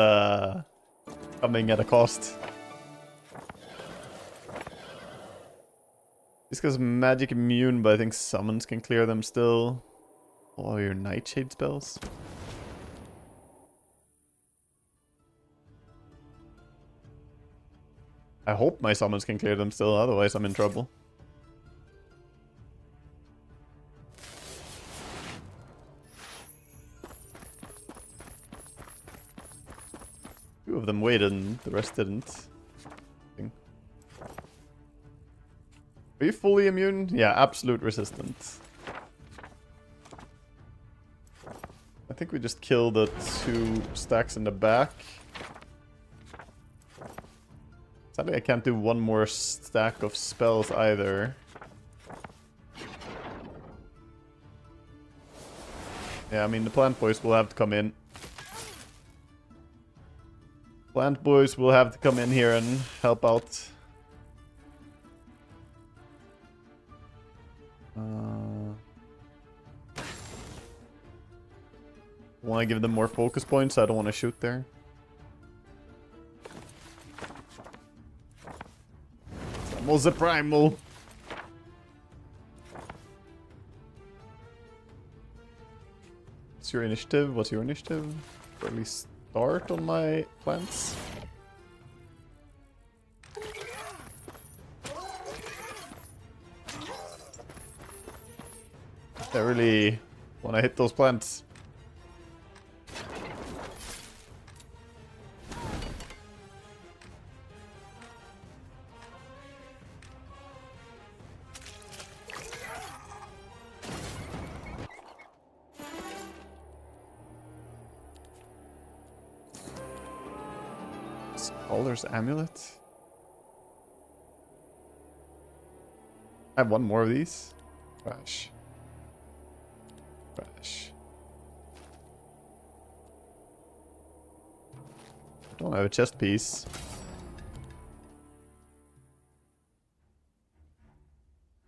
coming at a cost. It's because magic immune, but I think summons can clear them still. All your nightshade spells. I hope my summons can clear them still, otherwise I'm in trouble. Two of them waited and the rest didn't. Are you fully immune? Yeah, absolute resistance. I think we just kill the two stacks in the back. Sadly, I can't do one more stack of spells either. Yeah, I mean, the plant boys will have to come in. Plant boys will have to come in here and help out. Want to give them more focus points, I don't want to shoot there. It's almost a primal. What's your initiative? What's your initiative? Early start on my plants. I really want to hit those plants. Scholar's Amulet? I have one more of these. Trash. Trash. I don't have a chest piece.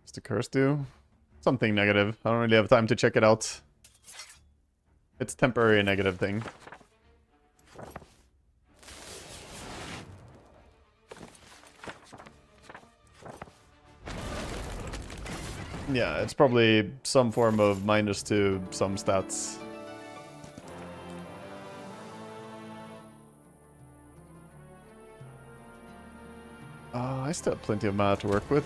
What's the curse do? Something negative. I don't really have time to check it out. It's temporary negative thing. Yeah, it's probably some form of minus to some stats. I still have plenty of mana to work with.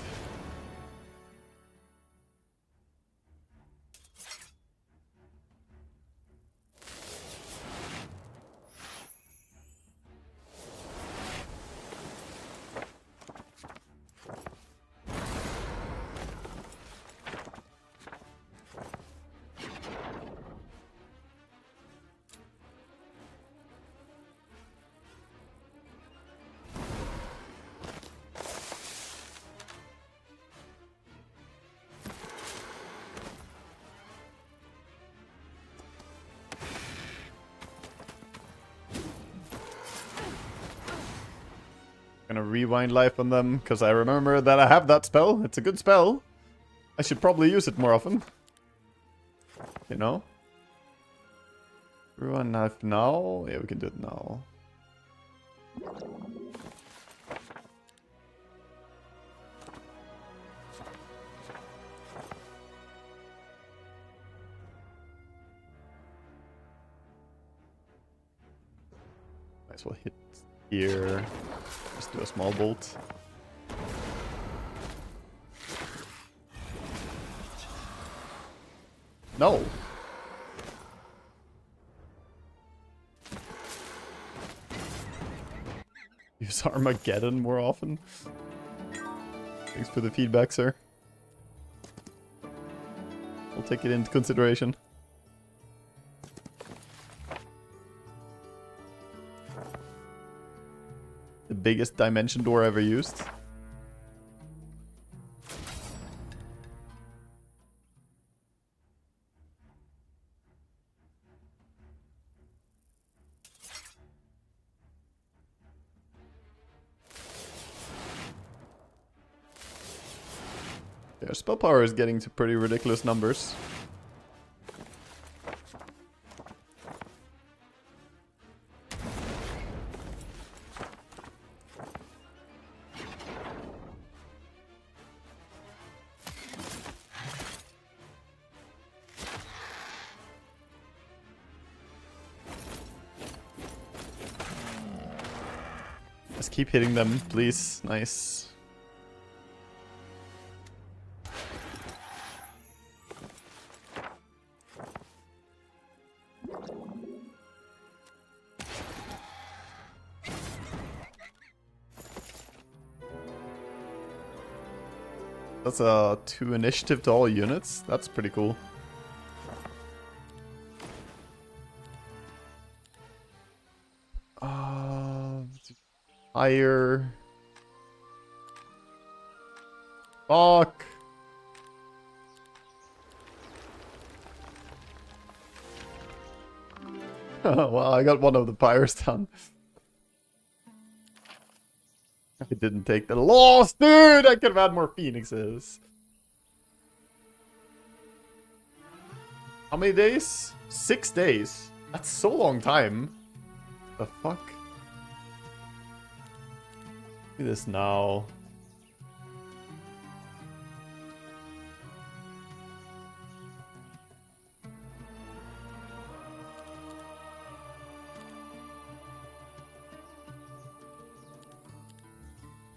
gonna rewind life on them, because I remember that I have that spell. It's a good spell. I should probably use it more often. You know? Rewind life now? Yeah, we can do it now. Might as well hit here. Just do a small bolt. No! Use Armageddon more often. Thanks for the feedback, sir. We'll take it into consideration. The biggest dimension door ever used. Yeah, spell power is getting to pretty ridiculous numbers. Just keep hitting them, please. Nice. That's a 2 initiative to all units. That's pretty cool. Higher. Fuck. Well, I got one of the pyres done. I didn't take the loss, dude! I could have had more phoenixes. How many days? 6 days. That's so long time. The fuck? Do this now.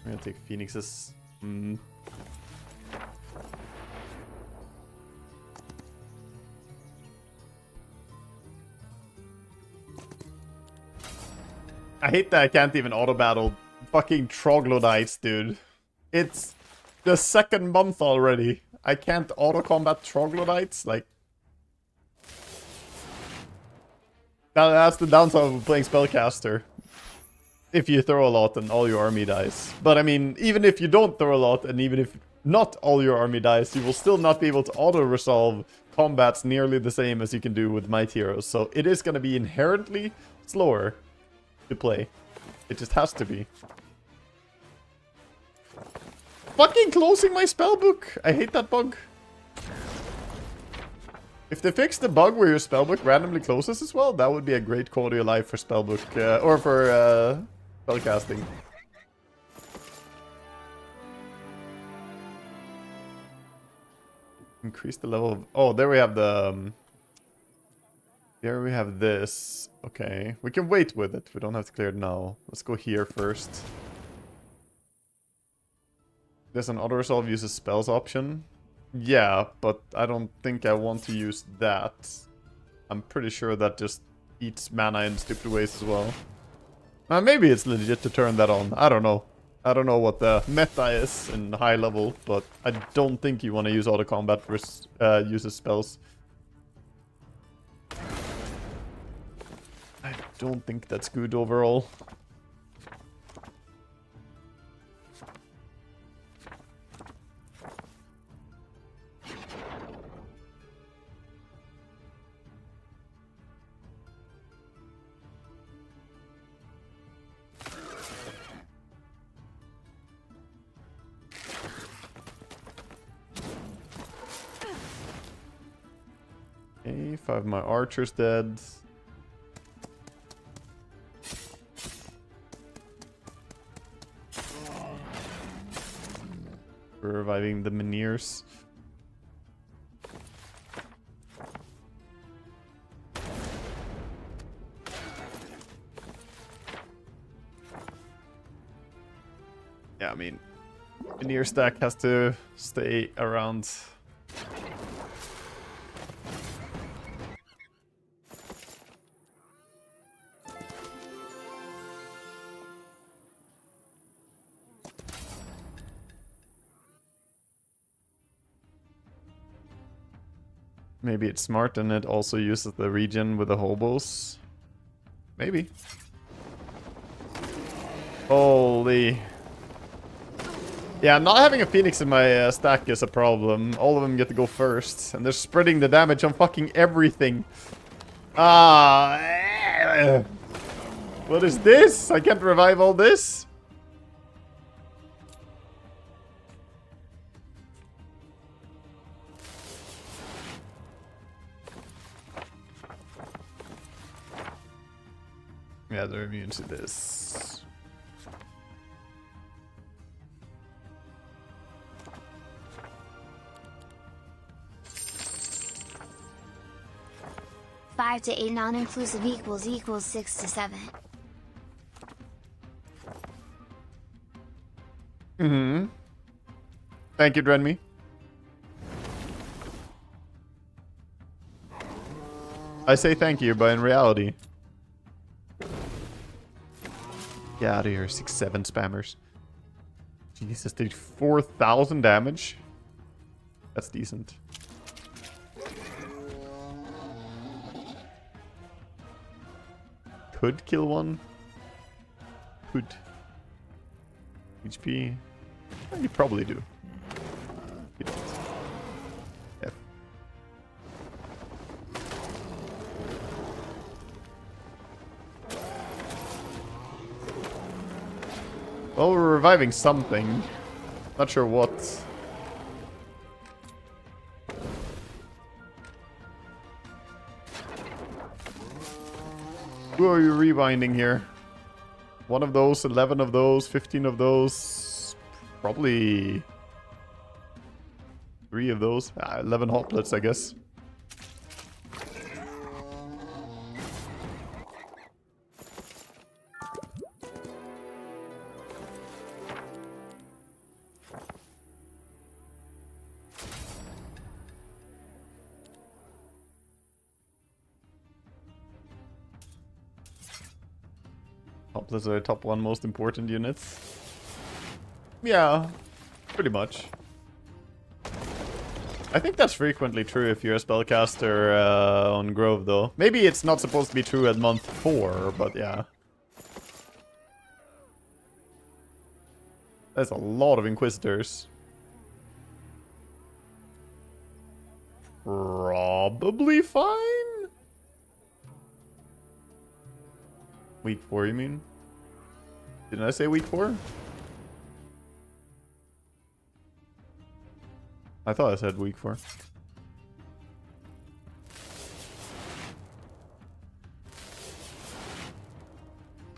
I'm gonna take phoenixes. I hate that I can't even auto battle fucking troglodytes, dude. It's the 2nd month already. I can't auto combat troglodytes. Like, that's the downside of playing spellcaster. If you throw a lot and all your army dies. But I mean, even if you don't throw a lot and even if not all your army dies, you will still not be able to auto-resolve combats nearly the same as you can do with Might Heroes. So it is going to be inherently slower to play. It just has to be. Fucking closing my spellbook! I hate that bug. If they fix the bug where your spellbook randomly closes as well, that would be a great quality of life for spellbook, or for spellcasting. Increase the level of... Oh, there we have the... Here we have this. Okay, we can wait with it. We don't have to clear it now. Let's go here first. There's an auto-resolve uses spells option. Yeah, but I don't think I want to use that. I'm pretty sure that just eats mana in stupid ways as well. Maybe it's legit to turn that on. I don't know. I don't know what the meta is in high level, but I don't think you want to use auto combat versus uses spells. I don't think that's good overall. Okay, 5 of my archers dead. We're reviving the Mineers. Yeah, I mean, Minear stack has to stay around. Maybe it's smart and it also uses the region with the hobos. Maybe. Holy. Yeah, not having a Phoenix in my stack is a problem. All of them get to go first. And they're spreading the damage on fucking everything. Ah. What is this? I can't revive all this? Yeah, they're immune to this. Five to 8 non-inclusive equals 6 to 7. Mm-hmm. Thank you, Drenme. I say thank you, but in reality... Get out of here, 6-7 spammers. Jesus, they did 4,000 damage. That's decent. Could kill one. Could. HP. You probably do. You don't. F. Well, we're reviving something. Not sure what. Who are you rewinding here? One of those, 11 of those, 15 of those. Probably 3 of those. 11 hoplets, I guess. Hoplets are the top 1 most important units. Yeah, pretty much. I think that's frequently true if you're a spellcaster on Grove, though. Maybe it's not supposed to be true at month 4, but yeah. That's a lot of Inquisitors. Probably fine? Week 4, you mean? Didn't I say week 4? I thought I said week 4.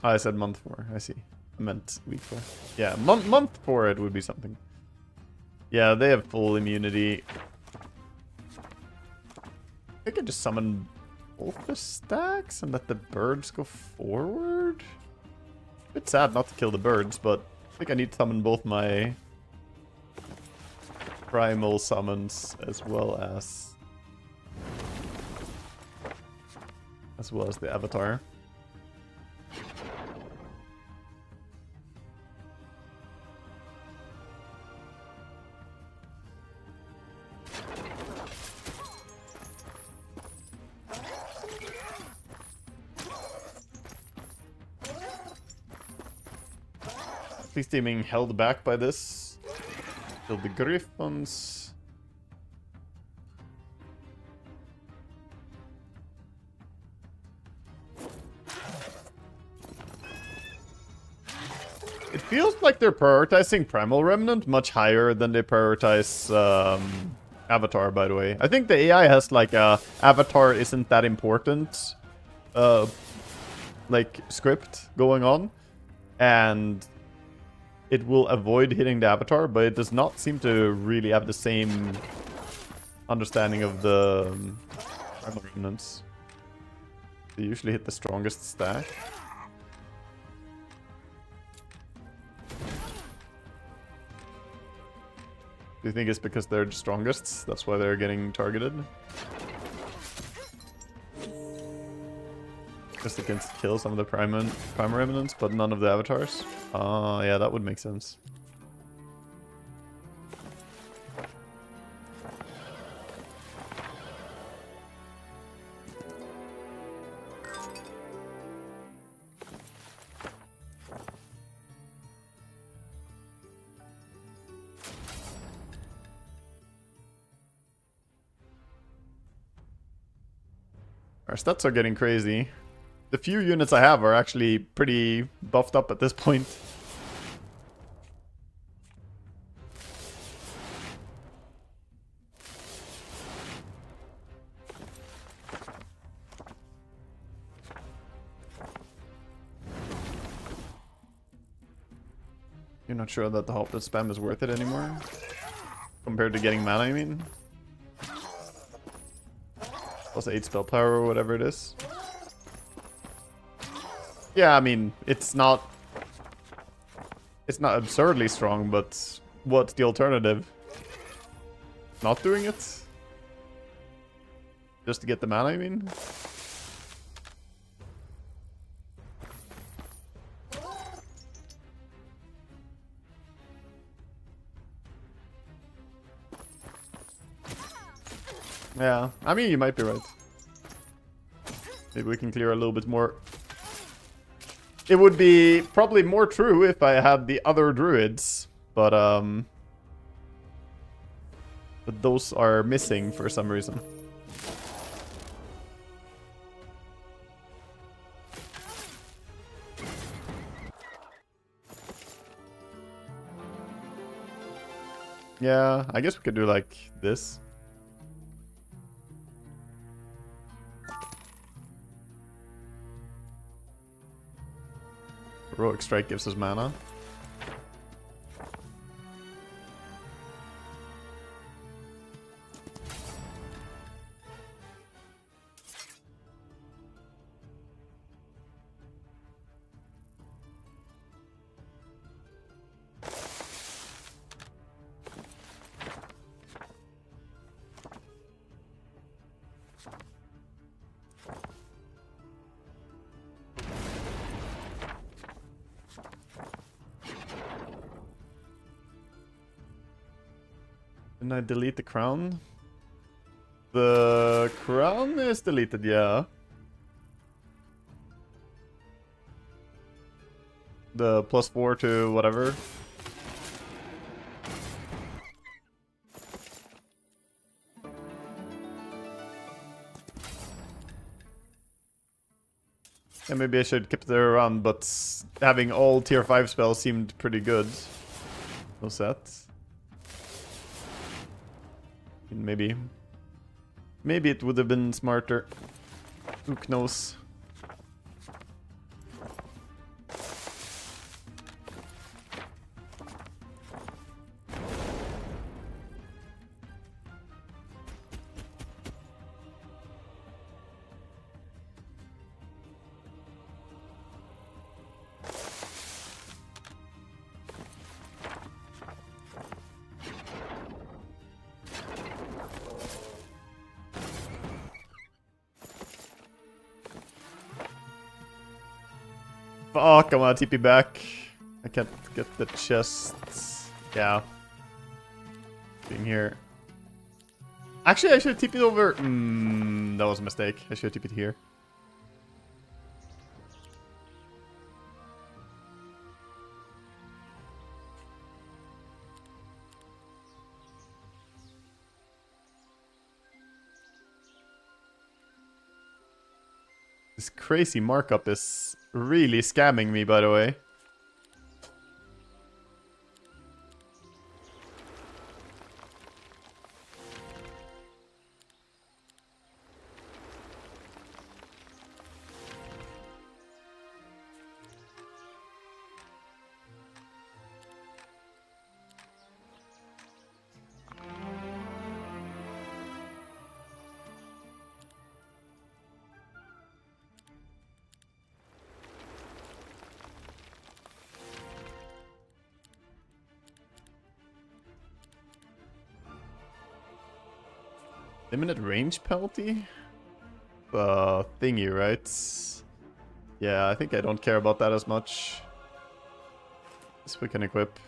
Oh, I said month 4. I see. I meant week 4. Yeah, month 4 it would be something. Yeah, they have full immunity. I could just summon both the stacks and let the birds go forward? Bit sad not to kill the birds, but I think I need to summon both my primal summons as well as the avatar. At least they're being held back by this. Kill the Griffons. It feels like they're prioritizing Primal Remnant much higher than they prioritize avatar, by the way. I think the AI has like a avatar isn't that important like script going on, and it will avoid hitting the avatar, but it does not seem to really have the same understanding of the primal remnants. They usually hit the strongest stack. Do you think it's because they're the strongest? That's why they're getting targeted? Because they can kill some of the primal remnants, but none of the avatars? Yeah, that would make sense. Our stats are getting crazy. The few units I have are actually pretty buffed up at this point. You're not sure that the Halted spam is worth it anymore? Compared to getting mana, I mean? Plus 8 spell power or whatever it is. Yeah, I mean, it's not absurdly strong, but what's the alternative? Not doing it? Just to get the mana, I mean? Yeah, I mean, you might be right. Maybe we can clear a little bit more. It would be probably more true if I had the other druids, but those are missing for some reason. Yeah, I guess we could do like this. Heroic Strike gives us mana. Didn't I delete the crown? The crown is deleted, yeah. The +4 to whatever. Yeah, maybe I should keep it around, but having all tier 5 spells seemed pretty good. No sets. Maybe it would have been smarter. Who knows? Fuck, I wanna TP back. I can't get the chests. Yeah. Being here. Actually, I should have TP'd over. That was a mistake. I should have TP'd here. This crazy markup is really scamming me, by the way. Limited range penalty? Thingy, right? Yeah, I think I don't care about that as much. This we can equip.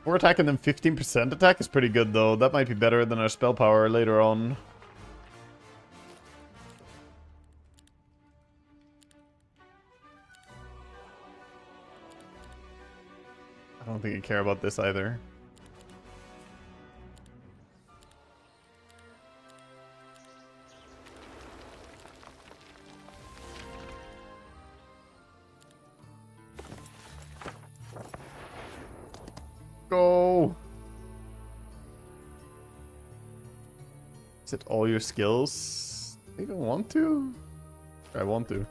We're attacking them 15% attack is pretty good though. That might be better than our spell power later on. I don't think I care about this either. Go! Is it all your skills? I think I want to. I want to.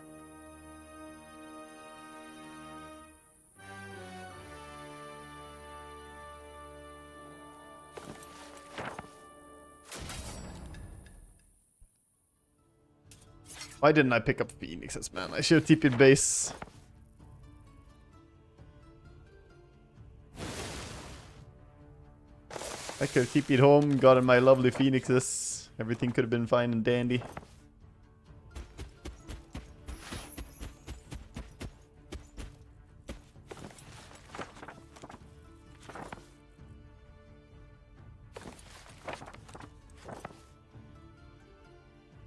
Why didn't I pick up Phoenixes, man? I should have TP'd base. I could have TP'd home, gotten my lovely Phoenixes. Everything could have been fine and dandy.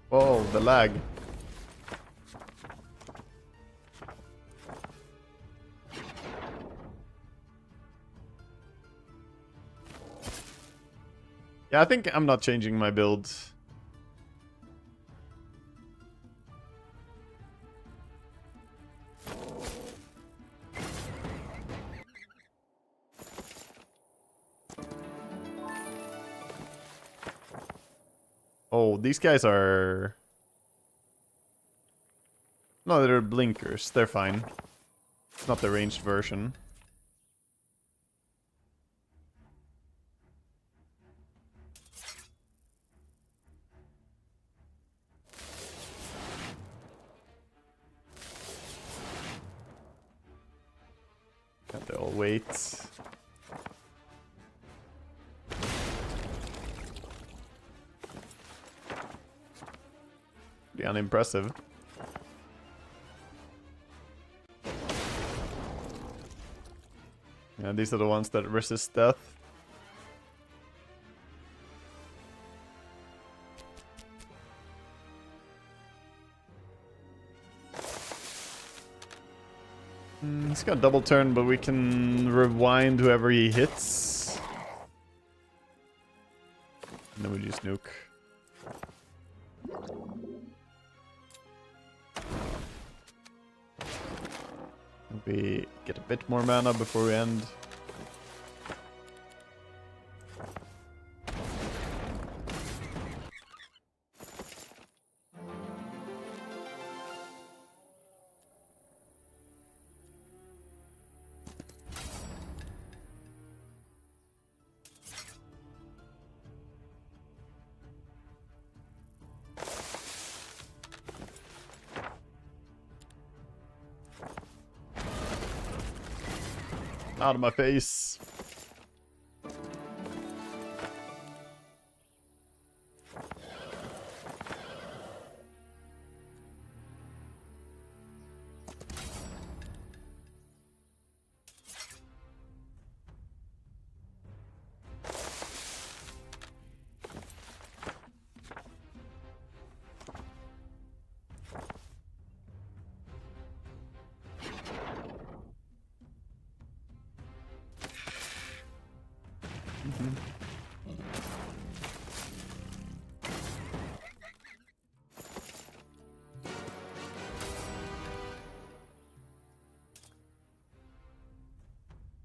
Whoa, the lag. Yeah, I think I'm not changing my build. Oh, these guys are... No, they're blinkers. They're fine. It's not the ranged version. Can't they all wait? Pretty unimpressive. Yeah, these are the ones that resist death. He's got double turn, but we can rewind whoever he hits. And then we just nuke. We get a bit more mana before we end. Out of my face.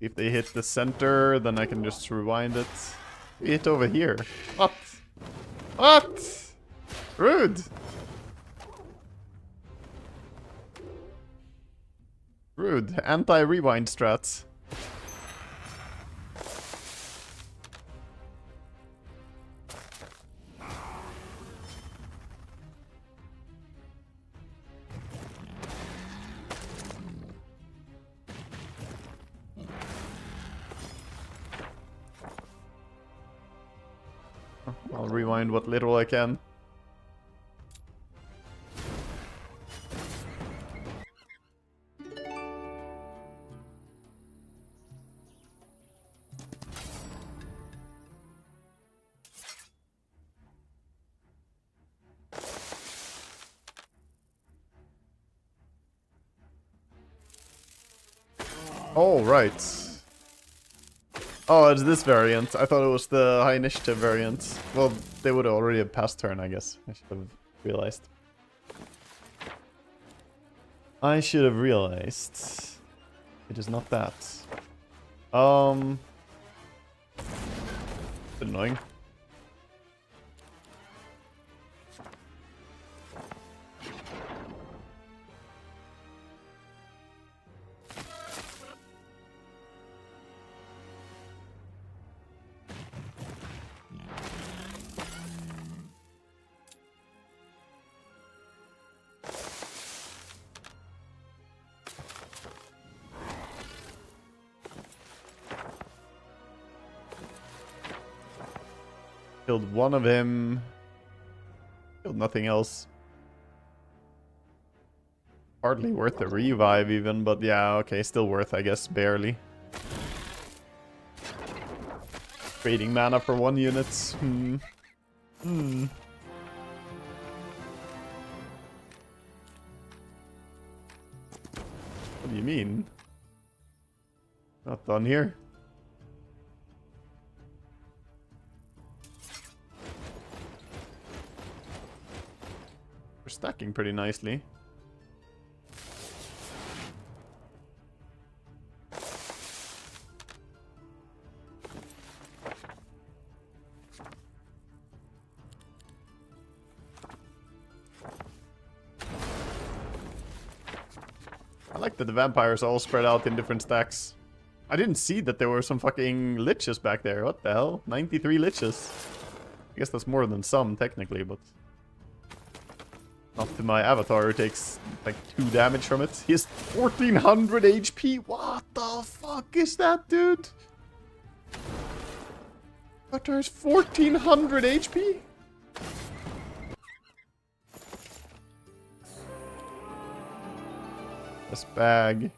If they hit the center, then I can just rewind it. We hit over here. What? What? Rude. Rude. Anti-rewind strats. I'll rewind what little I can. Oh, right. Oh, it's this variant. I thought it was the high initiative variant. Well, they would already have passed turn, I guess. I should have realized. I should have realized. It is not that. Bit annoying. Killed one of him. Killed nothing else. Hardly worth a revive even, but yeah, okay, still worth, I guess, barely. Trading mana for 1 unit. What do you mean? Not done here. We're stacking pretty nicely. I like that the vampires all spread out in different stacks. I didn't see that there were some fucking liches back there. What the hell? 93 liches. I guess that's more than some, technically, but... not to my avatar, who takes like 2 damage from it. He has 1400 HP. What the fuck is that, dude? Avatar has 1400 HP? This bag.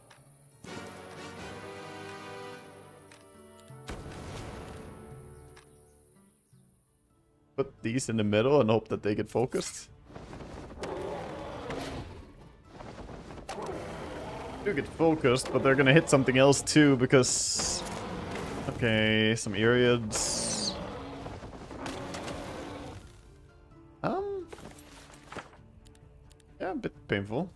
Put these in the middle and hope that they get focused. Do get focused, but they're gonna hit something else too because... okay, some Eriads. Yeah, a bit painful.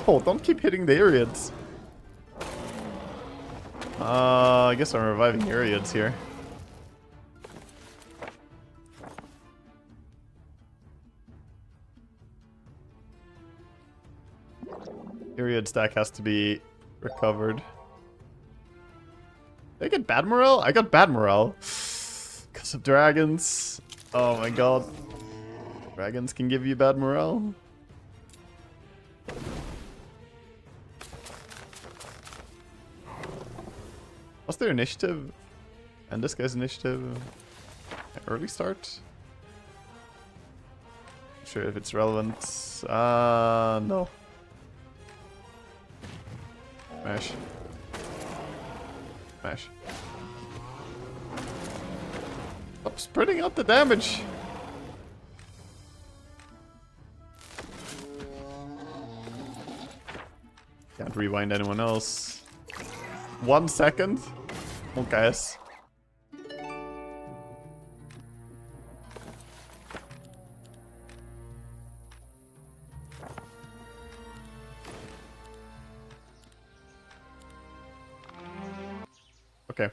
Oh, don't keep hitting the Eriads. I guess I'm reviving Eriads here. Eriad stack has to be recovered. Did I get bad morale? I got bad morale. Because of dragons. Oh my god. Dragons can give you bad morale. What's their initiative? And this guy's initiative? Early start? Not sure if it's relevant. No. Smash. Smash. Stop spreading out the damage! Can't rewind anyone else. 1 second? Oh, guys. Okay.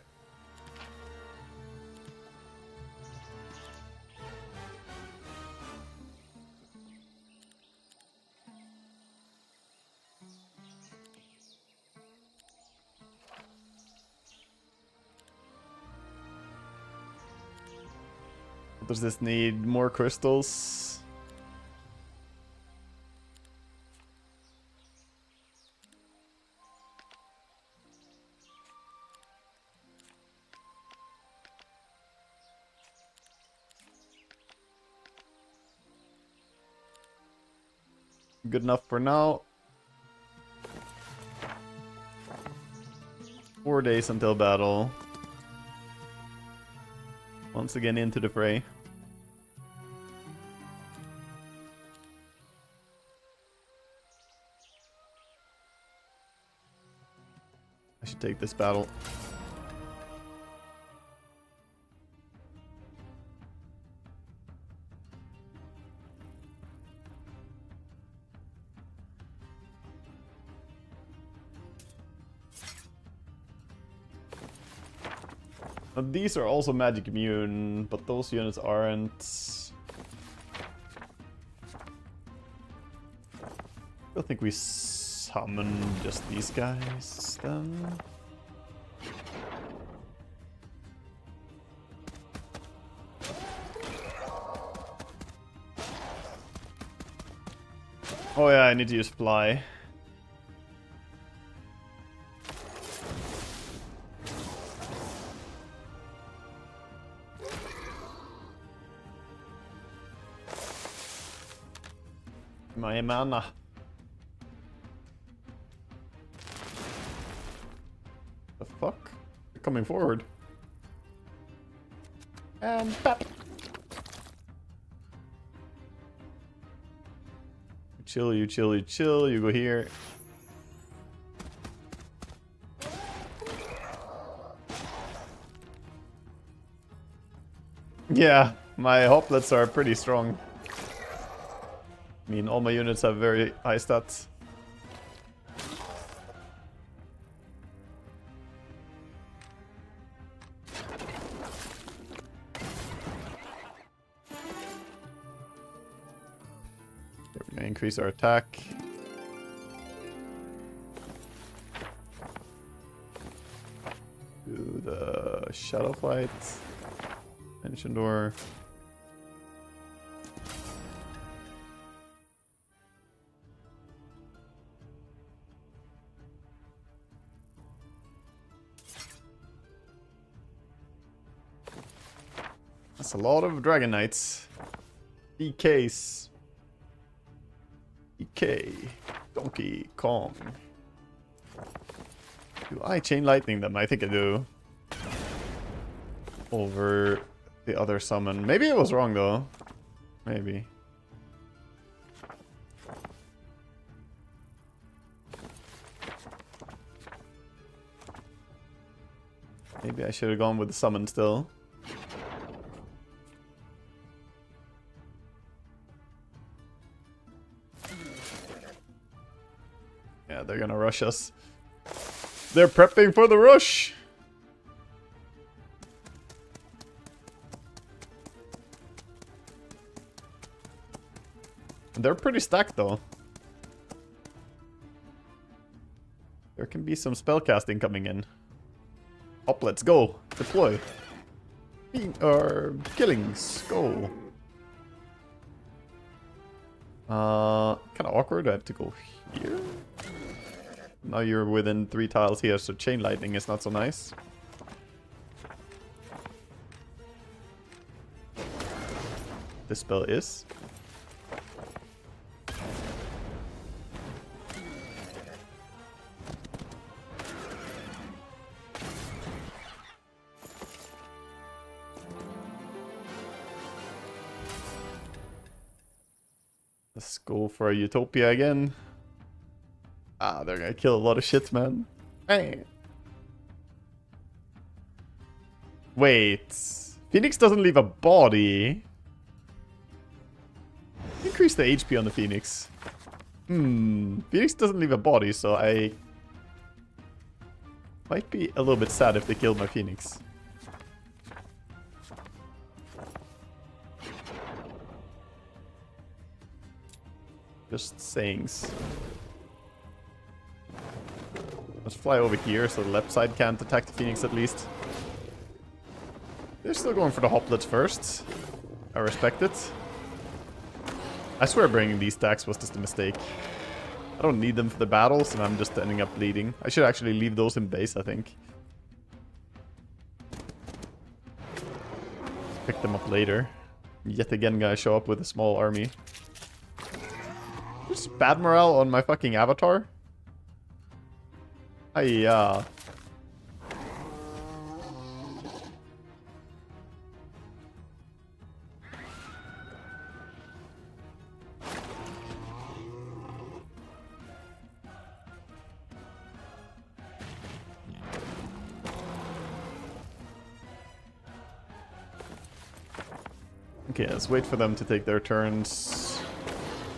Does this need more crystals? Good enough for now. 4 days until battle. Once again into the fray. I should take this battle. Now, these are also magic immune, but those units aren't. I think we summon just these guys then. Oh yeah, I need to use fly. My mana. The fuck? They're coming forward. And pap. Chill, you chill, you chill. You go here. Yeah, my hoplets are pretty strong. I mean, all my units have very high stats. We're gonna increase our attack. Do the shadow flight. Engine door. That's a lot of Dragon Knights. DKs. DK. Donkey Kong. Do I chain lightning them? I think I do. Over the other summon. Maybe I was wrong though. Maybe. Maybe I should have gone with the summon still. Yeah, they're gonna rush us. They're prepping for the rush! They're pretty stacked though. There can be some spellcasting coming in. Up, let's go. Deploy. Killings. Go. Kind of awkward. I have to go here. Now you're within 3 tiles here, so chain lightning is not so nice. This spell is. Let's go for a Utopia again. Ah, they're gonna kill a lot of shit, man. Hey. Wait. Phoenix doesn't leave a body. Increase the HP on the Phoenix. Phoenix doesn't leave a body, so I might be a little bit sad if they killed my Phoenix. Just sayings. Let's fly over here so the left side can't attack the Phoenix at least. They're still going for the hoplets first. I respect it. I swear bringing these stacks was just a mistake. I don't need them for the battles, and I'm just ending up bleeding. I should actually leave those in base, I think. Pick them up later. Yet again, gonna show up with a small army. There's bad morale on my fucking avatar. Hiya. Okay, let's wait for them to take their turns.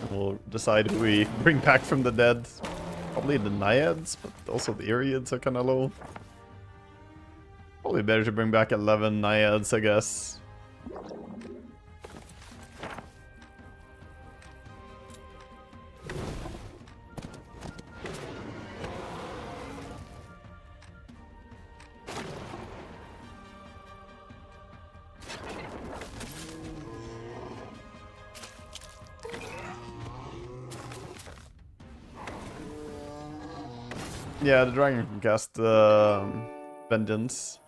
And we'll decide who we bring back from the dead. Probably the Naiads, but also the Eriads are kind of low. Probably better to bring back 11 Naiads, I guess. Yeah, the dragon can cast Vengeance.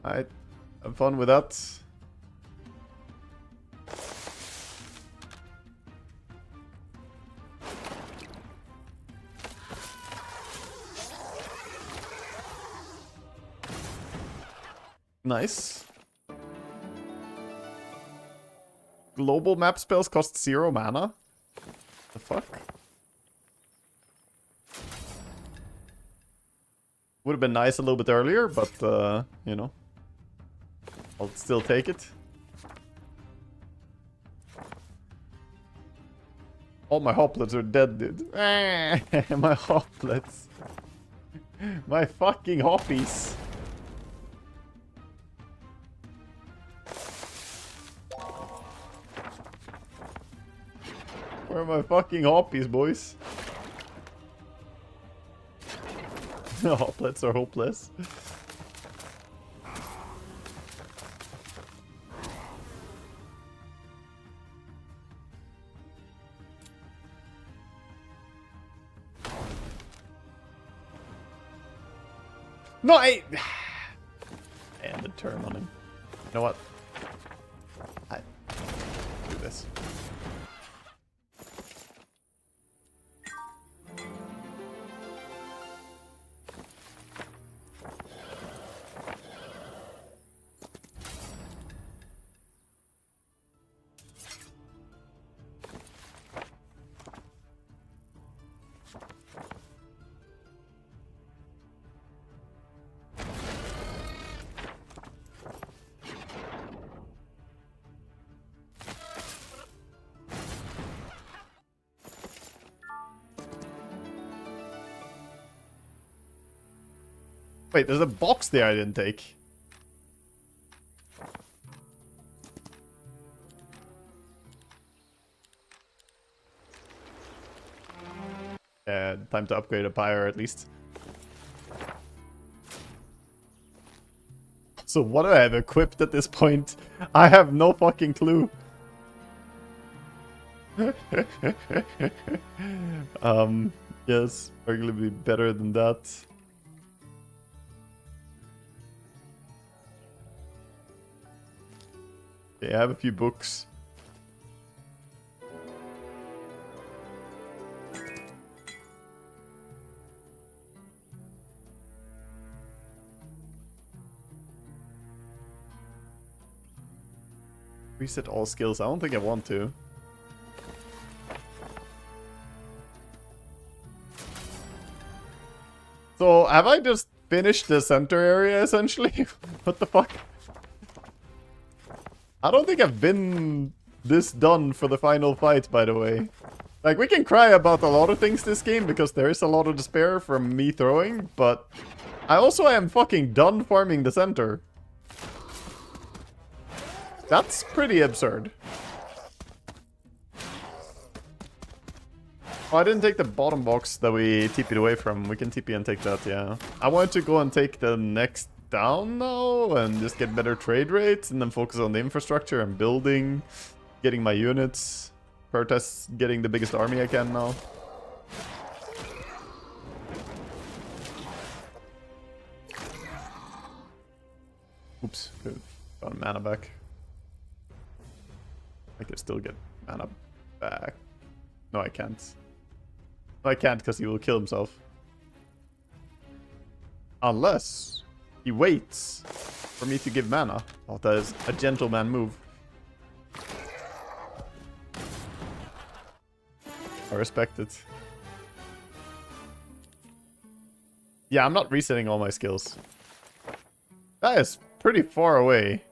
Alright, have fun with that. Nice. Global map spells cost 0 mana? The fuck? Would have been nice a little bit earlier, but, you know. I'll still take it. All my hoplets are dead, dude. My hoplets. My fucking hoppies. Where are my fucking hoppies, boys? Hoplets are hopeless. No, I ended turn on him. You know what? I do this. Wait, there's a box there I didn't take. Time to upgrade a pyre at least. So what do I have equipped at this point? I have no fucking clue. Yes, arguably better than that. Okay, I have a few books. Reset all skills. I don't think I want to. So, have I just finished the center area, essentially? What the fuck? I don't think I've been this done for the final fight, by the way. Like, we can cry about a lot of things this game, because there is a lot of despair from me throwing, but I also am fucking done farming the center. That's pretty absurd. Oh, I didn't take the bottom box that we TP'd away from. We can TP and take that, yeah. I wanted to go and take the next down now and just get better trade rates and then focus on the infrastructure and building, getting my units. Protest getting the biggest army I can now. Oops, good. Got mana back. I can still get mana back. No, I can't. No, I can't because he will kill himself. Unless he waits for me to give mana. Oh, that is a gentleman move. I respect it. Yeah, I'm not resetting all my skills. That is pretty far away.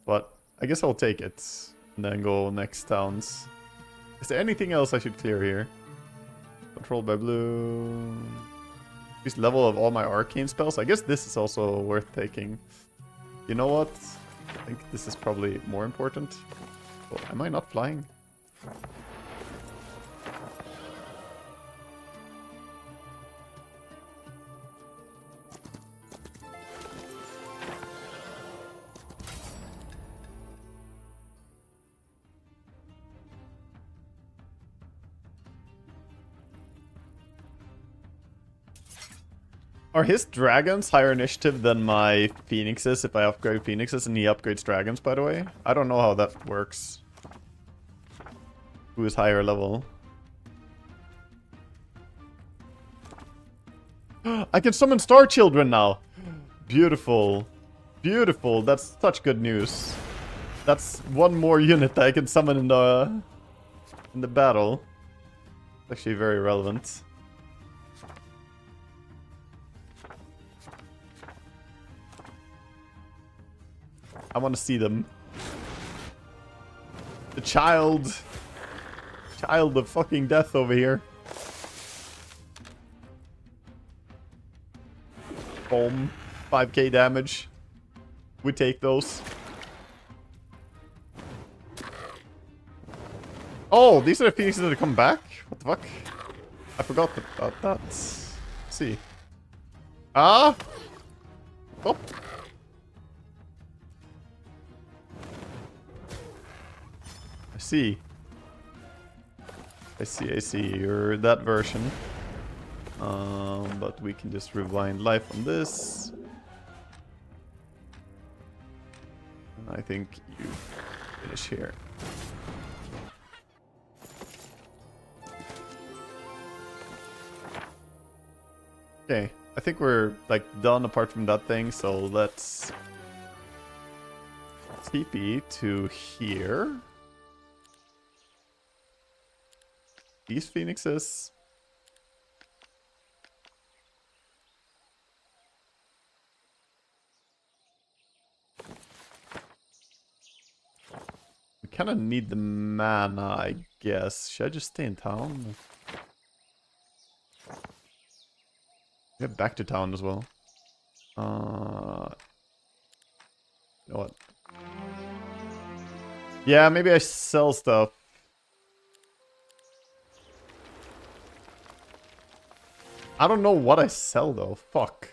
But I guess I'll take it. And then go next towns. Is there anything else I should clear here? Controlled by blue. Increase level of all my arcane spells. I guess this is also worth taking. You know what? I think this is probably more important. Oh, am I not flying? Are his dragons higher initiative than my phoenixes if I upgrade phoenixes and he upgrades dragons, by the way? I don't know how that works. Who is higher level? I can summon star children now! Beautiful. Beautiful. That's such good news. That's one more unit that I can summon in the battle. Actually very relevant. I want to see them. The child of fucking death over here. Boom. 5k damage. We take those. Oh, these are the phoenixes that come back? What the fuck? I forgot about that. Let's see. Ah! Oh. I see. You're that version. But we can just rewind life on this. And I think you finish here. Okay, I think we're like done apart from that thing, so let's TP to here. These phoenixes. We kind of need the mana, I guess. Should I just stay in town? Get back to town as well. You know what? Yeah, maybe I sell stuff. I don't know what I sell though. Fuck.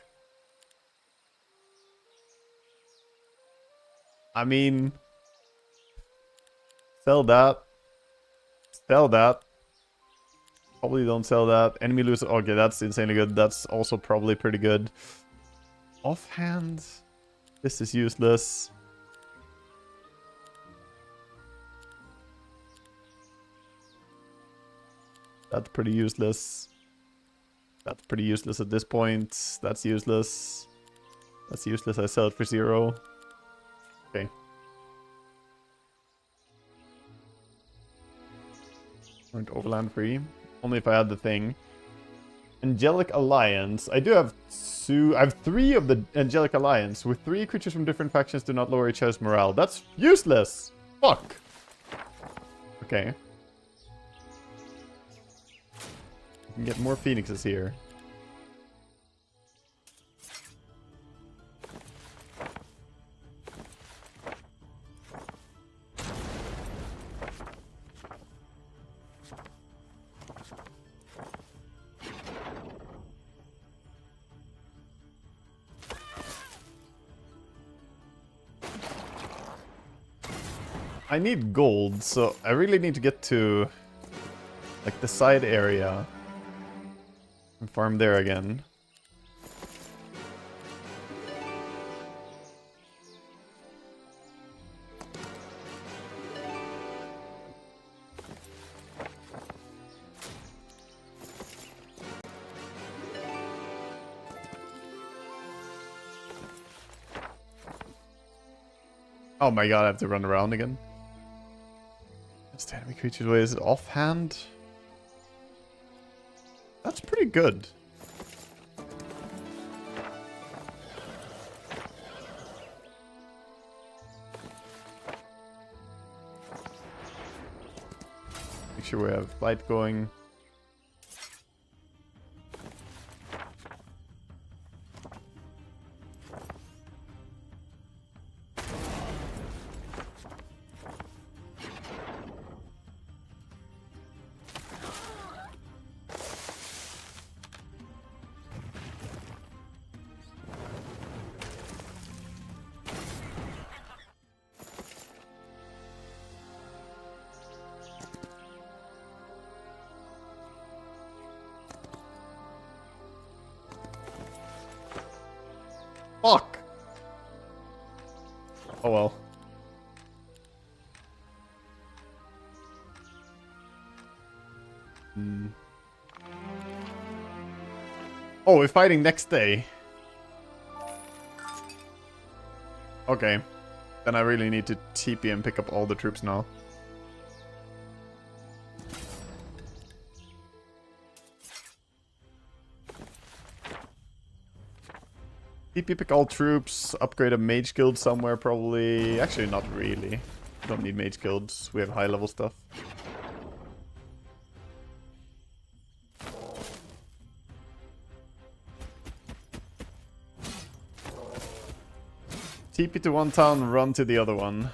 I mean, sell that. Sell that. Probably don't sell that. Enemy loses. Okay, that's insanely good. That's also probably pretty good. Offhand, this is useless. That's pretty useless. That's pretty useless at this point. That's useless. That's useless. I sell it for 0. Okay. Aren't overland free. Only if I had the thing. Angelic Alliance. I do have I have 3 of the Angelic Alliance. With 3 creatures from different factions do not lower each other's morale. That's useless. Fuck. Okay. We can get more phoenixes here. I need gold, so I really need to get to like the side area and farm there again. Oh my god, I have to run around again. Is enemy creature's way, is it offhand? That's pretty good. Make sure we have light going. Fuck! Oh well. Oh, we're fighting next day. Okay. Then I really need to TP and pick up all the troops now. TP pick all troops, upgrade a mage guild somewhere probably. Actually, not really. We don't need mage guilds. We have high level stuff. TP to one town, run to the other one.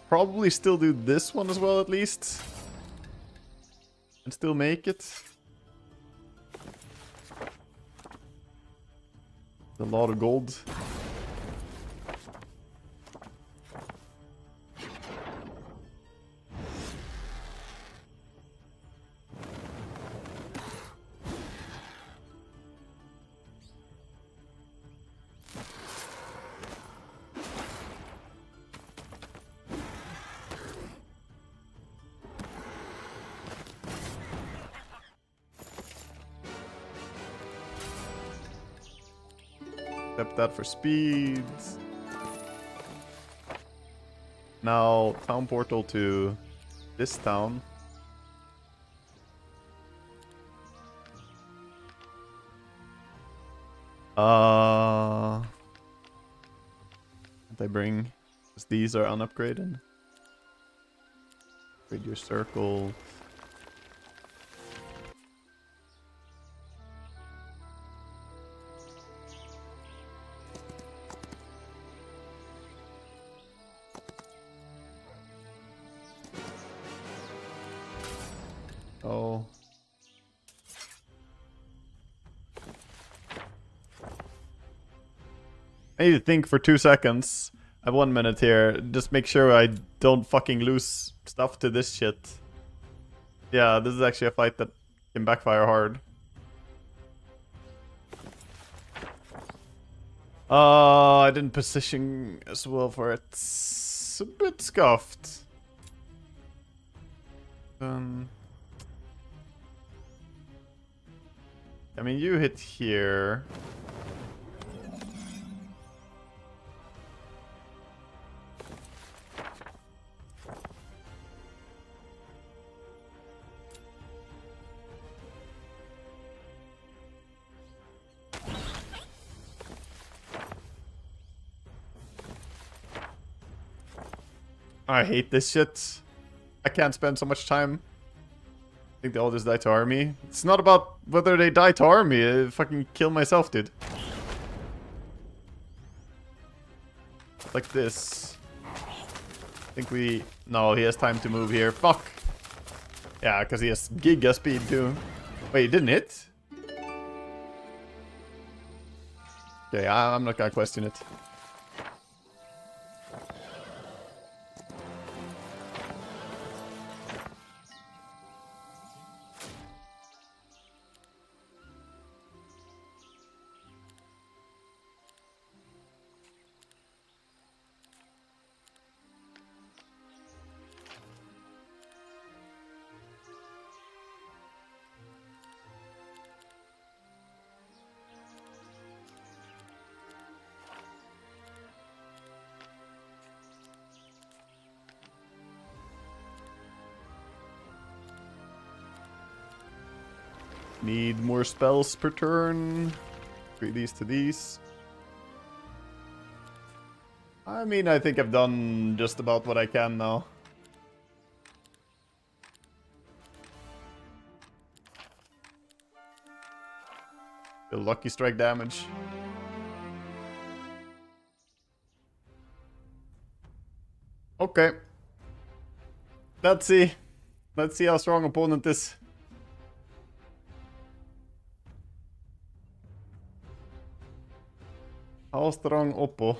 Probably still do this one as well, at least. And still make it. A lot of gold. Accept that for speeds. Now, town portal to this town. What I bring? Because these are unupgraded. Upgrade your circle. Oh. I need to think for 2 seconds. I have 1 minute here. Just make sure I don't fucking lose stuff to this shit. Yeah, this is actually a fight that can backfire hard. I didn't position as well for it. It's a bit scuffed. I mean, you hit here. I hate this shit. I can't spend so much time. think they all just die to army. It's not about whether they die to army. I fucking kill myself, dude. Like this. I think we... No, he has time to move here. Fuck. Yeah, because he has giga speed too. Wait, he didn't hit? Okay, I'm not gonna question it. Need more spells per turn. Create these to these. I mean, I think I've done just about what I can now. The lucky strike damage. Okay. Let's see. Let's see how strong opponent is. How strong Oppo?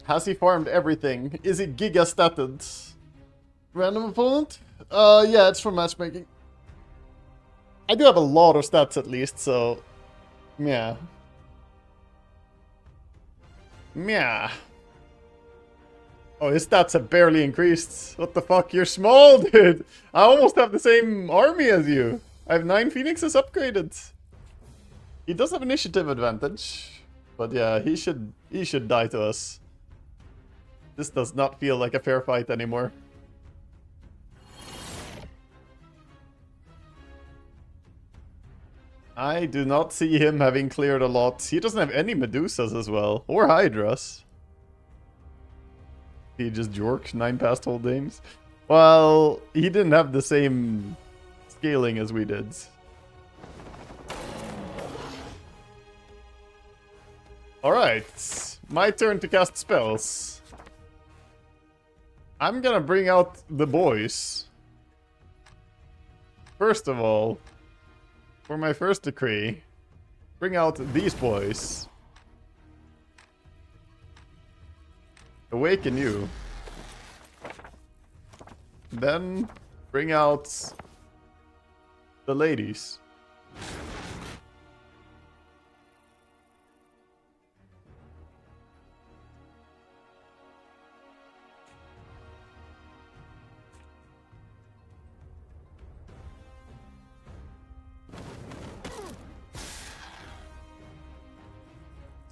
Has he farmed everything? Is he giga-statted? Random opponent? Yeah, it's from matchmaking. I do have a lot of stats at least, so... Yeah. Yeah. Oh, his stats have barely increased. What the fuck? You're small, dude! I almost have the same army as you. I have 9 phoenixes upgraded. He does have initiative advantage. But yeah, he should die to us. This does not feel like a fair fight anymore. I do not see him having cleared a lot. He doesn't have any Medusas as well. Or Hydras. He just jorked 9 past whole dames. Well, he didn't have the same scaling as we did. Alright, my turn to cast spells. I'm gonna bring out the boys. First of all, for my first decree, bring out these boys. Awaken you. Then bring out the ladies.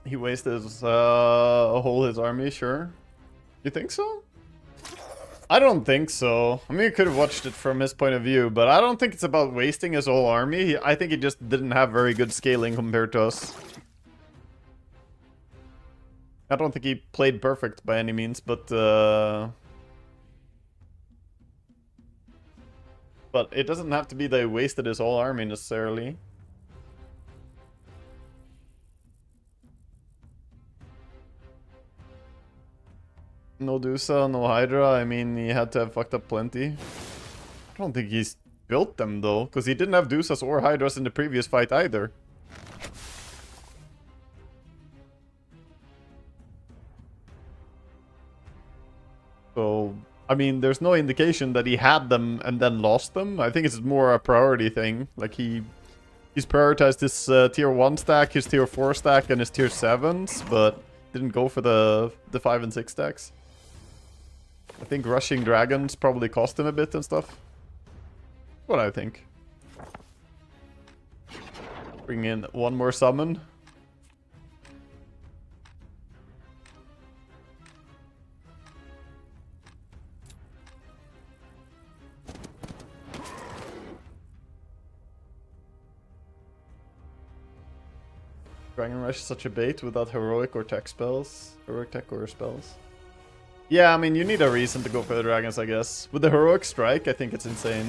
He wasted his his army, sure. You think so? I don't think so. I mean, you could have watched it from his point of view, but I don't think it's about wasting his whole army. I think he just didn't have very good scaling compared to us. I don't think he played perfect by any means, but it doesn't have to be that he wasted his whole army necessarily. No Dusa, no Hydra. I mean, he had to have fucked up plenty. I don't think he's built them, though, because he didn't have Dusas or Hydras in the previous fight either. So, I mean, there's no indication that he had them and then lost them. I think it's more a priority thing. Like, he's prioritized his tier 1 stack, his tier 4 stack, and his tier 7s, but didn't go for the 5 and 6 stacks. I think rushing dragons probably cost him a bit and stuff. What I think. Bring in one more summon. Dragon Rush is such a bait without heroic or tech spells. Heroic tech or spells. Yeah, I mean, you need a reason to go for the dragons, I guess. With the heroic strike, I think it's insane.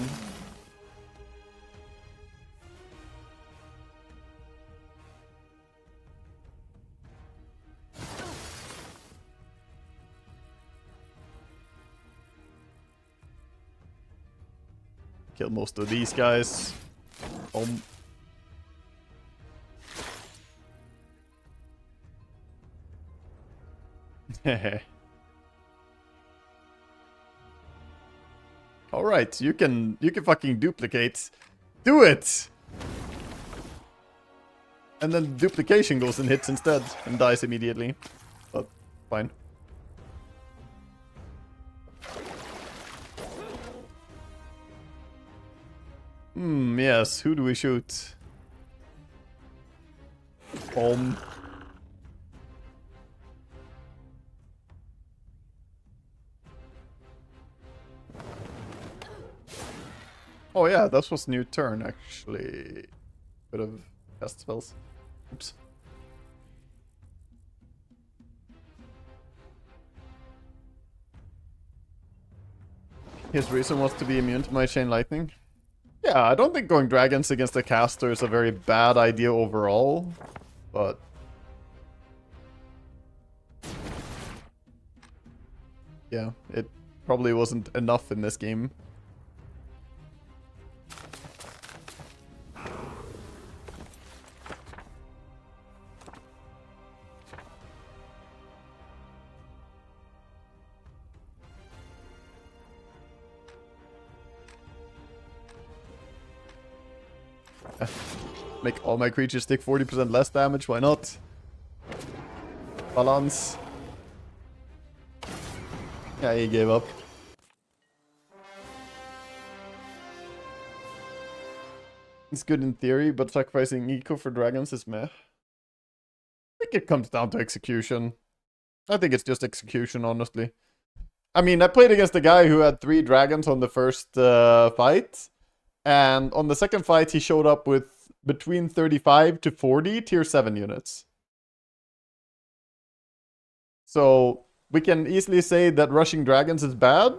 Kill most of these guys. Alright, you can fucking duplicate. Do it! And then duplication goes and hits instead and dies immediately. But fine. Yes, who do we shoot? Boom. Oh yeah, that was new turn actually. Could have cast spells. Oops. His reason was to be immune to my chain lightning. Yeah, I don't think going dragons against the caster is a very bad idea overall, but yeah, it probably wasn't enough in this game. Make all my creatures take 40% less damage, why not? Balance. Yeah, he gave up. It's good in theory, but sacrificing eco for dragons is meh. I think it comes down to execution. I think it's just execution, honestly. I mean, I played against a guy who had 3 dragons on the first fight. And on the second fight, he showed up with between 35 to 40 tier 7 units. So we can easily say that rushing dragons is bad.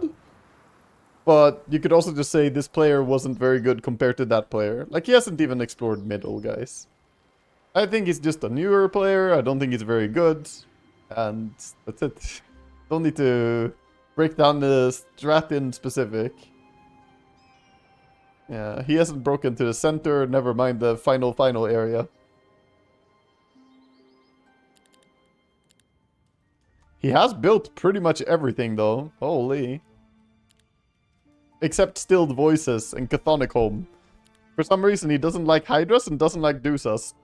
But you could also just say this player wasn't very good compared to that player. Like, he hasn't even explored middle, guys. I think he's just a newer player. I don't think he's very good. And that's it. Don't need to break down the strat in specific. Yeah, he hasn't broken to the center, never mind the final area. He has built pretty much everything though, holy. Except Stilled Voices and Chthonic Home. For some reason he doesn't like Hydras and doesn't like Dusas.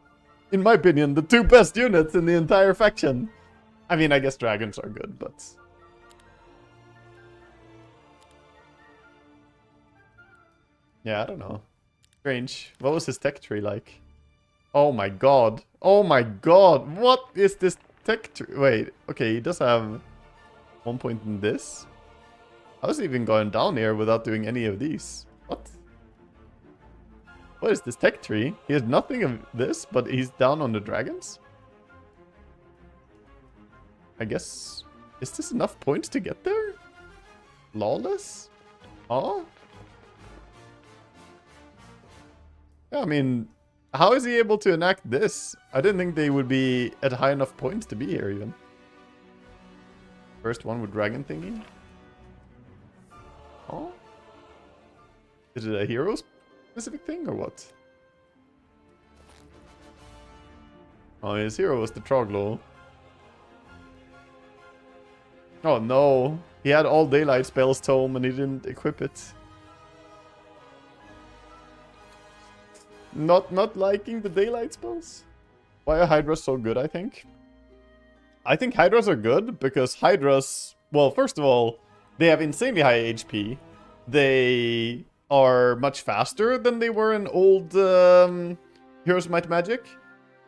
In my opinion, the 2 best units in the entire faction. I mean, I guess dragons are good, but... yeah, I don't know. Strange. What was his tech tree like? Oh my god. Oh my god. What is this tech tree? Wait. Okay, he does have 1 point in this. How is he even going down here without doing any of these? What? What is this tech tree? He has nothing of this, but he's down on the dragons? I guess... is this enough points to get there? Lawless? Oh? Yeah, I mean, how is he able to enact this? I didn't think they would be at high enough points to be here, even. First one with dragon thingy. Oh? Is it a hero specific thing, or what? Oh, his hero was the Troglo. Oh no, he had all daylight spells tome and he didn't equip it. Not liking the daylight spells. Why are Hydras so good, I think? I think Hydras are good because Hydras, well, first of all, they have insanely high HP. They are much faster than they were in old Heroes of Might and Magic.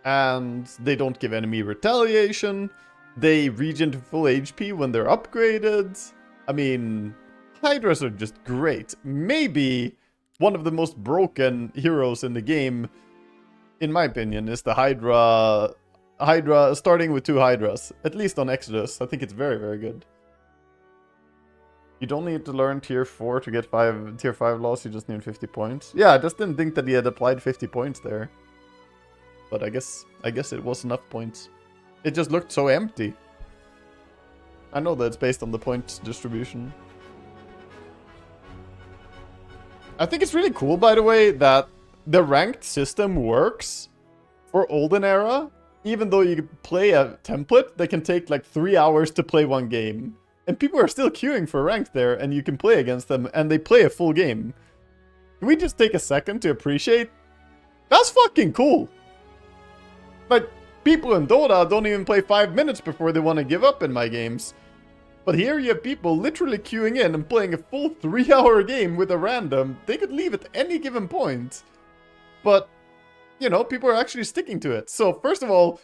And they don't give enemy retaliation. They regen to full HP when they're upgraded. I mean, Hydras are just great. Maybe one of the most broken heroes in the game, in my opinion, is the Hydra Hydra, starting with 2 Hydras. At least on Exodus. I think it's very, very good. You don't need to learn tier 4 to get tier 5 loss, you just need 50 points. Yeah, I just didn't think that he had applied 50 points there. But I guess it was enough points. It just looked so empty. I know that it's based on the point distribution. I think it's really cool, by the way, that the ranked system works for Olden era. Even though you play a template that can take like 3 hours to play one game. And people are still queuing for ranked there, and you can play against them, and they play a full game. Can we just take a second to appreciate? That's fucking cool! Like, people in Dota don't even play 5 minutes before they want to give up in my games. But here you have people literally queuing in and playing a full 3-hour game with a random. They could leave at any given point. But, you know, people are actually sticking to it. So, first of all,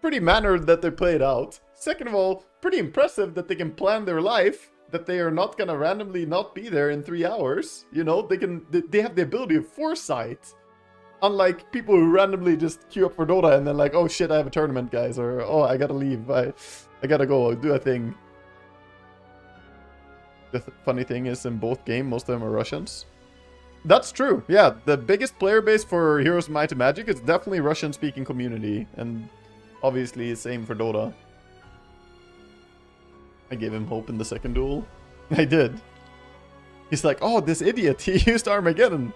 pretty mannered that they play it out. Second of all, pretty impressive that they can plan their life, that they are not gonna randomly not be there in 3 hours. You know, they have the ability of foresight. Unlike people who randomly just queue up for Dota and then like, oh shit, I have a tournament, guys, or oh, I gotta leave, I gotta go do a thing. The funny thing is, in both games, most of them are Russians. That's true, yeah. The biggest player base for Heroes of Might and Magic is definitely Russian-speaking community, and obviously same for Dota. I gave him hope in the second duel. I did. He's like, oh, this idiot, he used Armageddon.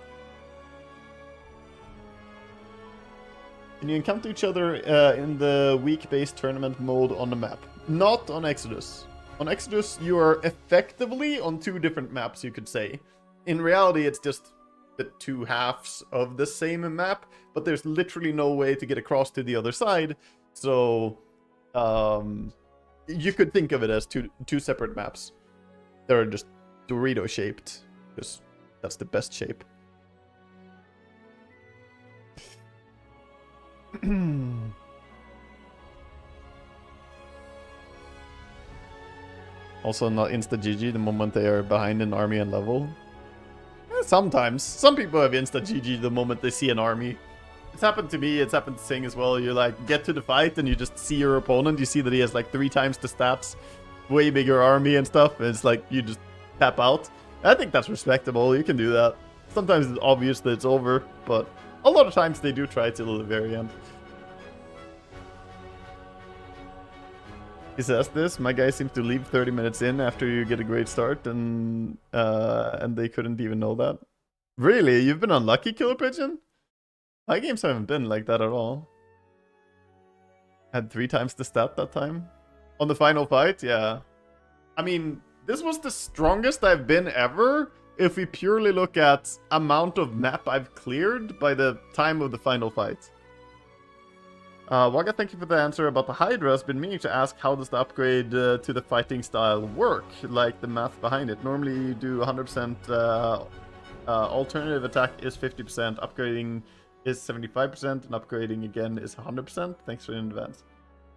Can you encounter each other in the week-based tournament mode on the map? Not on Exodus. On Exodus, you are effectively on 2 different maps, you could say. In reality, it's just the 2 halves of the same map, but there's literally no way to get across to the other side. So, you could think of it as two separate maps. They're just Dorito-shaped, because that's the best shape. Also not insta-GG the moment they are behind an army and level. Sometimes. Some people have insta-GG the moment they see an army. It's happened to me, it's happened to Sing as well. You like get to the fight and you just see your opponent, you see that he has like 3 times the stats, way bigger army and stuff, and it's like you just tap out. I think that's respectable, you can do that. Sometimes it's obvious that it's over, but a lot of times they do try till the very end. He says this, my guy seems to leave 30 minutes in after you get a great start, and they couldn't even know that. Really? You've been unlucky, Killer Pigeon? My games haven't been like that at all. Had 3 times the stat that time. On the final fight, yeah. I mean, this was the strongest I've been ever, if we purely look at amount of map I've cleared by the time of the final fight. Waga, thank you for the answer about the Hydra. I've been meaning to ask, how does the upgrade to the fighting style work? Like the math behind it. Normally you do 100%, alternative attack is 50%, upgrading is 75%, and upgrading again is 100%. Thanks in advance.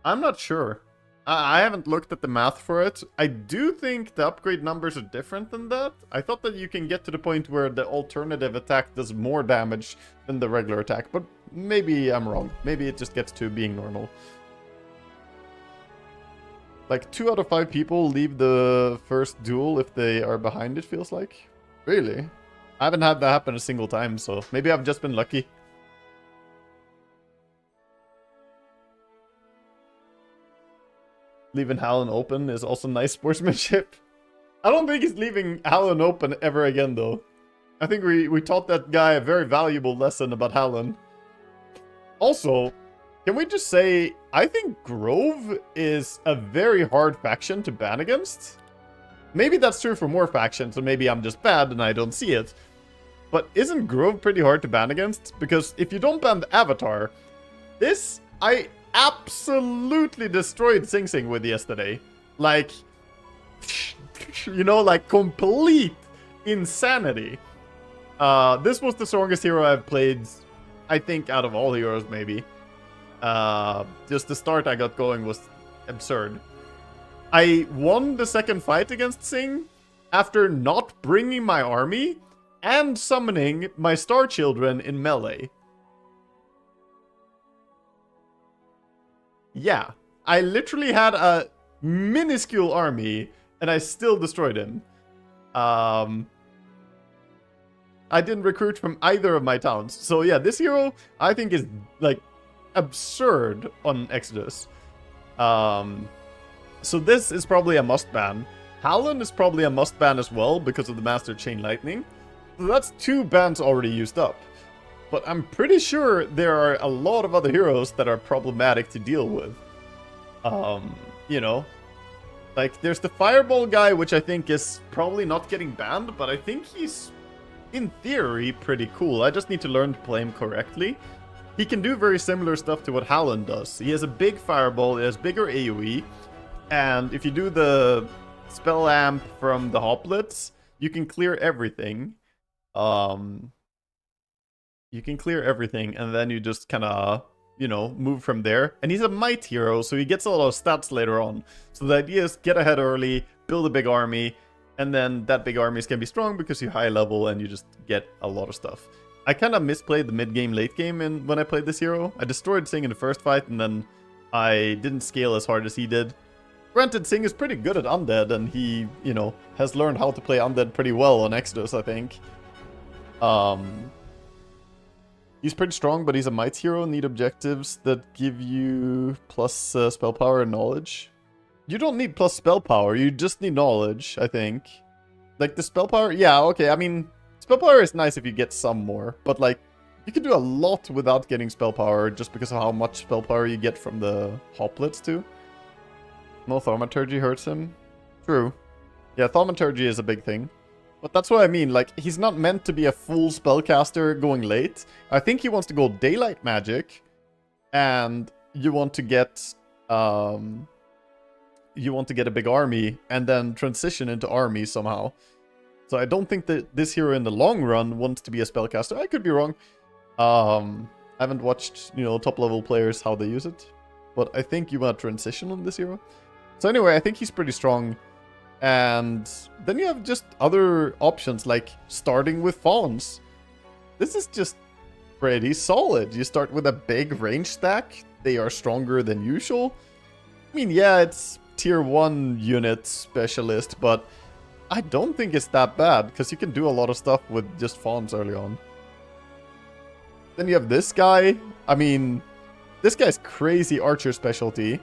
I'm not sure. I haven't looked at the math for it. I do think the upgrade numbers are different than that. I thought that you can get to the point where the alternative attack does more damage than the regular attack, but maybe I'm wrong. Maybe it just gets to being normal. Like 2 out of 5 people leave the first duel if they are behind, it feels like. Really? I haven't had that happen a single time, so maybe I've just been lucky. Leaving Hallen open is also nice sportsmanship. I don't think he's leaving Hallen open ever again, though. I think we taught that guy a very valuable lesson about Hallen. Also, can we just say, I think Grove is a very hard faction to ban against? Maybe that's true for more factions, and maybe I'm just bad and I don't see it. But isn't Grove pretty hard to ban against? Because if you don't ban the Avatar, this, I absolutely destroyed Sing Sing with yesterday. Like, you know, like complete insanity. This was the strongest hero I've played, I think, out of all heroes, maybe. Just the start I got going was absurd. I won the second fight against Sing after not bringing my army and summoning my Star Children in melee. Yeah. I literally had a minuscule army, and I still destroyed him. I didn't recruit from either of my towns. So yeah, this hero, I think, is, like, absurd on Exodus. So this is probably a must ban. Halon is probably a must ban as well because of the Master Chain Lightning. So that's 2 bans already used up. But I'm pretty sure there are a lot of other heroes that are problematic to deal with. You know, like there's the Fireball guy, which I think is probably not getting banned, but I think he's, in theory, pretty cool. I just need to learn to play him correctly. He can do very similar stuff to what Halon does. He has a big Fireball, he has bigger AoE, and if you do the spell amp from the hoplets, you can clear everything. You can clear everything, and then you just kind of, you know, move from there. And he's a might hero, so he gets a lot of stats later on. So the idea is get ahead early, build a big army, and then that big armies can be strong because you high level and you just get a lot of stuff. I kind of misplayed the mid-game, late-game when I played this hero. I destroyed Sing in the first fight, and then I didn't scale as hard as he did. Granted, Sing is pretty good at Undead, and he, you know, has learned how to play Undead pretty well on Exodus, I think. He's pretty strong, but he's a might hero. Need objectives that give you plus spell power and knowledge. You don't need plus spell power, you just need knowledge, I think. Like, the spell power, yeah, okay, I mean, spell power is nice if you get some more, but, like, you can do a lot without getting spell power just because of how much spell power you get from the hoplets, too. No thaumaturgy hurts him. True. Yeah, thaumaturgy is a big thing. But that's what I mean, like, he's not meant to be a full spellcaster going late. I think he wants to go daylight magic, and you want to get a big army, and then transition into army somehow. So I don't think that this hero in the long run wants to be a spellcaster. I could be wrong. I haven't watched, you know, top level players, how they use it. But I think you want to transition on this hero. So anyway, I think he's pretty strong. And then you have just other options, like starting with Fawns. This is just pretty solid. You start with a big range stack. They are stronger than usual. I mean, yeah, it's tier 1 unit specialist, but I don't think it's that bad, because you can do a lot of stuff with just Fawns early on. Then you have this guy. I mean, this guy's crazy archer specialty.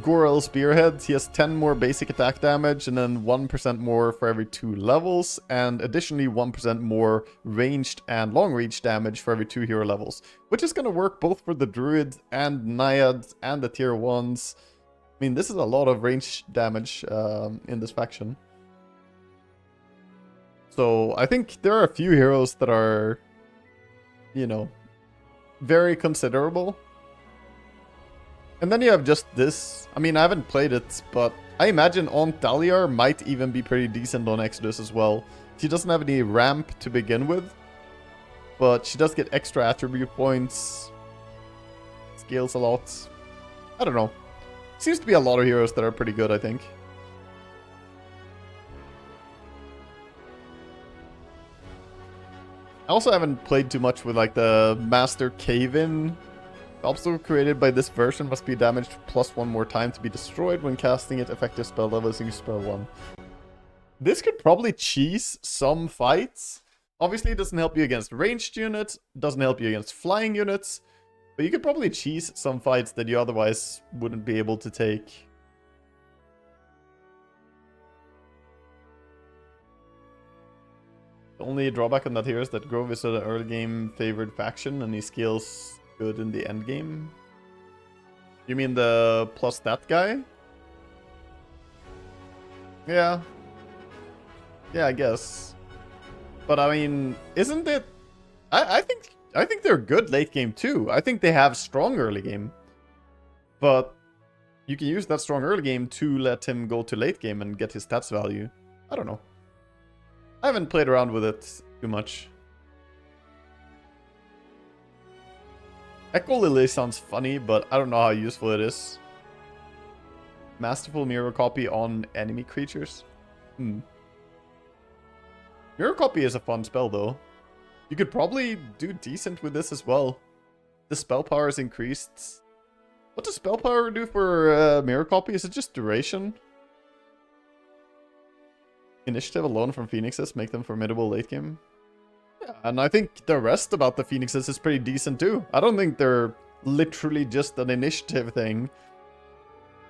Gorel Spearhead, he has 10 more basic attack damage, and then 1% more for every 2 levels, and additionally 1% more ranged and long reach damage for every 2 hero levels, which is going to work both for the druids and naiads and the tier 1s. I mean, this is a lot of range damage in this faction. So I think there are a few heroes that are, you know, very considerable. And then you have just this. I mean, I haven't played it, but I imagine Aunt Daliar might even be pretty decent on Exodus as well. She doesn't have any ramp to begin with, but she does get extra attribute points. Scales a lot. I don't know. Seems to be a lot of heroes that are pretty good, I think. I also haven't played too much with, like, the Master Cave-In. The obstacle created by this version must be damaged +1 more time to be destroyed when casting it. Effective spell level is spell 1. This could probably cheese some fights. Obviously, it doesn't help you against ranged units, doesn't help you against flying units, but you could probably cheese some fights that you otherwise wouldn't be able to take. The only drawback on that here is that Grove is an early game favored faction, and he scales good in the end game. You mean the plus that guy? Yeah. Yeah, I guess. But I mean, isn't it? I think they're good late game too. I think they have strong early game. But you can use that strong early game to let him go to late game and get his stats value. I don't know. I haven't played around with it too much. Echo Lily sounds funny, but I don't know how useful it is. Masterful mirror copy on enemy creatures. Mirror copy is a fun spell though. You could probably do decent with this as well. The spell power is increased What does spell power do for mirror copy? Is it just duration? Initiative alone from Phoenixes make them formidable late game. Yeah, and I think the rest about the Phoenixes is pretty decent too. I don't think they're literally just an initiative thing.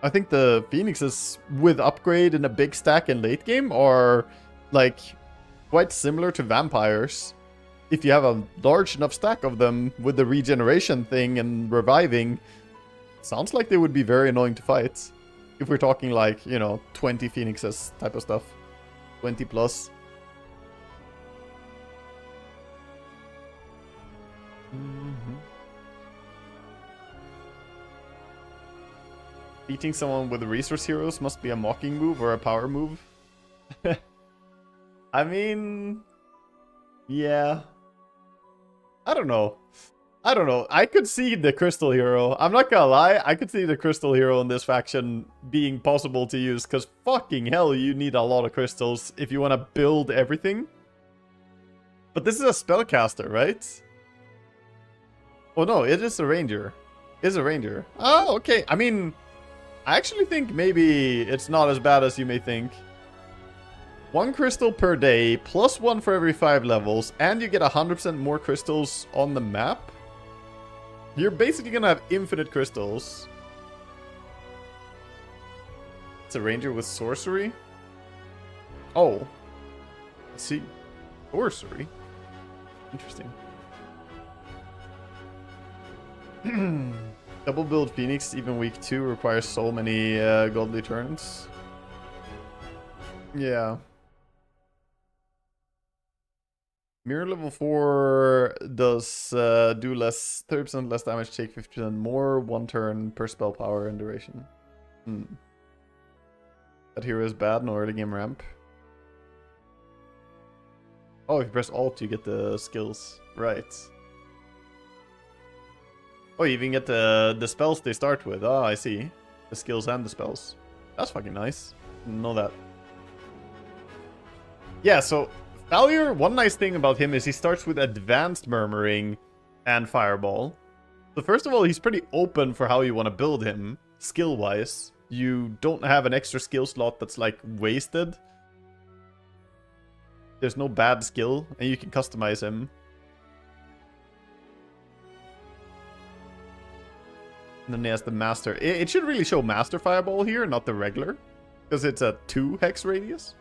I think the Phoenixes with upgrade in a big stack in late game are like quite similar to vampires. If you have a large enough stack of them with the regeneration thing and reviving, sounds like they would be very annoying to fight. If we're talking like, you know, 20 Phoenixes type of stuff. 20 plus. Beating someone with resource heroes must be a mocking move or a power move. I mean, yeah. I don't know. I could see the crystal hero. I'm not gonna lie. I could see the crystal hero in this faction being possible to use. Because fucking hell, you need a lot of crystals if you want to build everything. But this is a spellcaster, right? Oh no, it is a ranger. It's a ranger. Oh, okay. I mean, I actually think maybe it's not as bad as you may think. 1 crystal per day, plus 1 for every 5 levels, and you get 100% more crystals on the map. You're basically gonna have infinite crystals. It's a ranger with sorcery. Oh. I see. Sorcery. Interesting. Double build Phoenix, even week 2, requires so many godly turns. Yeah. Mirror level 4 does do less, 30% less damage, take 50% more, 1 turn per spell power and duration. That hero is bad in early game ramp. Oh, if you press Alt, you get the skills. Right. Oh, you even get the spells they start with. Oh, I see. The skills and the spells. That's fucking nice. Didn't know that. Yeah, so Failure, one nice thing about him is he starts with Advanced Murmuring and Fireball. So first of all, he's pretty open for how you want to build him, skill-wise. You don't have an extra skill slot that's, like, wasted. There's no bad skill, and you can customize him. And then he has the Master. It should really show Master Fireball here, not the regular. Because it's a 2 hex radius.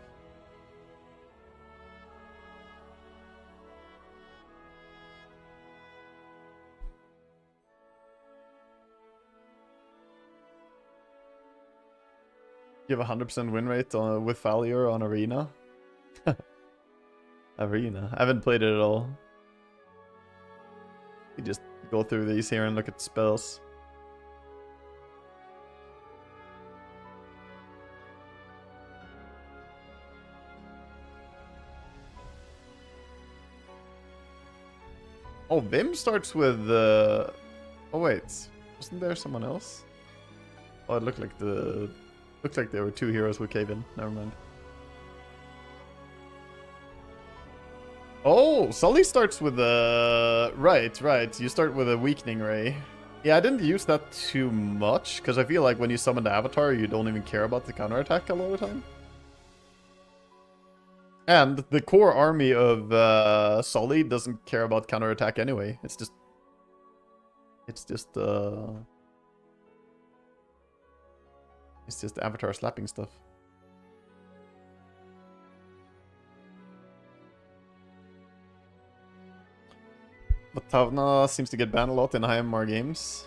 You have a 100% win rate with Failure on Arena. Arena. I haven't played it at all. You just go through these here and look at spells. Oh, Vim starts with oh wait, wasn't there someone else? Oh, it looked like there were 2 heroes with Cave-In. Never mind. Oh, Sully starts with a... Right. You start with a Weakening Ray. Yeah, I didn't use that too much, because I feel like when you summon the Avatar, you don't even care about the counterattack a lot of the time. And the core army of Sully doesn't care about counterattack anyway. It's just Avatar slapping stuff. But Tavna seems to get banned a lot in IMMOR games.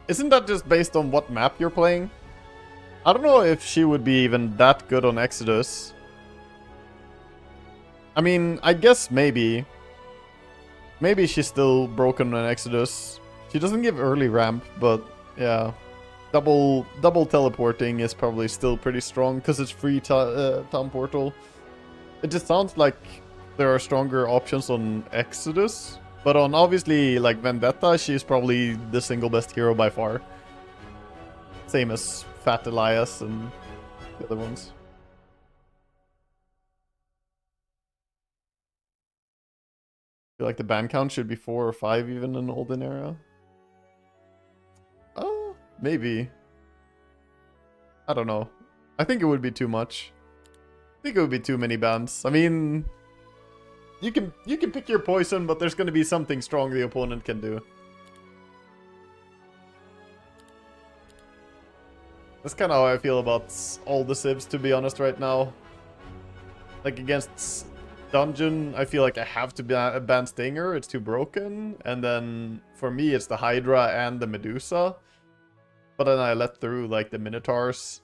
Isn't that just based on what map you're playing? I don't know if she would be even that good on Exodus. I mean, I guess maybe. Maybe she's still broken on Exodus. She doesn't give early ramp, but yeah. Double teleporting is probably still pretty strong because it's free town portal. It just sounds like there are stronger options on Exodus, but on obviously like Vendetta, she's probably the single best hero by far. Same as Fat Elias and the other ones. I feel like the ban count should be 4 or 5 even in Olden era. maybe. I don't know. I think it would be too much. I think it would be too many bans. I mean, you can pick your poison, but there's going to be something strong the opponent can do. That's kind of how I feel about all the civs, to be honest, right now. Like, against Dungeon, I feel like I have to ban Stinger. It's too broken. And then, for me, it's the Hydra and the Medusa. But then I let through, like, the Minotaurs.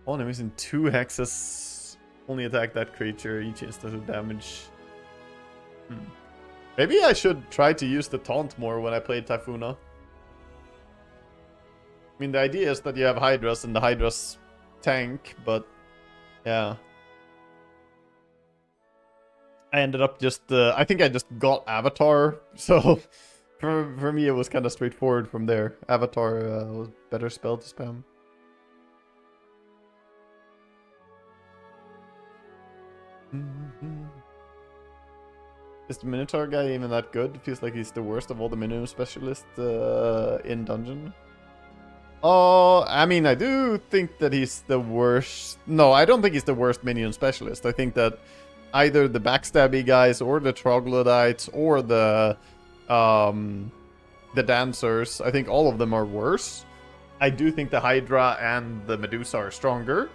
Oh, I'm missing 2 hexes. Only attack that creature. Each instance of damage. Maybe I should try to use the taunt more when I play Typhuna. I mean, the idea is that you have Hydras and the Hydras tank, but yeah. I ended up just, I think I just got Avatar, so for me it was kind of straightforward from there. Avatar was a better spell to spam. Is the Minotaur guy even that good? It feels like he's the worst of all the minion specialists in Dungeon. Oh, I mean, I do think that he's the worst. No, I don't think he's the worst minion specialist. I think that either the backstabby guys or the troglodytes or the dancers, I think all of them are worse. I do think the Hydra and the Medusa are stronger.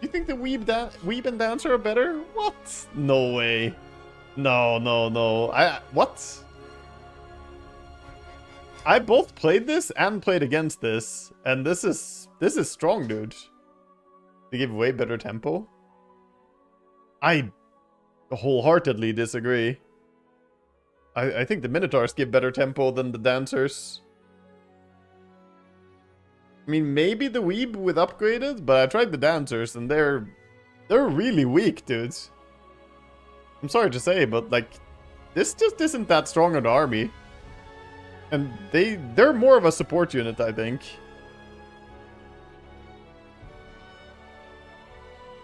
You think the Weeb and Dancer are better? What? No way. No. What? I both played this and played against this, and this is strong, dude. They give way better tempo. I wholeheartedly disagree. I think the Minotaurs give better tempo than the Dancers. I mean, maybe the Weeb with upgraded, but I tried the Dancers and they're really weak, dudes. I'm sorry to say, but like, this just isn't that strong an army. And they're more of a support unit, I think.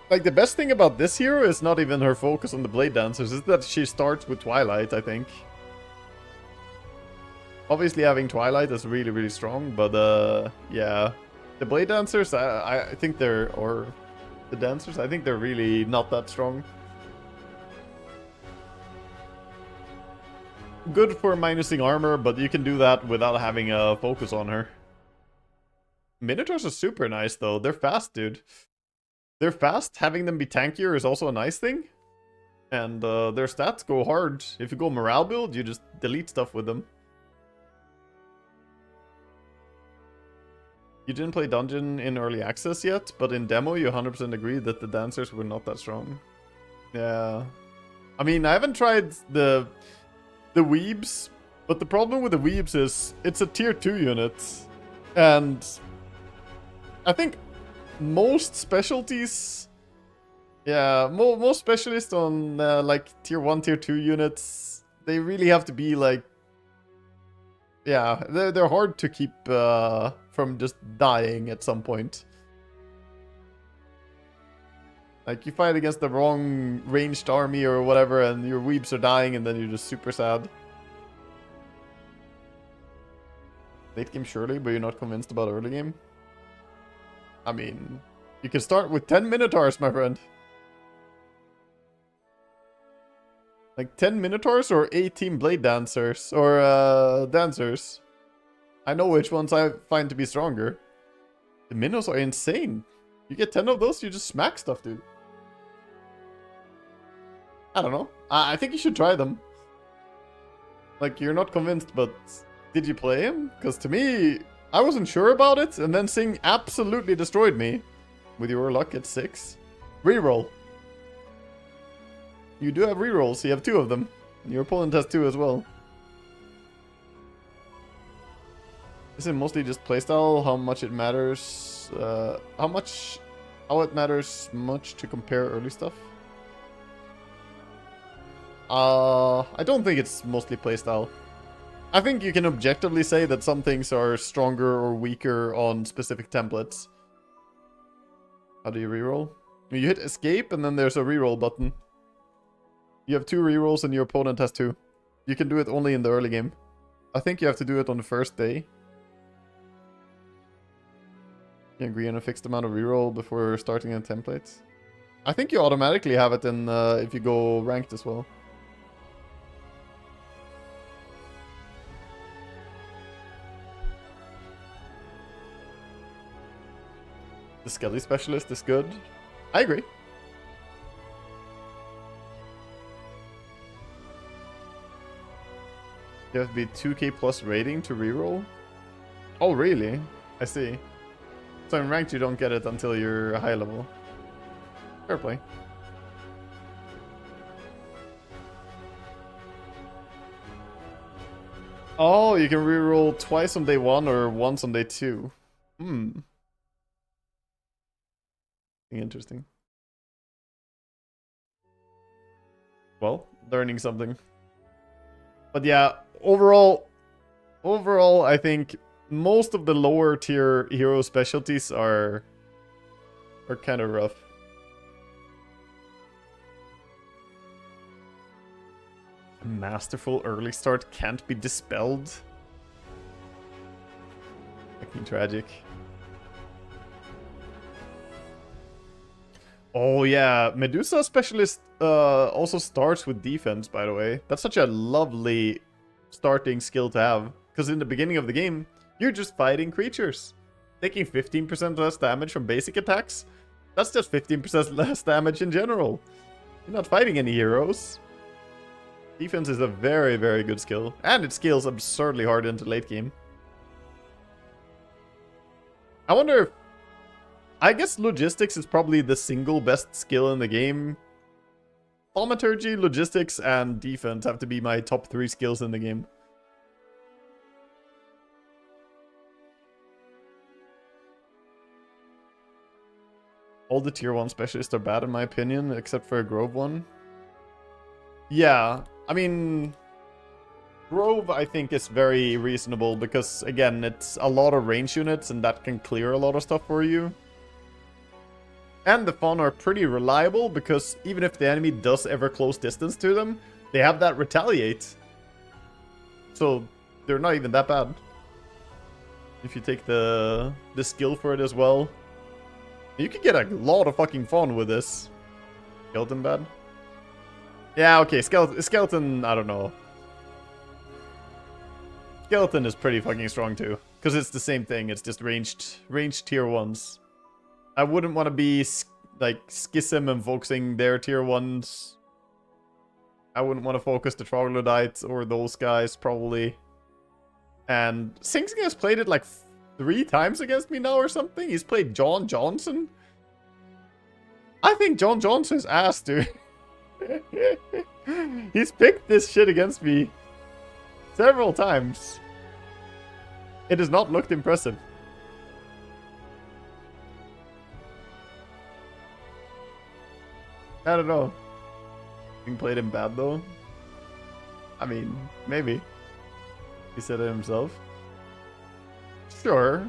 Like, the best thing about this hero is not even her focus on the Blade Dancers, is that she starts with Twilight, I think. Obviously, having Twilight is really, really strong, but, yeah. The Blade Dancers, I think they're, or the Dancers, I think they're really not that strong. Good for minusing armor, but you can do that without having a focus on her. Minotaurs are super nice, though. They're fast, dude. They're fast. Having them be tankier is also a nice thing. And their stats go hard. If you go morale build, you just delete stuff with them. You didn't play Dungeon in early access yet, but in demo you 100% agree that the Dancers were not that strong. Yeah. I mean, I haven't tried the Weebs, but the problem with the Weebs is it's a tier 2 unit. And I think most specialties, yeah, most specialists on like tier 1, tier 2 units, they really have to be like, yeah, they're hard to keep from just dying at some point. Like, you fight against the wrong ranged army or whatever, and your Weebs are dying, and then you're just super sad. Late game surely, but you're not convinced about early game? I mean, you can start with 10 Minotaurs, my friend. Like 10 Minotaurs or 18 Blade Dancers, or Dancers. I know which ones I find to be stronger. The Minos are insane. You get 10 of those, you just smack stuff, dude. I don't know. I think you should try them. Like, you're not convinced, but did you play him? Because to me, I wasn't sure about it, and then Sing absolutely destroyed me. With your luck at 6. Reroll. You do have rerolls, you have 2 of them. Your opponent has 2 as well. Is it mostly just playstyle? How much it matters? How it matters much to compare early stuff? I don't think it's mostly playstyle. I think you can objectively say that some things are stronger or weaker on specific templates. How do you reroll? You hit escape and then there's a reroll button. You have 2 rerolls and your opponent has 2. You can do it only in the early game. I think you have to do it on the first day. You agree on a fixed amount of reroll before starting a template. I think you automatically have it in if you go ranked as well. The Skelly Specialist is good. I agree. You have to be 2k plus rating to reroll? Oh, really? I see. So in ranked you don't get it until you're a high level. Fair play. Oh, you can reroll twice on day 1 or once on day 2. Interesting. Well, learning something. But yeah, overall, I think most of the lower tier hero specialties are kind of rough. A masterful early start can't be dispelled. Fucking tragic. Oh yeah, Medusa Specialist also starts with defense, by the way. That's such a lovely starting skill to have. Because in the beginning of the game, you're just fighting creatures. Taking 15% less damage from basic attacks. That's just 15% less damage in general. You're not fighting any heroes. Defense is a very, very good skill. And it scales absurdly hard into late game. I wonder if... I guess logistics is probably the single best skill in the game. Thaumaturgy, logistics, and defense have to be my top 3 skills in the game. All the tier 1 specialists are bad in my opinion, except for a Grove one. Yeah, I mean... Grove, I think, is very reasonable because, again, it's a lot of range units and that can clear a lot of stuff for you. And the Fawn are pretty reliable because even if the enemy does ever close distance to them, they have that retaliate. So they're not even that bad. If you take the skill for it as well. You can get a lot of fucking Fawn with this. Skeleton bad? Yeah, okay, Skeleton, I don't know. Skeleton is pretty fucking strong too. Because it's the same thing, it's just ranged tier 1s. I wouldn't want to be, like, Schism and focusing their tier 1s. I wouldn't want to focus the Troglodytes or those guys, probably. And Singsing has played it, like, 3 times against me now or something. He's played John Johnson. I think John Johnson's ass, dude. He's picked this shit against me several times. It has not looked impressive. I don't know. Being played him bad though. I mean, maybe. He said it himself. Sure.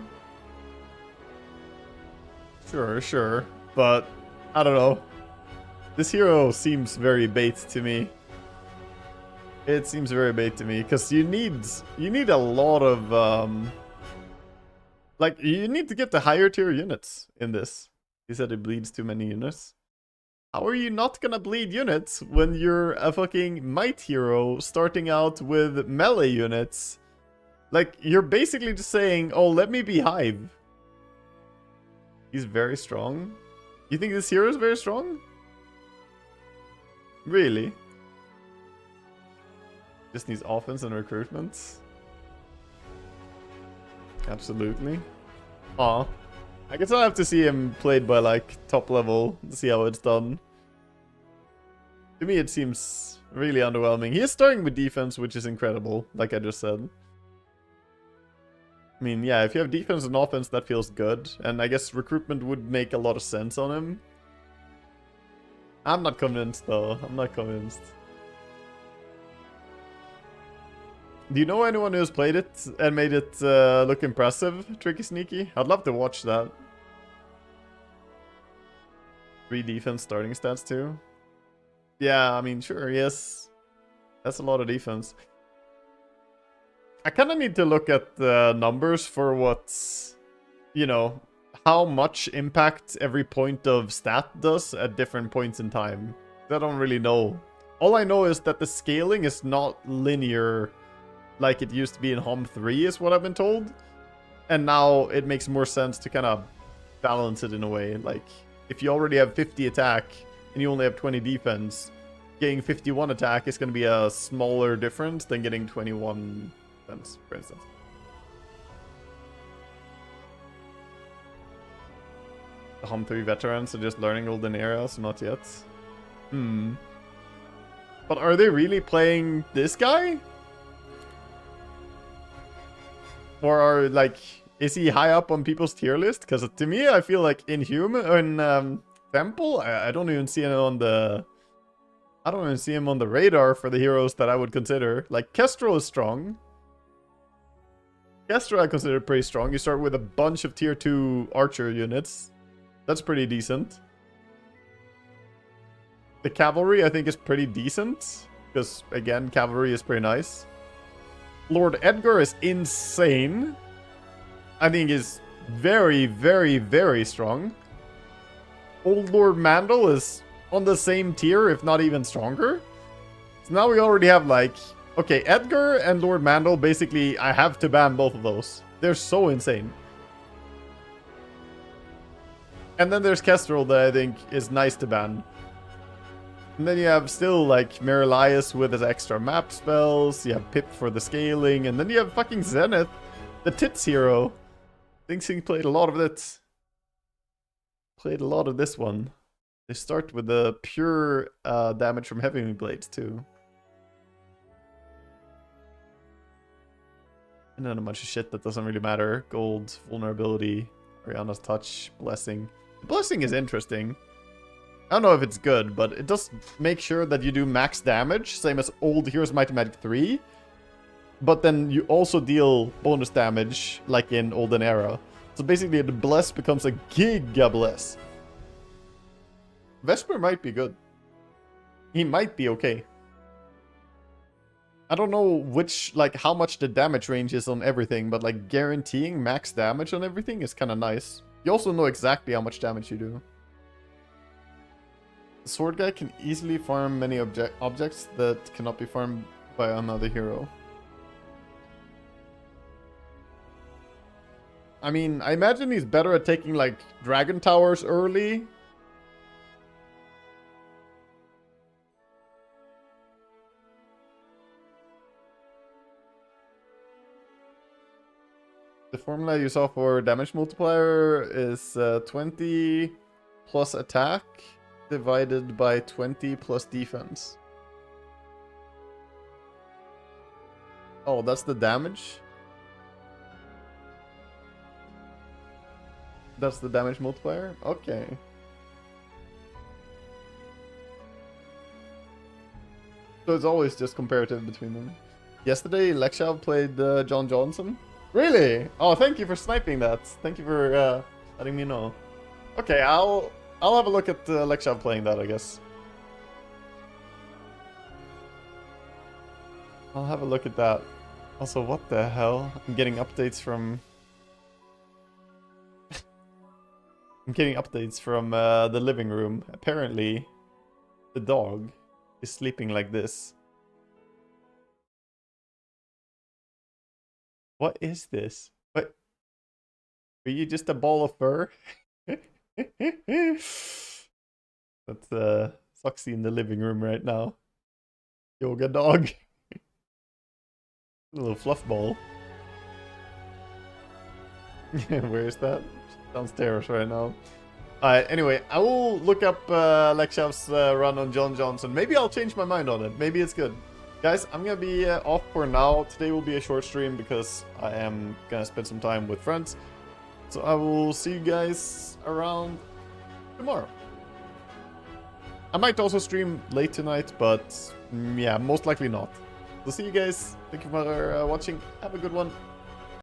Sure. But I don't know. This hero seems very bait to me. It seems very bait to me because you need a lot of like you need to get the higher tier units in this. He said it bleeds too many units. How are you not gonna bleed units when you're a fucking might hero starting out with melee units? Like, you're basically just saying, oh, let me be Hive. He's very strong. You think this hero is very strong? Really? Just needs offense and recruitment? Absolutely. Aw. I guess I'll have to see him played by, like, top level to see how it's done. To me, it seems really underwhelming. He is starting with defense, which is incredible, like I just said. I mean, yeah, if you have defense and offense, that feels good. And I guess recruitment would make a lot of sense on him. I'm not convinced, though. I'm not convinced. Do you know anyone who has played it and made it look impressive, Tricky Sneaky? I'd love to watch that. 3 defense starting stats too. Yeah, I mean, sure, yes. That's a lot of defense. I kind of need to look at the numbers for what's, you know, how much impact every point of stat does at different points in time. I don't really know. All I know is that the scaling is not linear like it used to be in HOM 3 is what I've been told. And now it makes more sense to kind of balance it in a way. Like, if you already have 50 attack and you only have 20 defense, getting 51 attack is going to be a smaller difference than getting 21 defense, for instance. The HOM 3 veterans are just learning Olden era, so not yet. But are they really playing this guy? Or are, like, is he high up on people's tier list? Because to me, I feel like in Temple, I don't even see him on the... I don't even see him on the radar for the heroes that I would consider. Like, Kestrel is strong. Kestrel I consider pretty strong. You start with a bunch of tier 2 archer units. That's pretty decent. The cavalry I think is pretty decent. Because, again, cavalry is pretty nice. Lord Edgar is insane. I think is very, very, very strong. Old Lord Mandel is on the same tier, if not even stronger. So now we already have, like... Okay, Edgar and Lord Mandel, basically, I have to ban both of those. They're so insane. And then there's Kestrel that I think is nice to ban. And then you have still, like, Merilias with his extra map spells. You have Pip for the scaling. And then you have fucking Zenith, the tits hero. Thinks he played a lot of it. Played a lot of this one. They start with the pure damage from heavy blades, too. And then a bunch of shit that doesn't really matter. Gold, vulnerability, Ariana's touch, blessing. The blessing is interesting. I don't know if it's good, but it does make sure that you do max damage, same as old Heroes Might and Magic 3. But then you also deal bonus damage, like in Olden era. So basically the bless becomes a giga bless. Vesper might be good. He might be okay. I don't know which, like, how much the damage range is on everything, but, like, guaranteeing max damage on everything is kind of nice. You also know exactly how much damage you do. The sword guy can easily farm many objects that cannot be farmed by another hero. I mean, I imagine he's better at taking, like, dragon towers early. The formula you saw for damage multiplier is 20 plus attack divided by 20 plus defense. Oh, that's the damage? That's the damage multiplier? Okay. So it's always just comparative between them. Yesterday, Lexav played John Johnson. Really? Oh, thank you for sniping that. Thank you for letting me know. Okay, I'll have a look at Lexav playing that, I guess. I'll have a look at that. Also, what the hell? I'm getting updates from... I'm getting updates from the living room. Apparently, the dog is sleeping like this. What is this? What? Are you just a ball of fur? That's Soxy in the living room right now. Yoga dog. A little fluff ball. Where is that? Downstairs right now. Anyway, I will look up Lexav's run on John Johnson. Maybe I'll change my mind on it. Maybe it's good. Guys, I'm going to be off for now. Today will be a short stream because I am going to spend some time with friends. So I will see you guys around tomorrow. I might also stream late tonight, but yeah, most likely not. So see you guys. Thank you for watching. Have a good one.